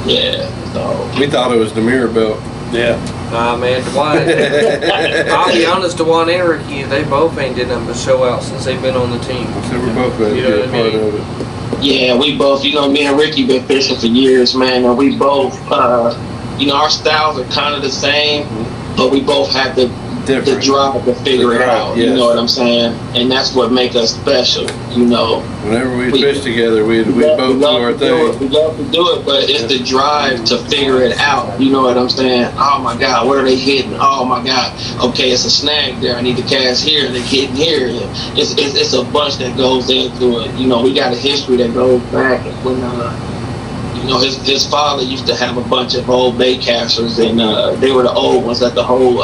yeah. So we thought it was the mirror belt. Yeah. Nah, man, Dejuan. I'll be honest, Dejuan and Rickey, they both ain't did nothing but show out since they've been on the team. So we're both going to be a part of it. Yeah, we both, you know, me and Rickey been fishing for years, man, and we both, you know, our styles are kind of the same, but we both have the the drive to figure it out. Yes. You know what I'm saying? And that's what makes us special. You know. Whenever we fish together, we both do our thing. We love to do it, but it's the drive to figure it out. You know what I'm saying? Oh my God, what are they hitting? Oh my God, okay, it's a snag there. I need to cast here. They're hitting here. It's a bunch that goes into it. You know, we got a history that goes back when you know, his father used to have a bunch of old bait casters, and they were the old ones that the whole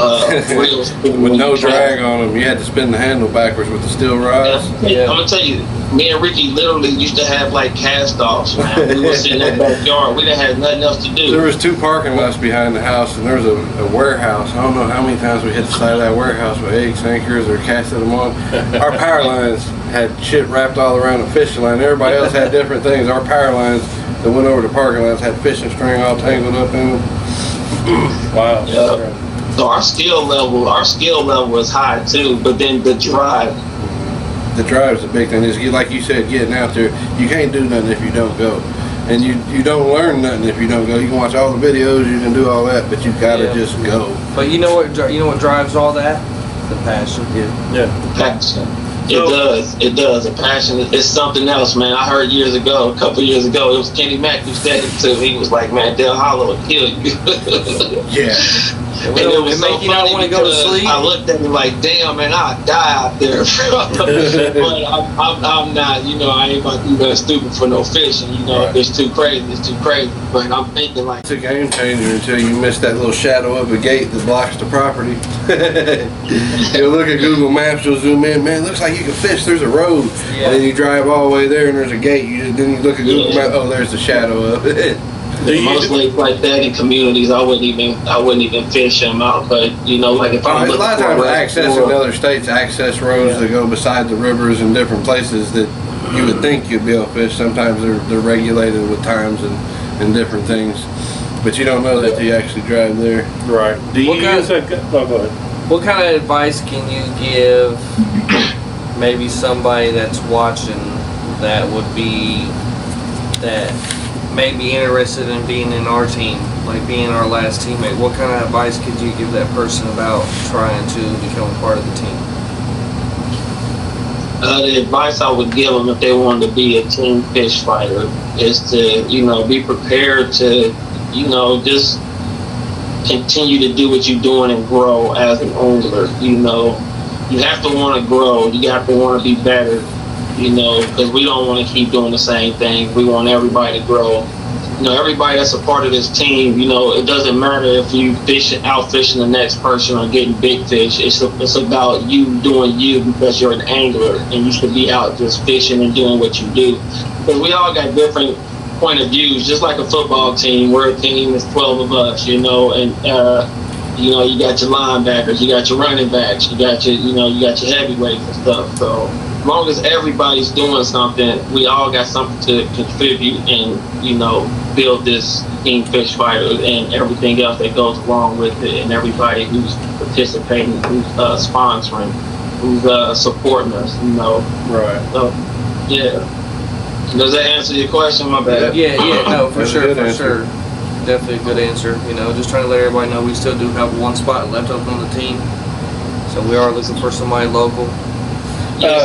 reels with no drag on them. You had to spin the handle backwards with the steel rods. Yeah. I'm gonna tell you, me and Rickey literally used to have like cast-offs. Man. We were sitting in the backyard. We didn't have nothing else to do. There was 2 parking lots behind the house, and there was a warehouse. I don't know how many times we hit the side of that warehouse with eggs, anchors, or casted them on. Our power lines had shit wrapped all around the fishing line. Everybody else had different things. Our power lines that went over the parking lots had fishing string all tangled up in them. Wow. Yeah. So our skill level is high too, but then the drive. The drive is the big thing. Is like you said, getting out there. You can't do nothing if you don't go, and you don't learn nothing if you don't go. You can watch all the videos, you can do all that, but you gotta just go. But you know what drives all that? The passion. Yeah. Passion. It does. A passion is something else, man. I heard a couple years ago, it was Kenny Mack who said it too. He was like, man, Del Hollow will kill you. Yeah. And it was so funny want to go to sleep. I looked at him like, damn, man, I'd die out there. But I'm not, you know, I ain't about to do nothing stupid for no fishing. You know, if it's too crazy, it's too crazy. But I'm thinking like, it's a game changer until you miss that little shadow of a gate that blocks the property. You look at Google Maps, you'll zoom in, man, looks like you can fish, there's a road. Yeah. And then you drive all the way there and there's a gate. Then you look at Google Maps, oh, there's the shadow of it. Most lakes like that in communities, I wouldn't even fish them out. But you know, like if I'm a lot of times accessing other states, access roads that go beside the rivers and different places that you would think you'd be able to fish. Sometimes they're regulated with times and different things, but you don't know that till you actually drive there. Right. Do you use a? Oh, go ahead. What kind of advice can you give maybe somebody that's watching that would be that may be interested in being in our team, like being our last teammate? What kind of advice could you give that person about trying to become a part of the team? The advice I would give them if they wanted to be a team fish fighter is to, you know, be prepared to, you know, just continue to do what you're doing and grow as an angler. You know, you have to want to grow. You have to want to be better. You know, because we don't want to keep doing the same thing. We want everybody to grow. You know, everybody that's a part of this team, you know, it doesn't matter if you out fishing the next person or getting big fish. It's about you doing you because you're an angler and you should be out just fishing and doing what you do. Because we all got different point of views, just like a football team. We're a team, it's 12 of us, you know, and you know, you got your linebackers, you got your running backs, you got your heavyweights and stuff. So as long as everybody's doing something, we all got something to contribute and, you know, build this team fish fighter and everything else that goes along with it, and everybody who's participating, who's sponsoring, who's supporting us, you know. Right. So, yeah. Does that answer your question? My bad. Yeah, no, for sure. Definitely a good answer. You know, just trying to let everybody know we still do have one spot left open on the team, so we are looking for somebody local. Yeah,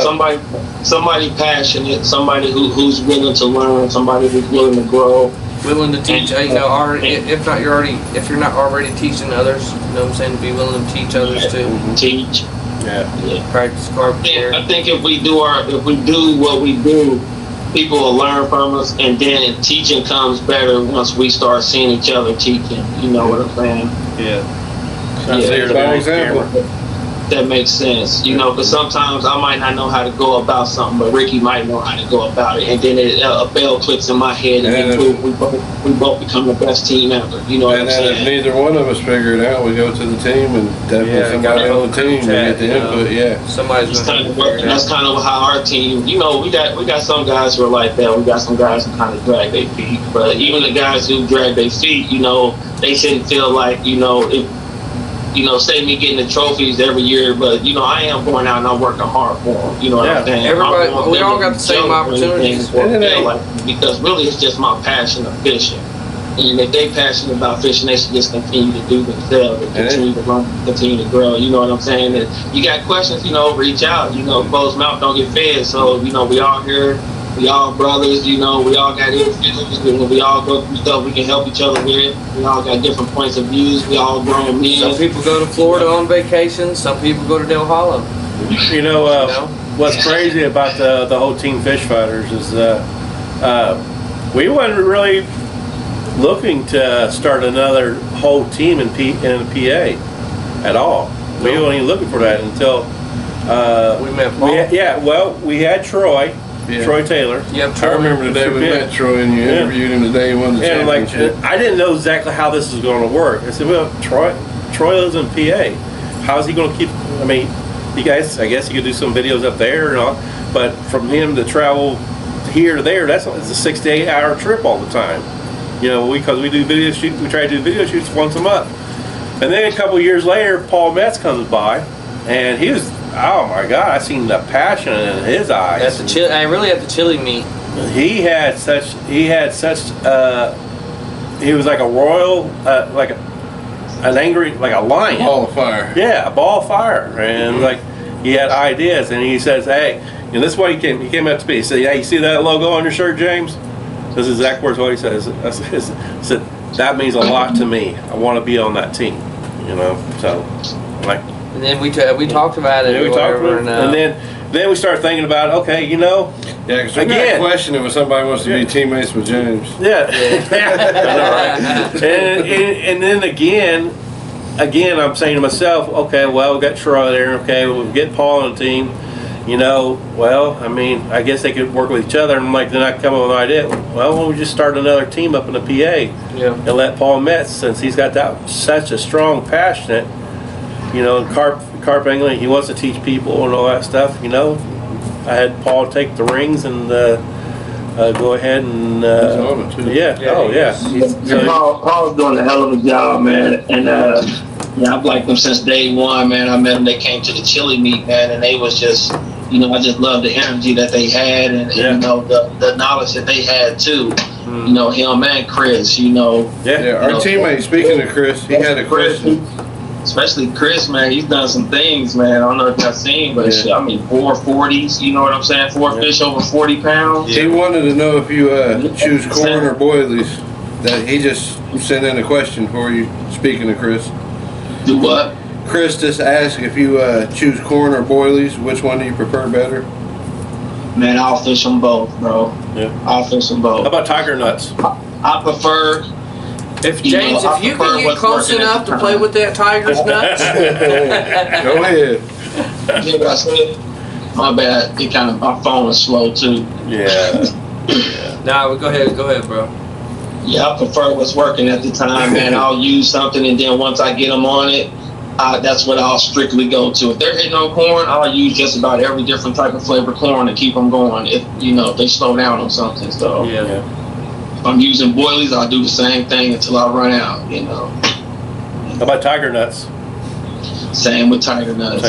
somebody passionate, somebody who's willing to learn, somebody who's willing to grow, willing to teach. You know, if you're not already teaching others, you know what I'm saying, be willing to teach others too. Teach. Yeah. Practice carp care. I think if we do what we do, people will learn from us, and then teaching comes better once we start seeing each other teaching. You know what I'm saying? Yeah. By example. That makes sense, you know, because sometimes I might not know how to go about something, but Rickey might know how to go about it, and then a bell clicks in my head, and we both become the best team ever. You know what I'm saying? And if neither one of us figure it out, we go to the team, and definitely somebody on the team to get the input. Yeah, somebody's kind of working. That's kind of how our team. You know, we got some guys who are like that. We got some guys who kind of drag their feet, but even the guys who drag their feet, you know, they shouldn't feel like, you know, if. You know, say me getting the trophies every year, but, you know, I am going out and I'm working hard for them. You know what I'm saying? Everybody, we all got the same opportunities. Because really it's just my passion of fishing. And if they passionate about fishing, they should just continue to do themselves and continue to learn, continue to grow. You know what I'm saying? And you got questions, reach out. Closed mouth don't get fed. So, we all here. We all brothers, we all got issues, we all go through stuff we can help each other with. We all got different points of views. We all grown men. Some people go to Florida on vacation. Some people go to Del Hollow. What's crazy about the whole Team Fish Fighters is we weren't really looking to start another whole team in PA at all. We weren't even looking for that until we met Paul. We had Troy. Yeah. Troy Taylor. Yep, I remember the day we met Troy and you interviewed him the day he won the championship. I didn't know exactly how this was going to work. I said, well, Troy lives in PA. How is he going to keep? You guys, I guess you could do some videos up there and all, but from him to travel here to there, it's a 6 to 8 hour trip all the time. Because we do video shoots, we try to do video shoots once a month. And then a couple of years later, Paul Metz comes by, and he was. Oh my God! I seen the passion in his eyes. At the chili meet. He had such. He was like a royal, an angry, like a lion. Ball of fire. Yeah, a ball of fire, and he had ideas, and he says, "Hey, this is what he came. He came up to me. He said, "Hey, you see that logo on your shirt, James?" This is exact words what he says. I said, "That means a lot to me. I want to be on that team." So And then we talked about it. Yeah, we talked about it, and then we started thinking about Yeah, because we got a question if somebody wants to be teammates with James. Yeah. and then again, I'm saying to myself, okay, well, we got Troy there. Okay, we'll get Paul on the team. I guess they could work with each other. And then I come up with an idea. Well, why don't we just start another team up in the PA and let Paul Metz, since he's got such a strong, passionate. Carp Angler, he wants to teach people and all that stuff, I had Paul take the rings and go ahead and Paul's doing a hell of a job, man. And I've liked them since day one, man. I met them, they came to the chili meet, man, and they was just I just love the energy that they had and the knowledge that they had too. Him and Chris, our teammate, speaking of Chris, he had a question. Especially Chris, man, he's done some things, man. I don't know if y'all seen, but 4 40s, you know what I'm saying? 4 fish over 40 pounds. He wanted to know if you choose corn or boilies. That he just sent in a question for you, speaking of Chris. Do what? Chris just asked if you choose corn or boilies, which one do you prefer better? Man, I'll fish them both, bro. Yeah. I'll fish them both. How about tiger nuts? I prefer... If James, if you can get close enough to play with that tiger's nuts, go ahead. Yeah, but I said, my bad. My phone is slow too. Yeah. No, go ahead, bro. Yeah, I prefer what's working at the time, man. I'll use something, and then once I get them on it, that's what I'll strictly go to. If they're hitting on corn, I'll use just about every different type of flavor corn to keep them going. If they slow down on something, so Yeah. If I'm using boilies, I'll do the same thing until I run out. How about tiger nuts? Same with tiger nuts.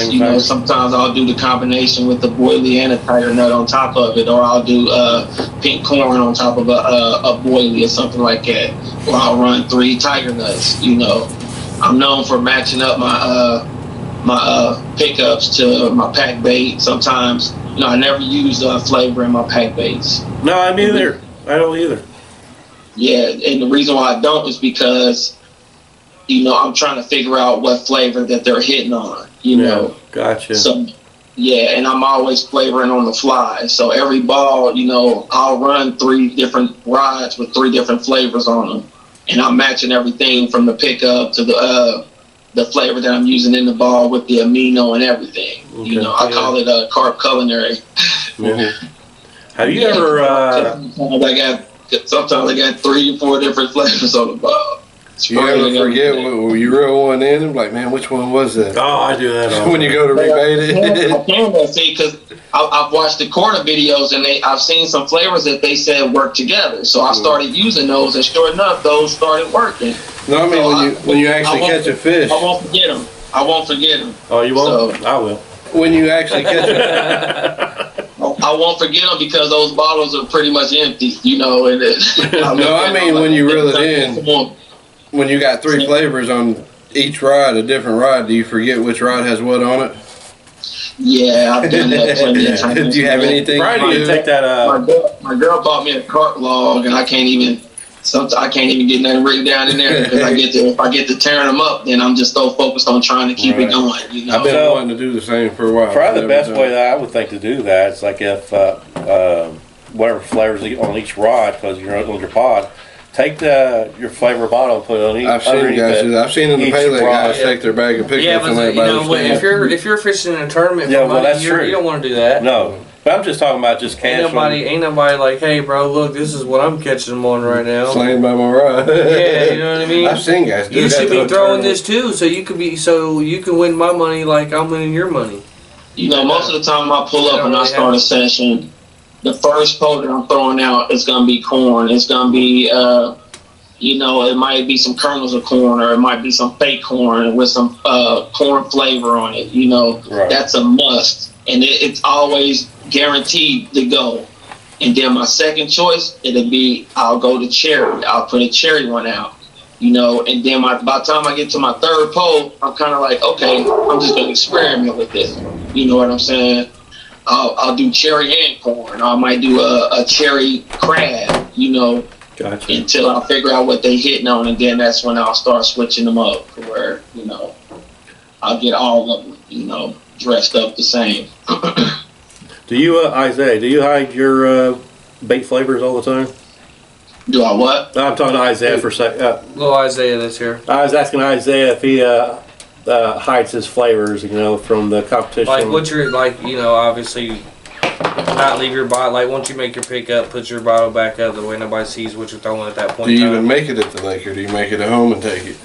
Sometimes I'll do the combination with the boilie and a tiger nut on top of it, or I'll do pink corn on top of a boilie or something like that. Or I'll run 3 tiger nuts. I'm known for matching up my pickups to my pack bait. Sometimes, I never use flavor in my pack baits. No, I don't either. Yeah, and the reason why I don't is because, I'm trying to figure out what flavor that they're hitting on, Gotcha. So, and I'm always flavoring on the fly. So every ball, I'll run 3 different rods with 3 different flavors on them. And I'm matching everything from the pickup to the flavor that I'm using in the ball with the amino and everything. Okay. I call it Carp Culinary. Mm-hmm. Have you ever... Sometimes I got 3 or 4 different flavors on the ball. You ever forget when you reel one in and like, man, which one was that? Oh, I do that all when you go to rebait it. I can see, because I've watched the corner videos and I've seen some flavors that they said work together. So I started using those, and sure enough, those started working. No, I mean when you actually catch a fish. I won't forget them. I won't forget them. Oh, you won't? So, I will. When you actually catch a I I won't forget them because those bottles are pretty much empty, you know. And no, I mean when you reel it in, when you got 3 flavors on each rod, a different rod, do you forget which rod has what on it? Yeah, I've done that plenty of times. Do you have anything? Friday, you take that. My girl bought me a carp log, and I can't even get nothing written down in there because if I get to tearing them up, then I'm just so focused on trying to keep it going. You know? I've been wanting to do the same for a while. Probably the best way that I would think to do that is like if whatever flavors on each rod, because you're on your pod, take your flavor bottle and put it on each. I've seen guys do that. I've seen in the Pele guys take their bag of pickups and let it by the if you're fishing in a tournament for money, you don't want to do that. No. But I'm just talking about just casual. Ain't nobody like, hey, bro, look, this is what I'm catching them on right now. Slaying by my rod. Yeah, you know what I mean? I've seen guys do that. You should be throwing this too, so you can win my money like I'm winning your money. You know, most of the time I pull up and I start a session, the first pole that I'm throwing out is going to be corn. It's going to be, you know, it might be some kernels of corn, or it might be some fake corn with some corn flavor on it. You know, That's a must. And it's always guaranteed to go. And then my second choice, I'll go to cherry. I'll put a cherry one out, you know. And then by the time I get to my third pole, I'm kind of like, okay, I'm just going to experiment with this. You know what I'm saying? I'll do cherry and corn. I might do a cherry crab, you know, gotcha. Until I figure out what they hitting on. And then that's when I'll start switching them up to where, you know, I'll get all of them, you know, dressed up the same. Do you, Isaiah, do you hide your bait flavors all the time? Do I what? I'm talking to Isaiah for a sec. Little Isaiah that's here. I was asking Isaiah if he hides his flavors, you know, from the competition. Like what's your, like, you know, obviously not leave your bottle, like once you make your pickup, put your bottle back up the way nobody sees what you're throwing at that point. Do you even make it at the lake, or do you make it at home and take it?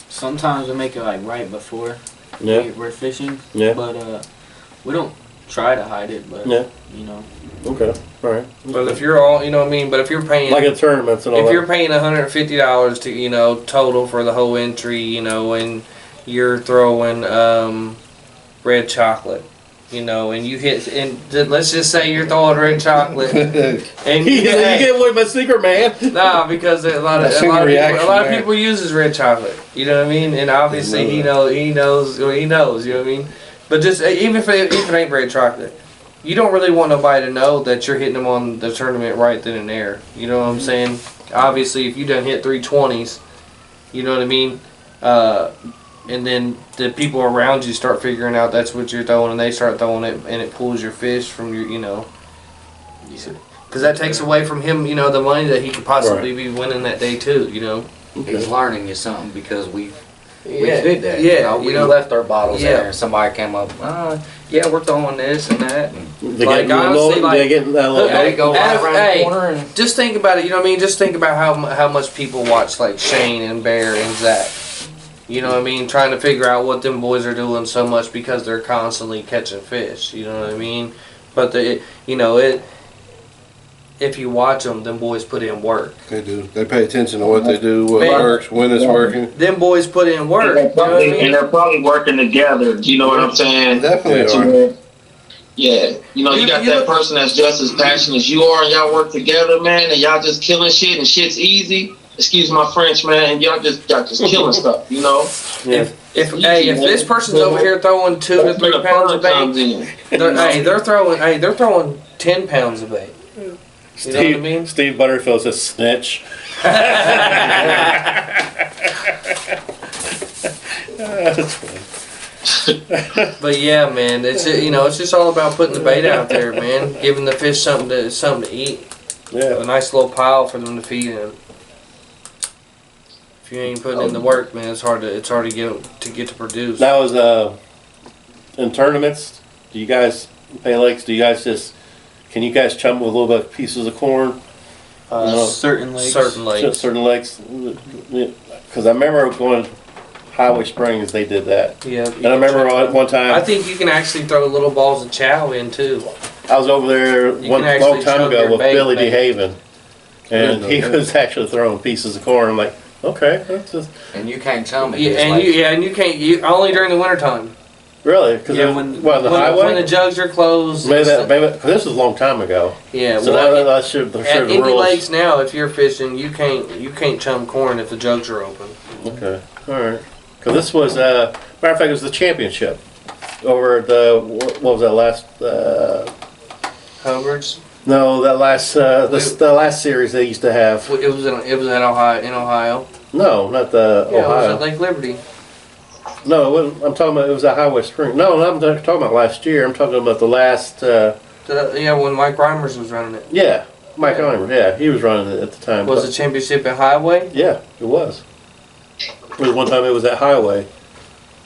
Sometimes we make it like right before we're fishing. Yeah. But we don't try to hide it, but you know. Okay. All right. But if you're all, you know what I mean, but if you're paying like in tournaments and all if you're paying $150 to, you know, total for the whole entry, you know, and you're throwing red chocolate, you know, and you hit, and let's just say you're throwing red chocolate, and you get away my secret, man. Nah, because a lot of people uses red chocolate, you know what I mean, and obviously he knows, you know what I mean. But just even if it ain't red chocolate, you don't really want nobody to know that you're hitting them on the tournament right then and there. You know what I'm saying? Obviously, if you done hit 320s, you know what I mean. And then the people around you start figuring out that's what you're throwing, and they start throwing it, and it pulls your fish from your, you know, because that takes away from him, you know, the money that he could possibly be winning that day too. You know, he's learning you something because we Yeah. did that. Yeah, we left our bottles there, and somebody came up. Yeah, we're throwing this and that. They like, honestly, like, hey, go right around the corner and just think about it. You know what I mean? Just think about how much people watch like Shane and Bear and Zach. You know what I mean? Trying to figure out what them boys are doing so much because they're constantly catching fish. You know what I mean? But if you watch them boys put in work. They do. They pay attention to what they do, what works, when it's working. Them boys put in work. And they're probably working together. You know what I'm saying? Definitely are. Yeah. You know, you got that person that's just as passionate as you are, and y'all work together, man, and y'all just killing shit, and shit's easy. Excuse my French, man, and y'all just killing stuff, you know? Yeah. If this person's over here throwing 2 to 3 pounds of bait, they're throwing 10 pounds of bait. You know what I mean? Steve Butterfield's a snitch. That's funny. But yeah, man, it's just all about putting the bait out there, man. Giving the fish something to eat. Yeah. A nice little pile for them to feed in. If you ain't putting in the work, man, it's hard to get to produce. That was in tournaments. Do you guys pay lakes? Do you guys can you guys chum with a little bit of pieces of corn? Certain lakes. Certain lakes. Because I remember going Highway Springs, they did that. Yeah. And I remember one time. I think you can actually throw little balls of chow in too. I was over there one long time ago with Billy DeHaven, and he was actually throwing pieces of corn. I'm like, okay, that's just. And you can't tell me. Yeah, and you can't only during the wintertime. Really? Because Yeah, when the highway? when the jugs are closed. Maybe cause this was a long time ago. Yeah. So well, that should at the Indy rules. Lakes now, if you're fishing, you can't chum corn if the jugs are open. Okay. All right. Because this was matter of fact, it was the championship over what was that last? Hubbard's. No, that last the last series they used to have. It was at Ohio. No, not the Yeah, Ohio. it was at Lake Liberty. No, it wasn't, I'm talking about it was at Highway Spring. No, I'm not talking about last year. I'm talking about the last. When Mike Reimers was running it. Yeah, Mike Eimer. Yeah, he was running it at the time. Was the championship at Highway? Yeah, it was. There was one time it was at Highway.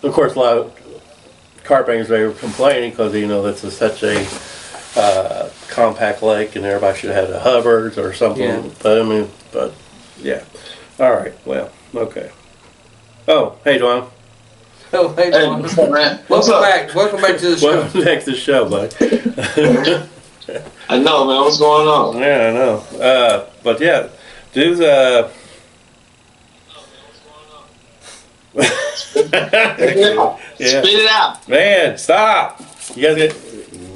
Of course, a lot of carp anglers, they were complaining because that's such a compact lake and everybody should have had a Hubbard's or something. Yeah. But yeah. All right. Well, okay. Oh, hey, Dwan. Oh, hey, Hey, John. what's up, man? What's up? Welcome back to the show. Welcome back to the show, bud. I know, man. What's going on? Yeah, I know. But yeah, dudes. Spit it out. Man, stop. You guys get.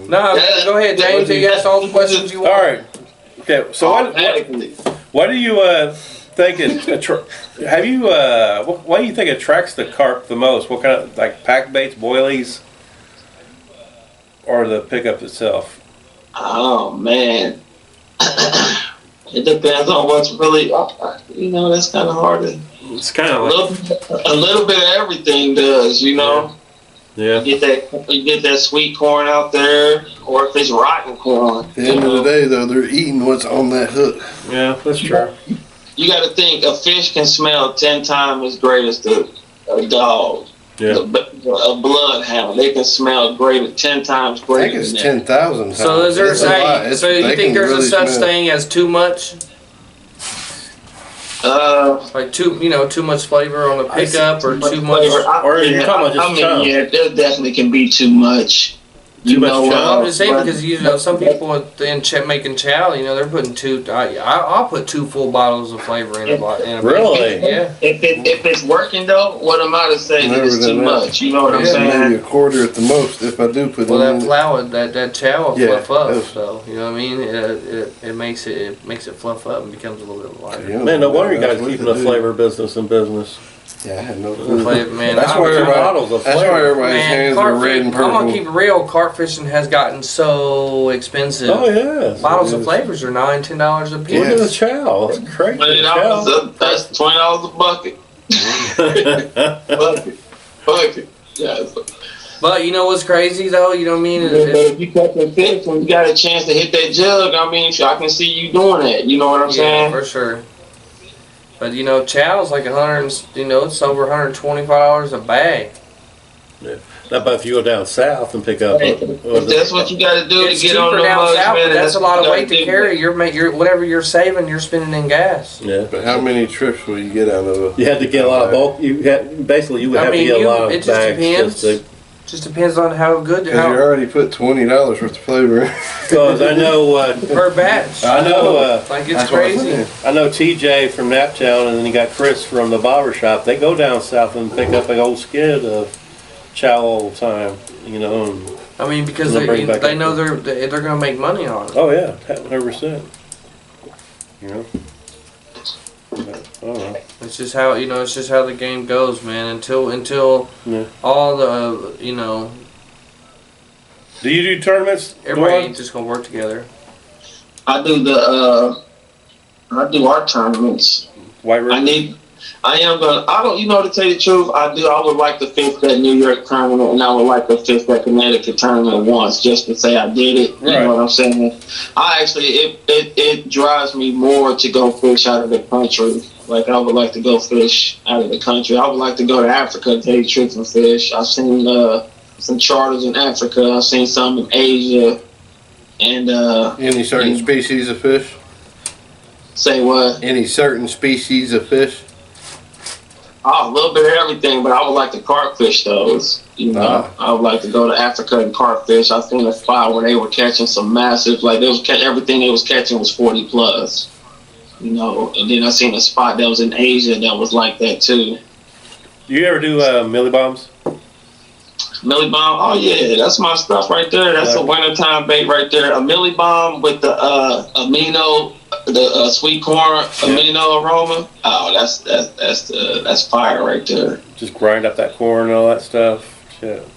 No, go ahead, James. You ask all the questions you want. All right. Okay. So what do you think have you what do you think attracts the carp the most? What kind of like pack baits, boilies, or the pickup itself? Oh man, it depends on what's really. That's kind of hard to. It's kind of a little bit of everything does, Yeah. You get that sweet corn out there, or if it's rotten corn. At the end of the day, though, they're eating what's on that hook. Yeah, that's true. You got to think a fish can smell 10 times as great as a dog. Yeah. A bloodhound, they can smell 10 times I greater. think it's than 10,000 times. So is there It's a lot. so you They think can there's really a such smell. thing as too much? Like too much flavor on a pickup, or too much? Or you're talking about just chum. yeah, there definitely can be too much. Too much chum. I'm just saying because some people making chow, they're putting I'll put 2 full bottles of flavor in a Really? Yeah. If it's working though, what am I to say that it's too much? You know what I'm Maybe saying? a quarter at the most if I do put Well, it that in. flour, that chow will Yeah, fluff up. that's- So you know what I mean. It makes it fluff up and becomes a little bit lighter. Yeah, Man, no wonder you guys that's what keeping to the do. flavor business in business. Yeah, I had no clue. Man, That's why bottles of everybody's flavor. hands are red and I'm purple. gonna keep it real. Carp fishing has gotten so expensive. Oh yes. Bottles of Yes. flavors are $9, $10 a piece. Look at the chow. That's crazy. $20, that's $20 a bucket. Bucket. Yeah. But you know what's crazy though? You know what I mean? If you catch a fish when you got a chance to hit that jug, I can see you doing that. You know what I'm Yeah, saying? for sure. But chow's like it's over $125 a bag. Not about if you go down south and pick up. If that's what you got to do It's to get cheaper on the down mugs, south, man, but that's a lot of what you weight to gotta carry. do. You're whatever you're saving, you're spending in gas. Yeah. But how many trips will you get out of it? You had to get a lot of bulk. You would have to get a lot of it just bags. depends. Just depends on how good Because you already put $20 worth of flavor in. Because I know. per batch. I know. Like it's That's what I'm crazy. saying. I know TJ from Naptown, and then you got Chris from the barber shop. They go down south and pick up an old skid of chow all the time. And, I mean, because They'll bring it back they up. know they're gonna make money on it. oh yeah, 100%. But, I don't know. It's just how it's just how the game goes, man. Until Yeah. all the Do you do tournaments? everybody Dwan? ain't just gonna work together. I do our tournaments. White River? I don't, to tell you the truth, I would like to fish that New York tournament, and I would like to fish that Connecticut tournament once, just to say I did it. You Right. know what I'm saying? It drives me more to go fish out of the country. Like, I would like to go fish out of the country. I would like to go to Africa and tell you the truth and fish. I've seen some charters in Africa. I've seen some in Asia. And, Any certain species of fish? say what? Any certain species of fish? Oh, a little bit of everything, but I would like to carp fish those. I would like to go to Africa and carp fish. I seen a spot where they were catching some massive, everything they was catching was 40 plus. And then I seen a spot that was in Asia that was like that too. Do you ever do millie bombs? Millie bomb. Oh yeah, that's my stuff right there. That's a wintertime bait right there. A millie bomb with the amino, the sweet corn amino aroma. Oh, that's fire right there. Just grind up that corn and all that stuff. Shit.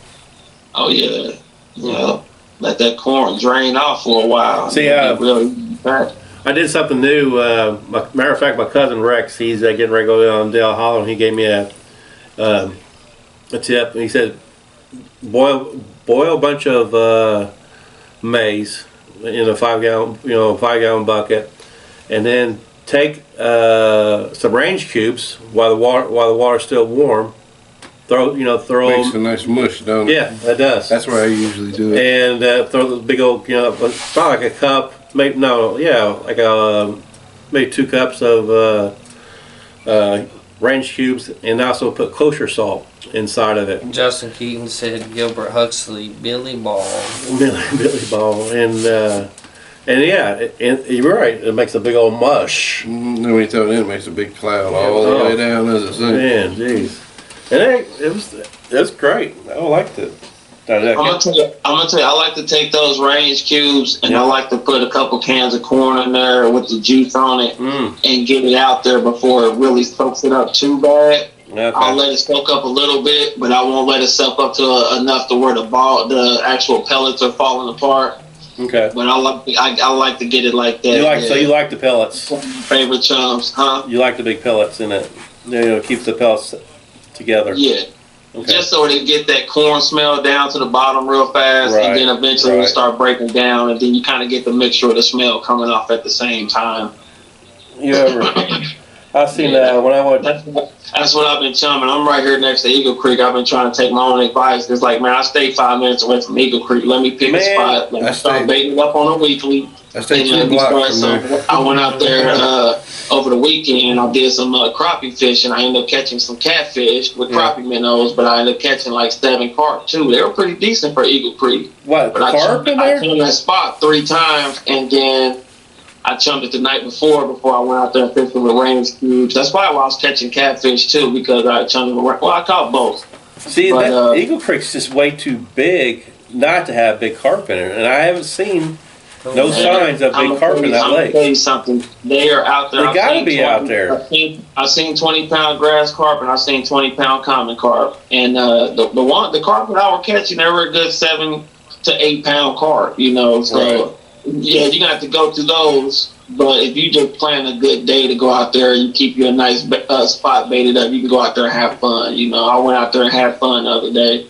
Oh yeah, yeah. Let that corn drain off for a while. See, I did something new. Matter of fact, my cousin Rex, he's getting ready to go down Dale Hollow, and he gave me a tip. And he said, boil a bunch of maize in a 5-gallon bucket, and then take some range cubes while the water's still warm. Throw Makes a nice mush, don't it? Yeah, it does. That's where I usually do it. And throw the big old, it's not like a cup, maybe maybe 2 cups of range cubes, and also put kosher salt inside of it. Justin Keaton said Gilbert Huxley, Billy Ball. Billy Ball, and yeah, you're right. It makes a big old mush. Then when you throw it in, it makes a big cloud all the way down, as it sinks. Man, jeez. And it was great. I liked it. I'm gonna tell you, I like to take those range cubes and I like to put a couple cans of corn in there with the juice on it and get it out there before it really soaks it up too bad. Okay. I'll let it soak up a little bit, but I won't let it soak up to enough to where the actual pellets are falling apart. Okay. But I like to get it like that. So you like the pellets? Favorite chums, huh? You like the big pellets in it? Keeps the pellets together. Yeah. Okay. Just so they get that corn smell down to the bottom real fast, and then eventually it start breaking down, and then you kind of get the mixture of the smell coming off at the same time. I've seen that when I went. That's what I've been chumming. I'm right here next to Eagle Creek. I've been trying to take my own advice. It's like, man, I stay 5 minutes away from Eagle Creek. Let me pick a spot. Let me start baiting up on a weekly. I stay 2 blocks from there. I went out there over the weekend. I did some crappie fishing. I ended up catching some catfish with crappie minnows, but I ended up catching like 7 carp too. They were pretty decent for Eagle Creek. What, but carp in there? I chummed that spot 3 times, and then I chummed it the night before I went out there and fished with range cubes. That's why I was catching catfish too, because I chummed it. Well, I caught both. See, Eagle Creek's just way too big not to have big carp in it, and I haven't seen no signs of big carp in that lake. I'm gonna tell you something. They are out there. They gotta be out there. I've seen 20-pound grass carp and I've seen 20-pound common carp, and the carp that I were catching, they were a good 7 to 8 pound carp. So yeah, you got to go through those. But if you just plan a good day to go out there and you keep your nice spot baited up, you can go out there and have fun. I went out there and had fun the other day.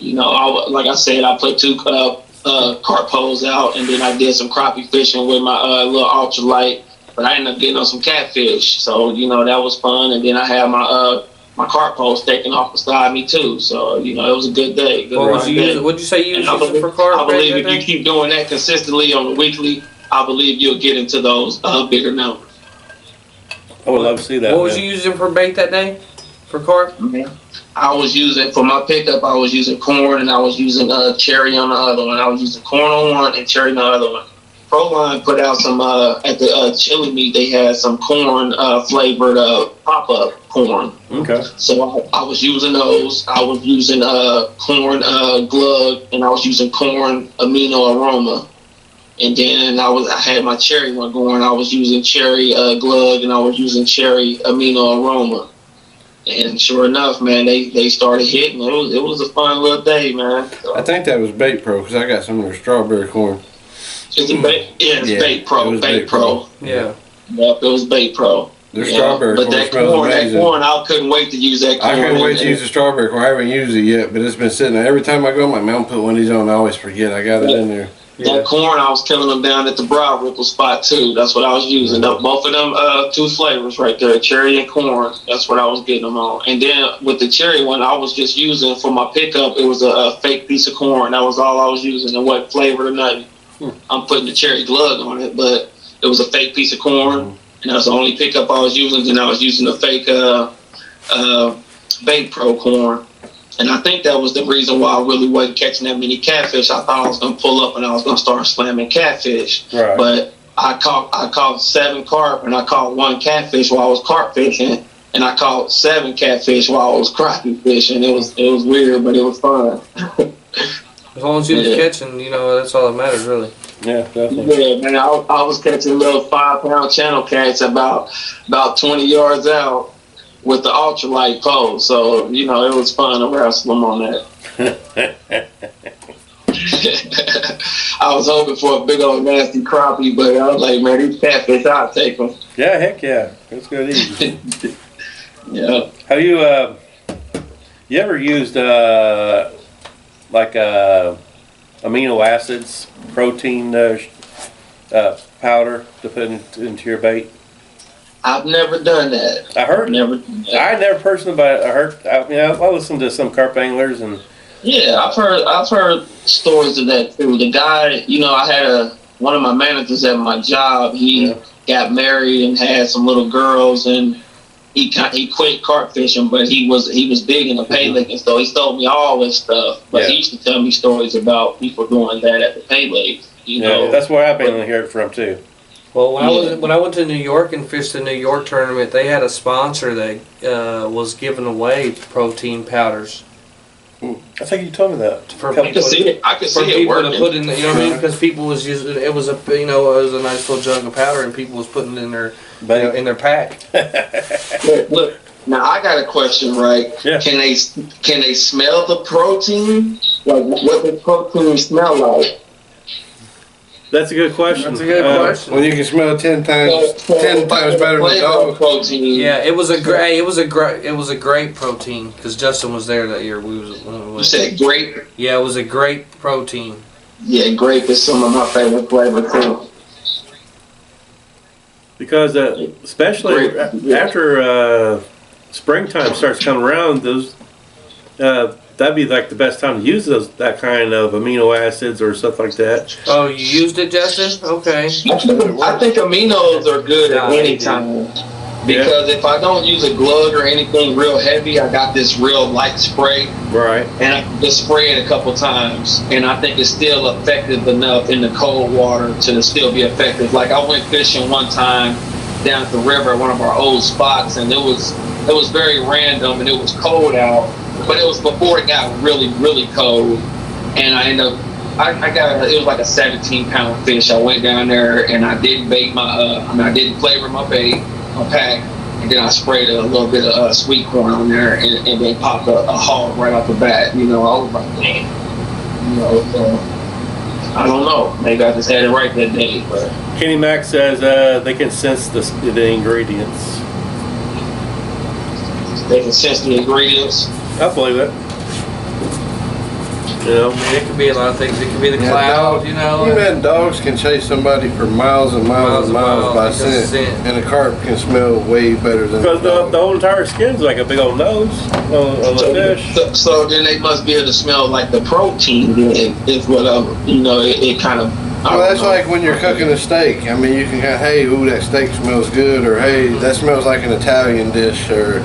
Like I said, I put 2 carp poles out, and then I did some crappie fishing with my little ultralight, but I ended up getting on some catfish, so that was fun. And then I had my carp poles taken off beside me too, so it was a good day. What'd you say you was using for carp? I believe if you keep doing that consistently on the weekly, I believe you'll get into those bigger numbers. I would love to see that. What was you using for bait that day for carp? I was using, for my pickup, I was using corn, and I was using cherry on the other one. I was using corn on one and cherry on the other one. Proline put out some, at the chili meet, they had some corn flavored pop-up corn. Okay. So I was using those. I was using corn glug, and I was using corn amino aroma. And then I had my cherry one going. I was using cherry glug, and I was using cherry amino aroma. And sure enough, man, they started hitting. It was a fun little day, man. So, I think that was Bait Pro, because I got some of their strawberry corn. It's Bait Pro. Bait Pro. Yeah. Yep, it was Bait Pro. Their strawberry corn smells amazing. That corn, I couldn't wait to use that corn. I couldn't wait to use the strawberry corn. I haven't used it yet, but it's been sitting there. Every time I go, I'm like, man, I'll put one of these on. I always forget I got it in there. That corn, I was killing them down at the Brow Ripple spot too. That's what I was using. Both of them 2 flavors right there, cherry and corn. That's what I was getting them on. And then with the cherry one, I was just using for my pickup. It was a fake piece of corn. That was all I was using. It wasn't flavored or nothing. I'm putting the cherry glug on it, but it was a fake piece of corn, and that was the only pickup I was using. Then I was using the fake Bait Pro corn. And I think that was the reason why I really wasn't catching that many catfish. I thought I was going to pull up and I was going to start slamming catfish. Right. But I caught 7 carp and I caught 1 catfish while I was carp fishing. and I caught 7 catfish while I was crappie fishing. It was weird, but it was fun. As long as you was catching, that's all that matters, really. Yeah, definitely. Yeah, man, I was catching little 5-pound channel cats about 20 yards out with the ultralight pole. So, it was fun to wrestle them on that. I was hoping for a big old nasty crappie, but I was like, man, these catfish, I'll take them. Yeah, heck yeah. That's good easy. Yeah. Have you ever used amino acids, protein powder to put into your bait? I've never done that. I heard. Never done that. I never personally, but I heard. I listened to some carp anglers and. Yeah, I've heard stories of that too. The guy, I had one of my managers at my job. He got married and had some little girls, and he quit carp fishing, but he was big in the pay lake, and so he told me all this stuff. But he used to tell me stories about people doing that at the pay lake. Yeah, that's where I've been hearing it from too. Well, when I went to New York and fished the New York tournament, they had a sponsor that was giving away protein powders. I think you told me that. I can see it working. To put in, because people was using it was a it was a nice little jug of powder, and people was putting it in their pack. Look, now I got a question, right? Yeah. Can they smell the protein? Like, what does protein smell like? That's a good question. That's a good question. When you can smell 10 times better than dog protein. Yeah, it was a great protein because Justin was there that year. You said grape? Yeah, it was a great protein. Yeah, grape is some of my favorite flavors too. Because especially after springtime starts coming around, those that'd be like the best time to use that kind of amino acids or stuff like that. Oh, you used it, Justin? Okay. I think aminos are good at any time. Because if I don't use a glug or anything real heavy, I got this real light spray. Right. And I can just spray it a couple times. And I think it's still effective enough in the cold water to still be effective. Like I went fishing one time down at the river at one of our old spots, and it was very random, and it was cold out. But it was before it got really, really cold. And I ended up, it was like a 17-pound fish. I went down there and I didn't bait I didn't flavor my bait, my pack. And then I sprayed a little bit of sweet corn on there and then popped a hog right off the bat. I was like, man, I don't know. Maybe I just had it right that day. But Kenny Mac says they can sense the ingredients. They can sense the ingredients. I believe it. It could be a lot of things. It could be the cloud, Even dogs can chase somebody for miles and miles and miles by scent, and a carp can smell way better than because the whole entire skin's like a big old nose on the fish. So then they must be able to smell like the protein. Then is what it kind of. Well, that's like when you're cooking a steak. I mean, you can go, hey, ooh, that steak smells good, or hey, that smells like an Italian dish, or.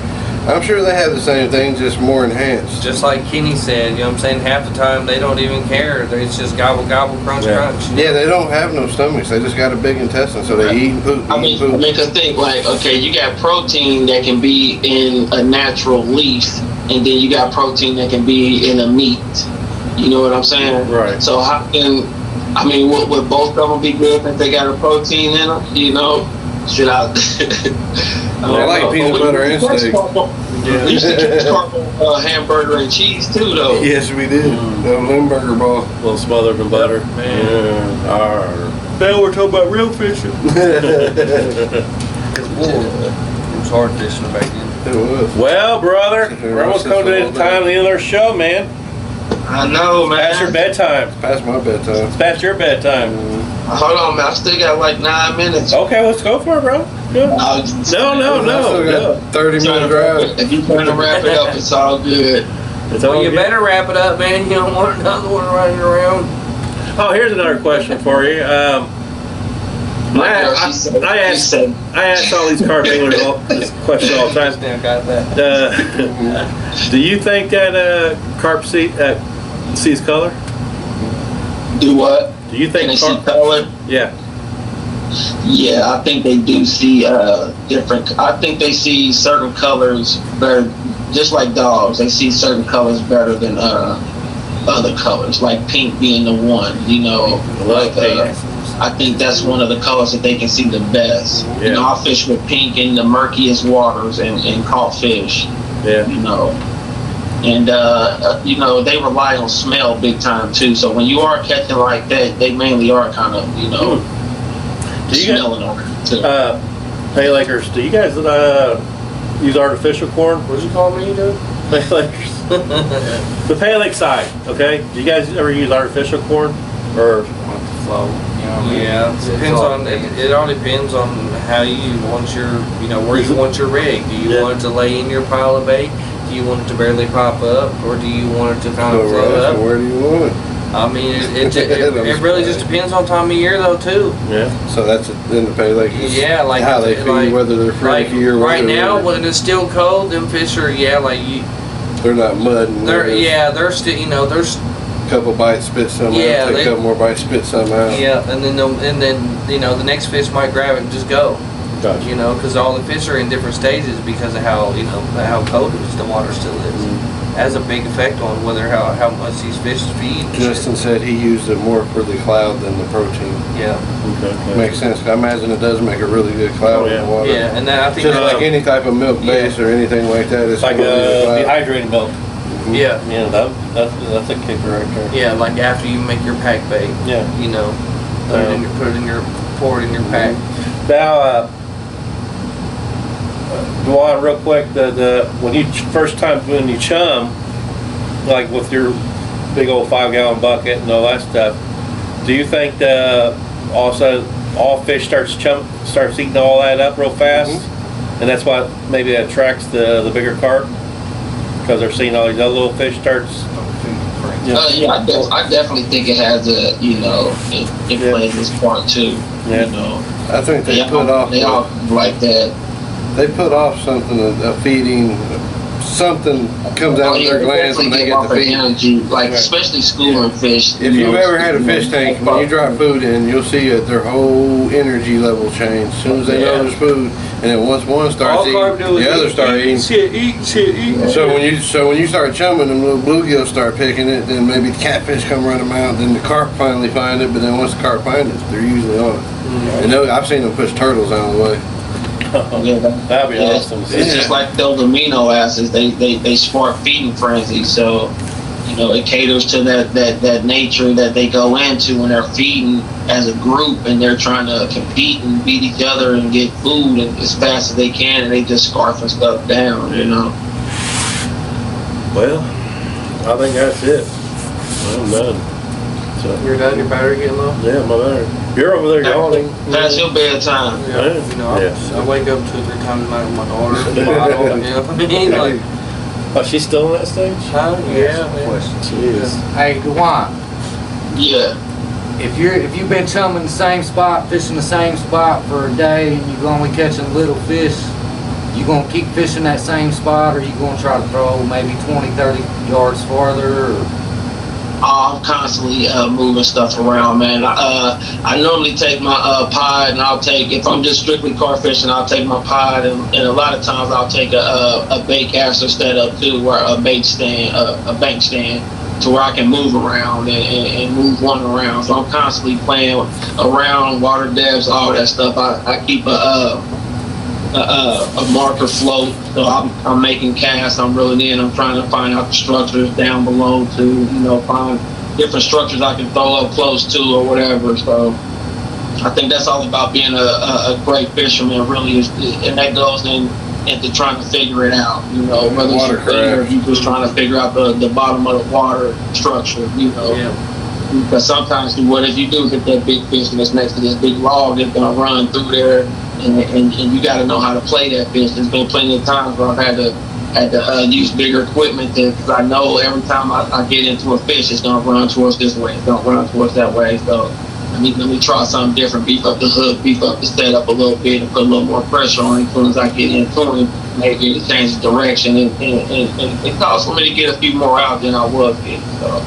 I'm sure they have the same thing, just more enhanced. Just like Kenny said, half the time they don't even care. It's just gobble, gobble, crunch, crunch. Yeah, they don't have no stomachs. They just got a big intestine, so they eat and poop. Because think like, okay, you got protein that can be in a natural leaf, and then you got protein that can be in a meat. You know what I'm saying? Right. So how can, would both of them be good if they got a protein in them? Should I? I like peanut butter and steak. We used to catch carp on hamburger and cheese too, though. Yes, we did. The Limburger ball. A little smothered in butter. Man. Now we're talking about real fishing. It was hard fishing back then. It was. Well, brother, we're almost coming to the time of the end of our show, man. I know, man. Past your bedtime. It's past my bedtime. It's past your bedtime. Hold on, man. I still got like 9 minutes. Okay, let's go for it, bro. Good. No. I still got 30-minute drive. If you trying to wrap it up, it's all good. Well, you better wrap it up, man. You don't want another one running around. Oh, here's another question for you. I ask all these carp anglers this question all the time. Still got that. Do you think that carp sees color? Do what? Do you think Can they see color? Yeah. Yeah, I think they do see different. I think they see certain colors better, just like dogs. They see certain colors better than other colors, like pink being the one. You know, like I think that's one of the colors that they can see the best. Yeah. You know, I fish with pink in the murkiest waters and caught fish. Yeah. You know. And you know, they rely on smell big time too. So when you are catching like that, they mainly are kind of, you know, smelling on it too. Pale Lakers, do you guys use artificial corn? What'd you call me, dude? Pale Lakers. The Pale Lake side, okay? Do you guys ever use artificial corn? Or Flow. You know what I mean? Yeah, it all depends on how you want your, you know, where you want your rig. Do you want it to lay in your pile of bait? Do you want it to barely pop up, or do you want it to kind of float up? Where do you want it? I mean, it really just depends on time of year, though, too. yeah. So that's in the Pale Lake. Yeah, like how they feed, whether they're freaky or right whether now when it's still cold, them fish are they're not mudding. they're still, you know, there's A couple bites, spit some Yeah, out. Take a couple more bites, spit some out. yeah, and then you know the next fish might grab it and just go. Gotcha. You know, because all the fish are in different stages because of how, you know, how cold the water still is. Has a big effect on how much these fish feed. Justin said he used it more for the cloud than the protein. Yeah. Okay. Makes sense. I imagine it does make a really good cloud Oh, yeah. in the water. Yeah, and then I think Just like any type of milk base or anything like that, it's Like more than a cloud. dehydrated milk. yeah, Yeah, that's a kicker right there. yeah, like after you make your pack bait, Yeah. you know, pour it in your pack. Now, Dejuan, real quick, when you when you chum, like with your big old 5-gallon bucket and all that stuff, do you think also all fish starts eating all that up real fast, and that's why maybe that attracts the bigger carp because they're seeing all these other little fish starts? Yeah, I definitely think it has you know, it plays this part too. Yeah. You know, I think they put off like that. They put off something, a feeding, something comes out of their glands when they get the feed. Energy, like especially schooling fish. If you've ever had a fish tank, when you drop food in, you'll see their whole energy level change. As soon as they know there's food, and then once one starts eating, the other start eating. Eat. So when you start chumming, and little bluegills start picking it, then maybe the catfish come run them out, then the carp finally find it. But then once the carp find it, they're usually on it. And I've seen them push turtles out of the way. Yeah, That'd be awesome. It's just like those amino acids. They spark feeding frenzy. So, you know, it caters to that nature that they go into when they're feeding as a group and they're trying to compete and beat each other and get food as fast as they can, and they just scarfing stuff down. You know. Well, I think that's it. I'm done. So, You're done. Your battery getting low. yeah, my battery. You're over there yawning. Past your bedtime. Yeah, you know, Yes. I wake up 2 or 3 times a night with my daughter. You know what I mean? Like, Oh, she's still in that stage? huh? Yeah, man. Jeez. Hey, Dejuan, Yeah. if you've been chumming the same spot, fishing the same spot for a day, and you're only catching little fish, you gonna keep fishing that same spot, or you gonna try to throw maybe 20, 30 yards farther? Or? I'm constantly moving stuff around, man. I normally take my pod, and if I'm just strictly carp fishing, I'll take my pod, and a lot of times I'll take a bait caster setup too, where a bank stand, to where I can move around and move one around. So I'm constantly playing around water depths, all that stuff. I keep a marker float, so I'm making casts, I'm reeling in, I'm trying to find out the structures down below to, you know, find different structures I can throw up close to or whatever. So I think that's all about being a great fisherman, really, and that goes into trying to figure it out, you know, whether it's your thing or if you're just trying to figure out the bottom of the water structure, you know. Yeah. Because sometimes what if you do hit that big fish and it's next to this big log, it's gonna run through there, and you got to know how to play that fish. There's been plenty of times where I've had to use bigger equipment because I know every time I get into a fish, it's gonna run towards this way, it's gonna run towards that way. So let me try something different, beef up the hook, beef up the setup a little bit, and put a little more pressure on it. As soon as I get into him, maybe it changes direction, and it costs for me to get a few more out than I was getting. So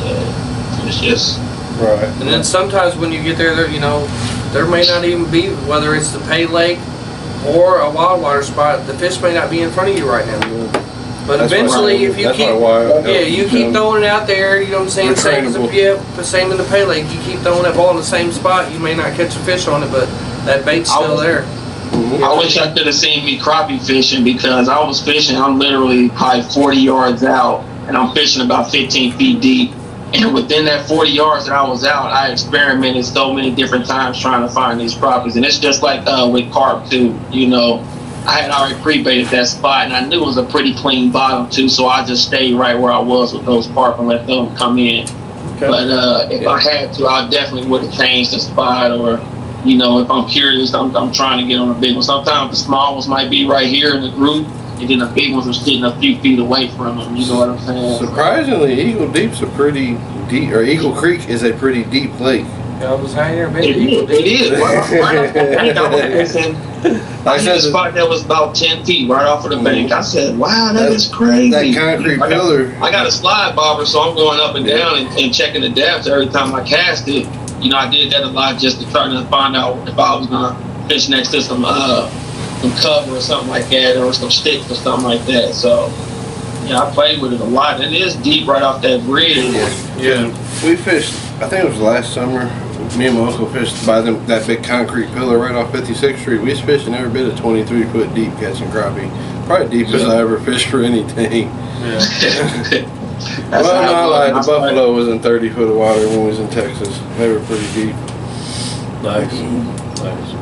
yeah. It's just Right. And then sometimes when you get there, you know, there may not even be, whether it's the pay lake or a wild water spot, the fish may not be in front of you right now. But eventually, if you keep, you keep throwing it out there, you know what I'm saying? Same in the pay lake. You keep throwing that ball in the same spot, you may not catch a fish on it, but that bait's still there. I wish I could have seen me crappie fishing, because I was fishing. I'm literally probably 40 yards out, and I'm fishing about 15 feet deep. And within that 40 yards that I was out, I experimented so many different times trying to find these crappies. And it's just like with carp too, you know. I had already pre-baited that spot, and I knew it was a pretty clean bottom too, so I just stayed right where I was with those carp and let them come in. Okay. But if I had to, I definitely would have changed the spot, or, you know, if I'm curious, I'm trying to get on a big one. Sometimes the small ones might be right here in the group, and then the big ones are sitting a few feet away from them. You know what I'm saying? Surprisingly, Eagle Deep's a pretty deep, or Eagle Creek is a pretty deep lake. I was hanging there. It is. I hit a spot that was about 10 feet right off of the bank. I said, wow, that is crazy. That concrete pillar. I got a slide bobber, so I'm going up and down and checking the depths every time I cast it. You know, I did that a lot just to try to find out if I was going to fish next to some cover or something like that, or some sticks or something like that. So, yeah, I played with it a lot. It is deep right off that bridge. Yeah. We fished, I think it was last summer. Me and my uncle fished by that big concrete pillar right off 56th Street. We was fishing every bit of 23 foot deep catching crappie. Probably deepest I ever fished for anything. Yeah. Well, not like the Buffalo was in 30 foot of water when we was in Texas. They were pretty deep. Nice. Nice.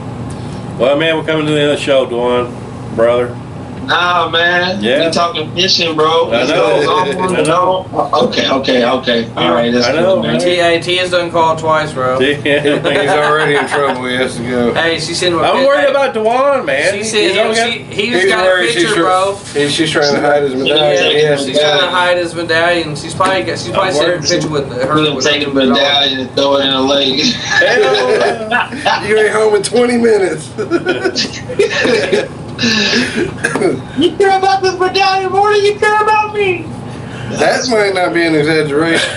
Well, man, we're coming to the end of the show, Dejuan, brother. Nah, man. Yeah. We talking fishing, bro. I know. Okay. All right, that's good, man. T has done called twice, bro. He's already in trouble. He has to go. Hey, she sent him a I'm worried about Dejuan, man. She said he just got a picture, bro. She's trying to hide his medallion. Yeah, she's trying to hide his medallion. She's probably sent a picture with her. We're taking the medallion and throw it in a lake. You ain't home in 20 minutes. You care about this medallion more than you care about me. That might not be an exaggeration.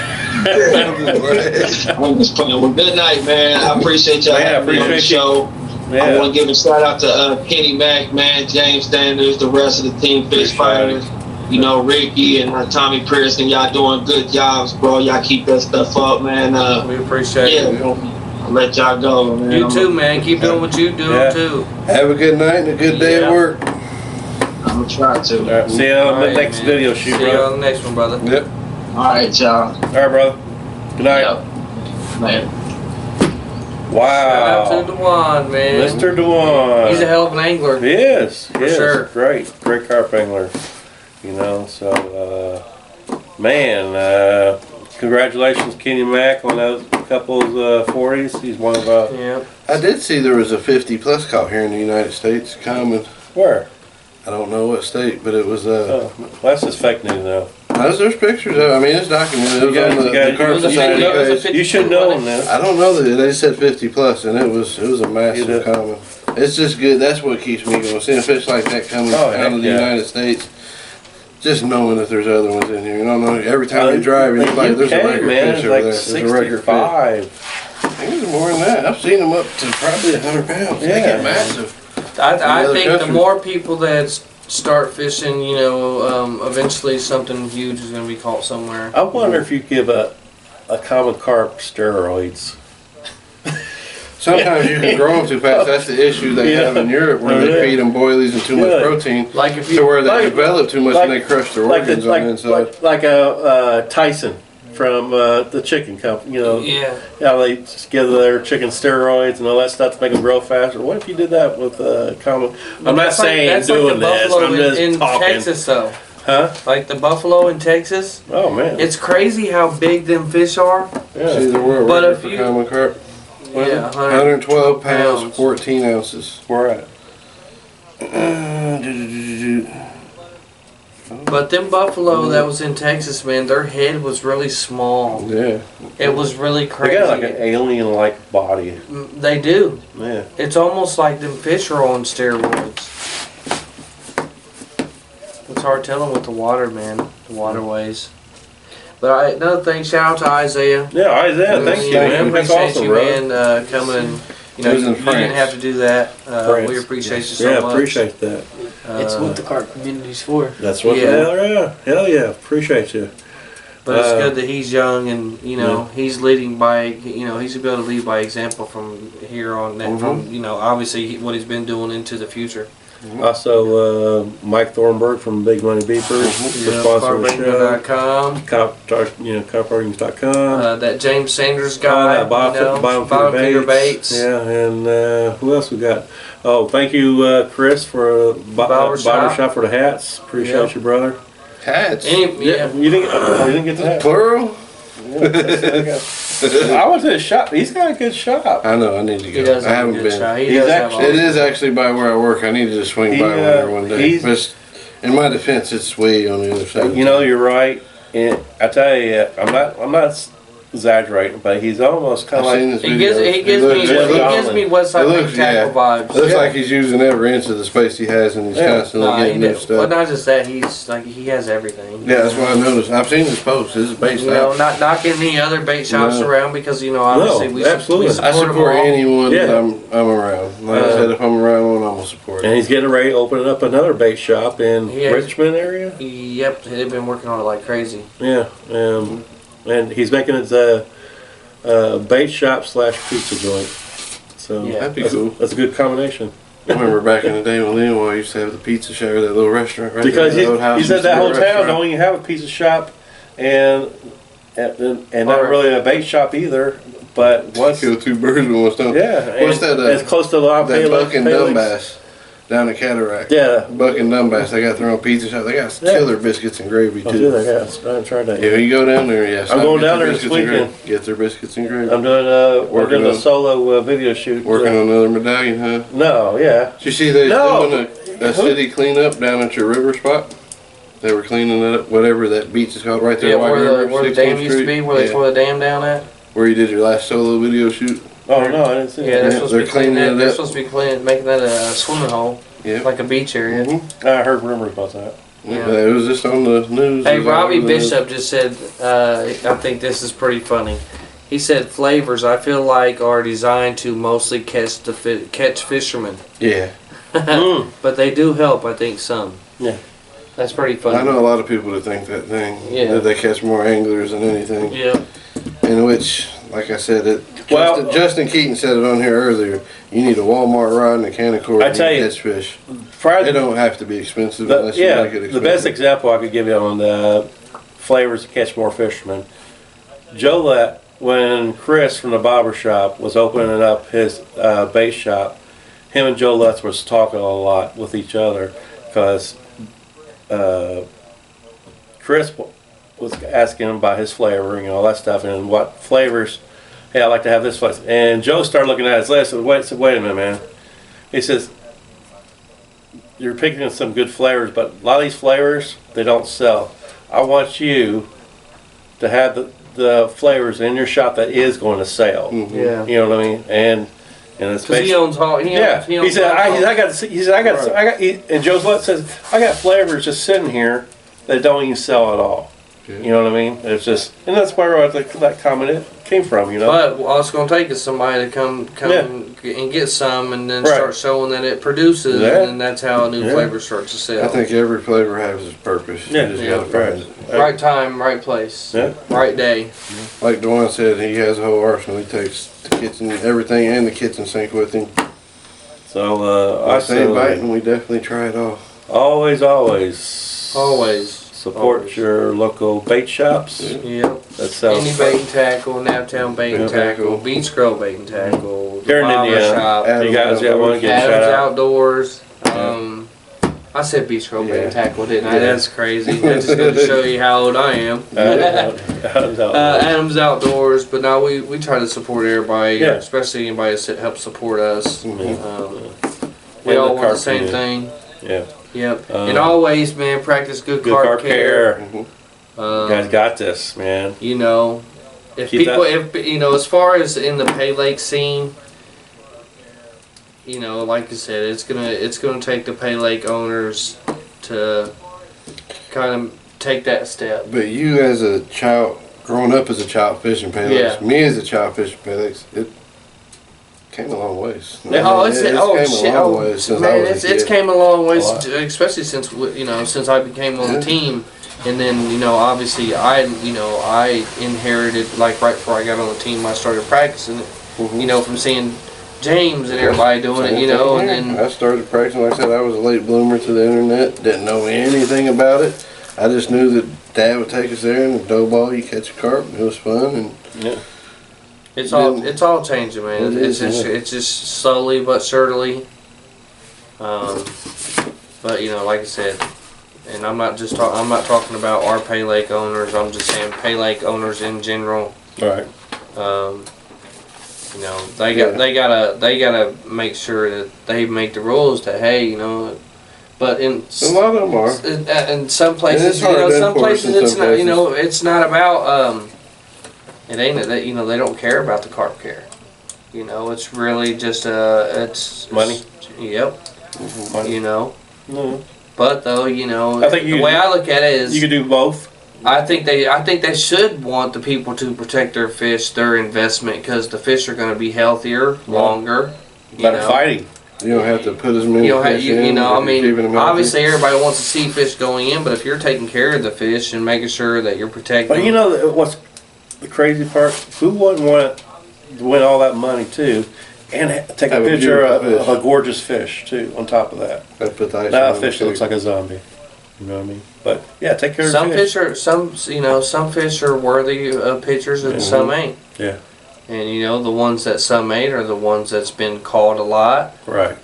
I'm just playing. Well, good night, man. I appreciate y'all having me on the show. Yeah. I want to give a shout out to Kenny Mack, man, James Sanders, the rest of the team, Fish Fighters. You know, Rickey and Tommy Pearson. Y'all doing good jobs, bro. Y'all keep that stuff up, man. We appreciate it. I'll let y'all go, man. You too, man. Keep doing what you doing too. Have a good night and a good day at work. I'm gonna try to. All right, see you on the next video shoot, brother. See you on the next one, brother. Yep. All right, y'all. All right, brother. Good night. Yep. Man. Wow. Shout out to Dejuan, man. Mr. Dejuan. He's a hell of an angler. He is. For sure. Great carp angler. You know, so, man, congratulations, Kenny Mack, on those couple's 40s. He's one of Yeah. I did see there was a 50 plus caught here in the United States common. Where? I don't know what state, but it was well, that's just fake news now. There's pictures of it. I mean, it's documented. It was on the Carp Society page. You should know them now. I don't know that they said 50 plus, and it was a massive common. It's just good. That's what keeps me going. Seeing fish like that coming out of the United States, just knowing that there's other ones in here. You don't know. Every time you drive, you're like, there's a record fish over there. There's a record fish. I think there's more than that. I've seen them up to probably 100 pounds. They get massive. I think the more people that start fishing, you know, eventually something huge is going to be caught somewhere. I wonder if you give a common carp steroids. Sometimes you can grow them too fast. That's the issue they have in Europe, where they feed them boilies and too much protein, to where they develop too much and they crush their organs on the inside. Like a Tyson from the chicken company, you know. Yeah. How they just give their chicken steroids and all that stuff to make them grow faster. What if you did that with common? I'm not saying doing this. I'm just in talking. Texas, though. Huh? Like the buffalo in Texas. Oh man. It's crazy how big them fish are. Yeah. See, the world record for common carp. Yeah, 112 pounds, 14 ounces. Where at? But them buffalo that was in Texas, man, their head was really small. Yeah. It was really crazy. They got like an alien-like body. They do. Yeah. It's almost like them fish are on steroids. It's hard telling with the water, man. The waterways. But another thing, shout out to Isaiah. Yeah, Isaiah, thank you, man. That's Appreciate awesome, you, bro. man, coming and You know, It was you in didn't France. have to do that. France. We appreciate you so Yeah, much. appreciate that. It's what the carp community's for. That's what Yeah. hell yeah, appreciate you. But it's good that he's young and, you know, he's leading by, you know, he's able to lead by example from here on, from, you know, obviously what he's been doing into the future. Also, Mike Thornburg from Big Money Beepers, the sponsor of the show. CarpAngler.com. CarpAngler.com. That James Sanders guy, Bottom Finger Baits. Yeah, and who else we got? Oh, thank you, Chris, for Barbershop for the hats. Appreciate you, brother. Hats. You didn't get the hat. Plural? I went to his shop. He's got a good shop. I know, I need to go. He does I have a haven't good been. shot. It is actually by where I work. I need to just swing by there one day. But in my defense, it's way on the other side. You know, you're right. And I tell you, I'm not exaggerating, but he's almost kind of like he gives me Westside Big Tackle vibes. Looks like he's using every inch of the space he has, and he's constantly getting new stuff. But not just that, he's like he has everything. Yeah, that's what I noticed. I've seen his posts. His bait You know, not knocking any other bait shops around because you know obviously we support I support anyone Yeah. that I'm around. Like I said, if I'm around one, I'm gonna support it. And he's getting ready to open up another bait shop in Richmond area. Yep, they've been working on it like crazy. Yeah, and he's making it bait shop / pizza joint. So That'd be cool. That's a good combination. I remember back in the day when Leroy used to have the pizza shop, that little restaurant right Because there. The old he said house that whole used to be a town restaurant. don't even have a pizza shop and not really a bait shop either. But once Kill two birds with one stone. yeah, What's that? It's close to a lot of That Buck and Palix. Dumbass down at Cataract. Yeah. Buck and Dumbass. They got their own pizza shop. They got killer biscuits and gravy Oh, too. do they? Yeah, I haven't tried that. Yeah, you go down there. Yes, I'm going down there this weekend. Get their biscuits and gravy. I'm doing we're doing a solo video shoot. Working on another medallion, huh? No, yeah. Did you see they No. doing a city cleanup down at your river spot? They were cleaning it up, whatever that beach is called, right there. Yeah, White River, where the 16th dam used to Street. be, where they tore the dam down at. Where you did your last solo video shoot. Oh no, I didn't see Yeah, that. they're supposed to be they're cleaning cleaning that. it They're up. supposed to be making that a swimming hole, Yeah. like a beach area. I heard rumors about that. Yeah. It was just on the news. Hey, It was all Robbie over the news. Bishop just said, I think this is pretty funny. He said flavors I feel like are designed to mostly catch fishermen, Yeah. but they do help. I think some. Yeah. That's pretty funny. I know a lot of people that think that thing. Yeah. That they catch more anglers than anything. Yeah. In which, like I said, Well- Justin Keaton said it on here earlier. You need a Walmart rod and a can of cord I tell to you, catch fish. Probably They don't have to be expensive unless you make it expensive. the best example I could give you on the flavors to catch more fishermen. Jolette, when Chris from the barber shop was opening up his bait shop, him and Jolette was talking a lot with each other because Chris was asking him about his flavoring and all that stuff and what flavors. Hey, I like to have this flavor. And Joe started looking at his list and said, wait a minute, man. He says, you're picking some good flavors, but a lot of these flavors, they don't sell. I want you to have the flavors in your shop that is going to sell. Yeah. You know what I mean? And it's Because he owns all. He said, and Joe's Let says, I got flavors just sitting here that don't even sell at all. Yeah. You know what I mean? It's just, and that's where that comment came from, you know? But all it's going to take is somebody to come and get some and then start showing that it produces, and that's how a new flavor starts to sell. I think every flavor has its purpose. Yeah. You just gotta find it. Right time, right place, right day. Like Dejuan said, he has a whole arsenal. He takes the kitchen, everything, and the kitchen sink with him. So, I say biting, we definitely try it all. always support your local bait shops. Yep. That sells. Any bait and tackle, Naptown bait and tackle, Beach Grove bait and tackle, Here in Barber Indiana. Shop, You guys got one to get a shout Adams out. Outdoors. I said Beach Grove bait and tackle, didn't I? That's crazy. That's just going to show you how old I am. Adams Outdoors, but now we try to support everybody, especially anybody that helps support us. We all want the same thing. Yeah. Yep. And always, man, practice good carp care. You guys got this, man. You know, if Keep people, that- if you know, as far as in the Pay Lake scene, you know, like I said, it's gonna take the Pay Lake owners to kind of take that step. But you as a child, growing up as a child fishing Pelex, me as a child fishing Pelex, it came a long ways. Shit! It's came a long ways, especially since since I became on the team, and then obviously I inherited right before I got on the team. I started practicing it, from seeing James and everybody doing it, and then I started practicing. Like I said, I was a late bloomer to the internet. Didn't know anything about it. I just knew that Dad would take us there, and the dough ball, you catch a carp, and it was fun. And it's all changing, man. It's just slowly but surely. But like I said, and I'm not talking about our Pay Lake owners. I'm just saying Pay Lake owners in general. Right. They gotta make sure that they make the rules that but in a lot of them are. In some places, it's not. It's not about. It ain't that they don't care about the carp care. It's really just it's money. Yep. Money. No. But though I think the way I look at it is you could do both. I think they should want the people to protect their fish, their investment, because the fish are going to be healthier, longer. Better fighting. You don't have to put as many fish in. Obviously everybody wants to see fish going in, but if you're taking care of the fish and making sure that you're protecting. But what's the crazy part? Who wouldn't want to win all that money too, and take a picture of a gorgeous fish too on top of that? Put the ice Not on a fish that looks like a zombie. You know what I mean? But yeah, take care of the fish. Some fish are worthy of pictures and some ain't. Yeah. And the ones that some ain't are the ones that's been caught a lot. Right.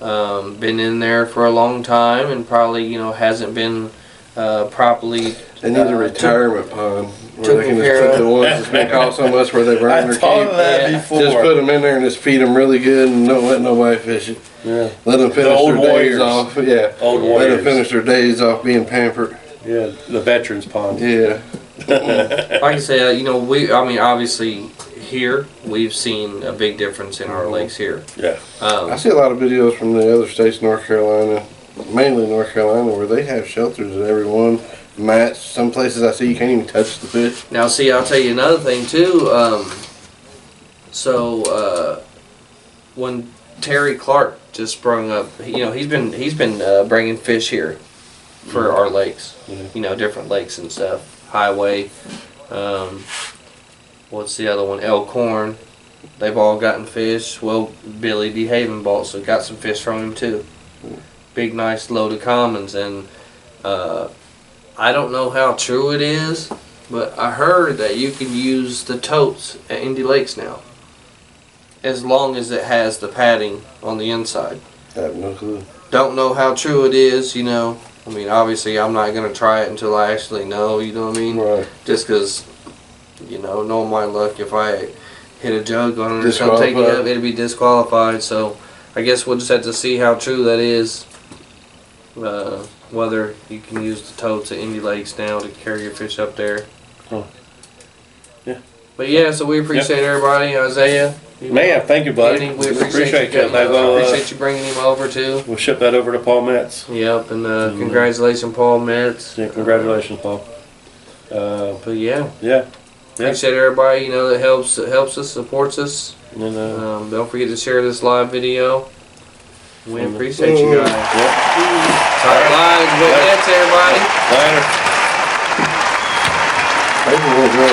Been in there for a long time and probably hasn't been properly. They need a retirement pond where they can just put the ones that's been caught so much where they burn their thought of that before. Just put them in there and just feed them really good and don't let nobody fish it. Yeah. Let them finish their days off. Yeah. Old Let warriors. them finish their days off being pampered. Yeah. The veterans pond. Yeah. Like I said, obviously here we've seen a big difference in our lakes here. Yeah. I see a lot of videos from the other states, North Carolina, mainly North Carolina, where they have shelters at every one. Mats. Some places I see you can't even touch the fish. Now, see, I'll tell you another thing too. When Terry Clark just sprung up, he's been bringing fish here for our lakes. Different lakes and stuff. Highway. What's the other one? Elkhorn. They've all gotten fish. Well, Billy DeHaven bought, so got some fish from him too. Big, nice load of commons, and I don't know how true it is, but I heard that you can use the totes at Indy Lakes now, as long as it has the padding on the inside. I have no clue. Don't know how true it is, obviously I'm not going to try it until I actually know, you know what I mean? Right. Just because, knowing my luck, if I hit a jug on it or something, it'd be disqualified, so I guess we'll just have to see how true that is. Whether you can use the totes at Indy Lakes now to carry your fish up there. Huh. Yeah. But yeah, so we appreciate everybody. Isaiah. Man, thank you, buddy. We appreciate you. Appreciate you bringing him over too. We'll ship that over to Paul Metz. Yep, and congratulations, Paul Metz. Yeah, congratulations, Paul. But yeah. Yeah. Appreciate everybody, that helps us, supports us. And don't forget to share this live video. We appreciate you guys. Yep. Tight lines, good nets, everybody. Later. Maybe we'll go.